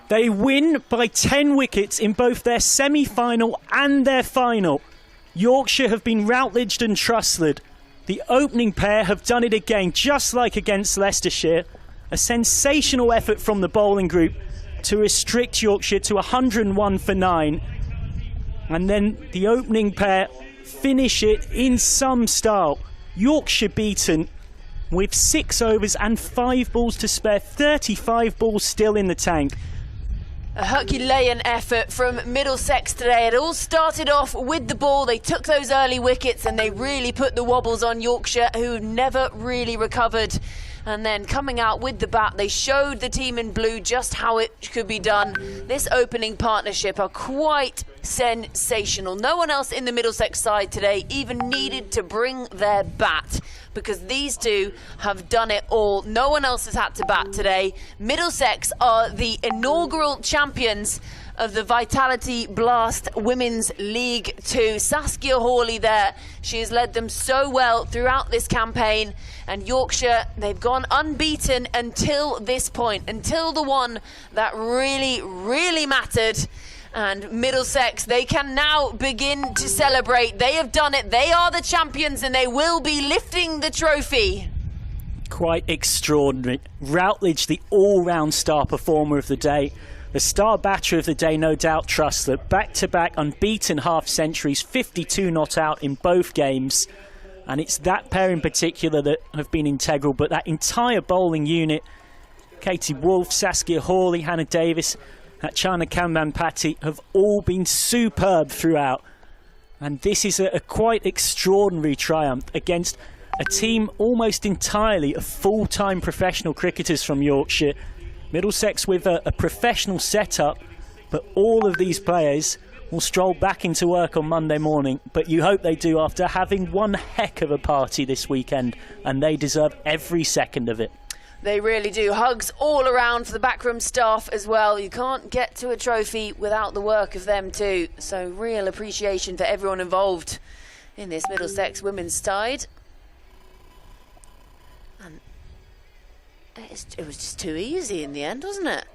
They win by 10 wickets in both their semi-final and their final. Yorkshire have been Routledged and Trusslered. The opening pair have done it again, just like against Leicestershire. A sensational effort from the bowling group to restrict Yorkshire to 101 for 9. And then the opening pair finish it in some style. Yorkshire beaten with 6 overs and 5 balls to spare, 35 balls still in the tank. A Herculean effort from Middlesex today. It all started off with the ball. They took those early wickets and they really put the wobbles on Yorkshire, who never really recovered. And then coming out with the bat, they showed the team in blue just how it could be done. This opening partnership are quite sensational. No one else in the Middlesex side today even needed to bring their bat, because these two have done it all. No one else has had to bat today. Middlesex are the inaugural champions of the Vitality Blast Women's League 2. Saskia Hawley there. She has led them so well throughout this campaign. And Yorkshire, they've gone unbeaten until this point, until the one that really, really mattered. And Middlesex, they can now begin to celebrate. They have done it. They are the champions and they will be lifting the trophy. Quite extraordinary. Routledge, the all-round star performer of the day. The star batter of the day, no doubt, Trussler. Back-to-back unbeaten half-centuries, 52 not out in both games. And it's that pair in particular that have been integral. But that entire bowling unit, Katie Wolfe, Saskia Hawley, Hannah Davis, Chana Kamban-Patti, have all been superb throughout. And this is a quite extraordinary triumph against a team almost entirely of full-time professional cricketers from Yorkshire. Middlesex with a professional setup, but all of these players will stroll back into work on Monday morning, but you hope they do after having one heck of a party this weekend, and they deserve every second of it. They really do. Hugs all around for the backroom staff as well. You can't get to a trophy without the work of them too, so real appreciation for everyone involved in this Middlesex women's side. And it was just too easy in the end, wasn't it?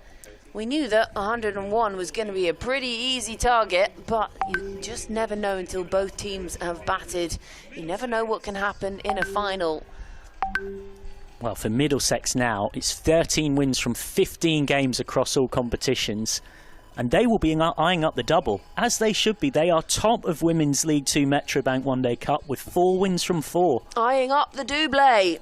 We knew that 101 was going to be a pretty easy target, but you just never know until both teams have batted. You never know what can happen in a final. Well, for Middlesex now, it's 13 wins from 15 games across all competitions, and they will be eyeing up the double, as they should be. They are top of Women's League 2 Metrobank One Day Cup with 4 wins from 4. Eyeing up the double.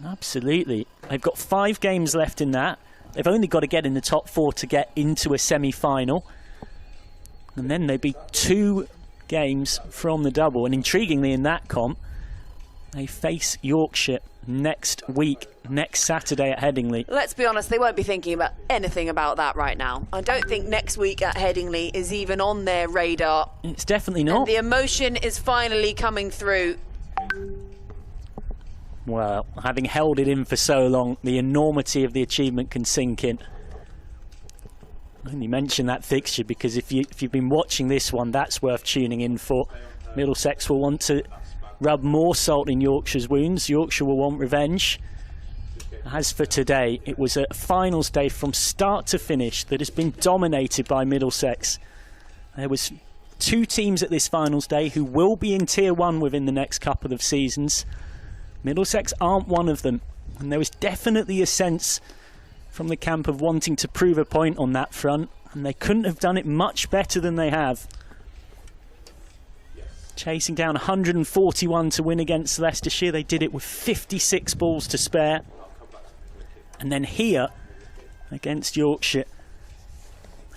Absolutely. They've got 5 games left in that. They've only got to get in the top 4 to get into a semi-final. And then they'd be 2 games from the double. And intriguingly in that comp, they face Yorkshire next week, next Saturday at Headingley. Let's be honest, they won't be thinking about anything about that right now. I don't think next week at Headingley is even on their radar. It's definitely not. And the emotion is finally coming through. Well, having held it in for so long, the enormity of the achievement can sink in. I only mention that fixture because if you've been watching this one, that's worth tuning in for. Middlesex will want to rub more salt in Yorkshire's wounds. Yorkshire will want revenge. As for today, it was a finals day from start to finish that has been dominated by Middlesex. There was 2 teams at this finals day who will be in Tier 1 within the next couple of seasons. Middlesex aren't one of them, and there was definitely a sense from the camp of wanting to prove a point on that front, and they couldn't have done it much better than they have. Chasing down 141 to win against Leicestershire, they did it with 56 balls to spare. And then here, against Yorkshire,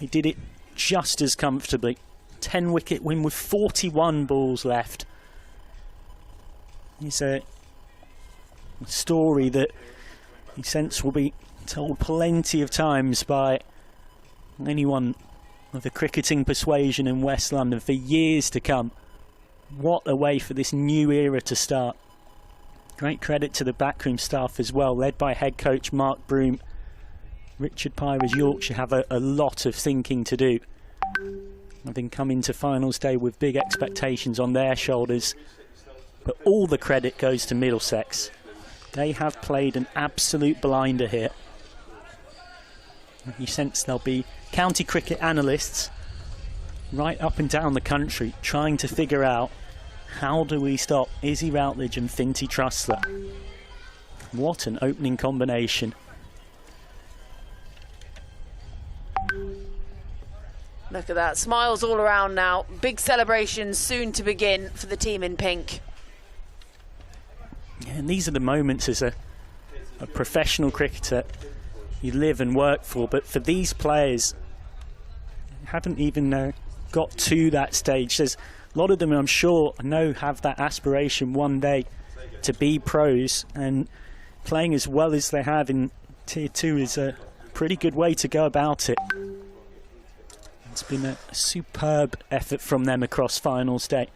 They did it just as comfortably. 10-wicket win with 41 balls left. It's a story that you sense will be told plenty of times by anyone of the cricketing persuasion in West London for years to come. What a way for this new era to start. Great credit to the backroom staff as well, led by head coach Mark Broom. Richard Pyra's Yorkshire have a lot of thinking to do. Having come into finals day with big expectations on their shoulders. But all the credit goes to Middlesex. They have played an absolute blinder here. You sense there'll be county cricket analysts right up and down the country trying to figure out, how do we stop Izzy Routledge and Finty Trussler? What an opening combination. Look at that, smiles all around now. Big celebrations soon to begin for the team in pink. Yeah, and these are the moments as a professional cricketer you live and work for, but for these players, haven't even got to that stage. There's a lot of them, I'm sure, I know, have that aspiration one day to be pros, and playing as well as they have in Tier 2 is a pretty good way to go about it. It's been a superb effort from them across finals day.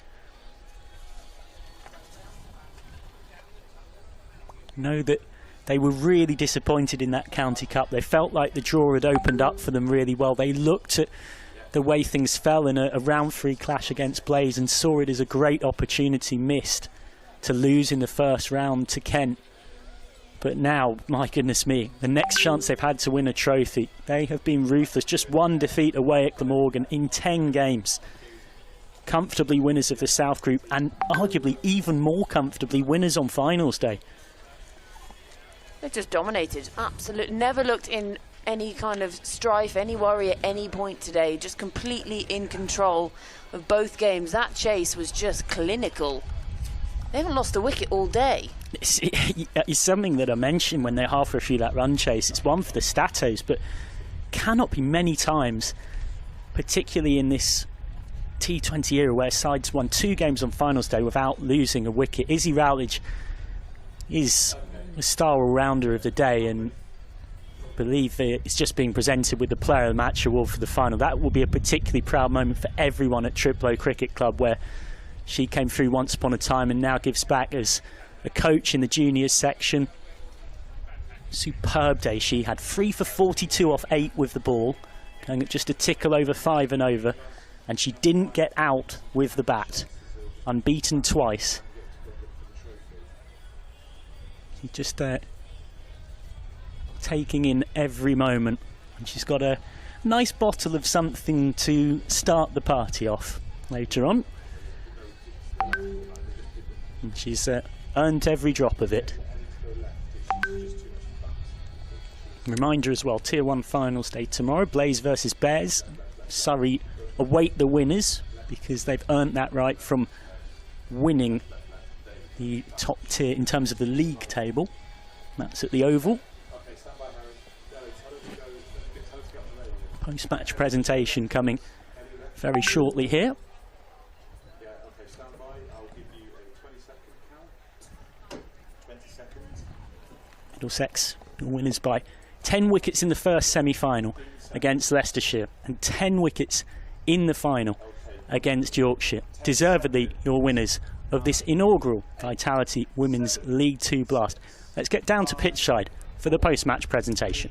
Know that they were really disappointed in that County Cup. They felt like the draw had opened up for them really well. They looked at the way things fell in a round 3 clash against Blaze and saw it as a great opportunity missed to lose in the first round to Kent. But now, my goodness me, the next chance they've had to win a trophy, they have been ruthless. Just 1 defeat away at Glamorgan in 10 games. Comfortably winners of the South Group, and arguably even more comfortably winners on finals day. They've just dominated, absolutely. Never looked in any kind of strife, any worry at any point today. Just completely in control of both games. That chase was just clinical. They haven't lost a wicket all day. It's something that I mentioned when they're halfway through that run chase. It's one for the statos, but cannot be many times, particularly in this T20 era where sides won 2 games on finals day without losing a wicket. Izzy Routledge is a star all-rounder of the day, and I believe it's just being presented with the Player of the Match award for the final. That will be a particularly proud moment for everyone at Triplo Cricket Club, where she came through once upon a time and now gives back as a coach in the juniors section. Superb day she had. 3 for 42 off 8 with the ball, going at just a tickle over 5 and over, and she didn't get out with the bat. Unbeaten twice. She's just taking in every moment, and she's got a nice bottle of something to start the party off later on. And she's earned every drop of it. Reminder as well, Tier 1 finals day tomorrow, Blaze versus Bears. Surrey await the winners because they've earned that right from winning the top tier in terms of the league table. That's at the Oval. Post-match presentation coming very shortly here. Middlesex winners by 10 wickets in the first semi-final against Leicestershire and 10 wickets in the final against Yorkshire. Deservedly your winners of this inaugural Vitality Women's League 2 Blast. Let's get down to pitch side for the post-match presentation.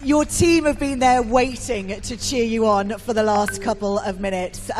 your team have been there waiting to cheer you on for the last couple of minutes.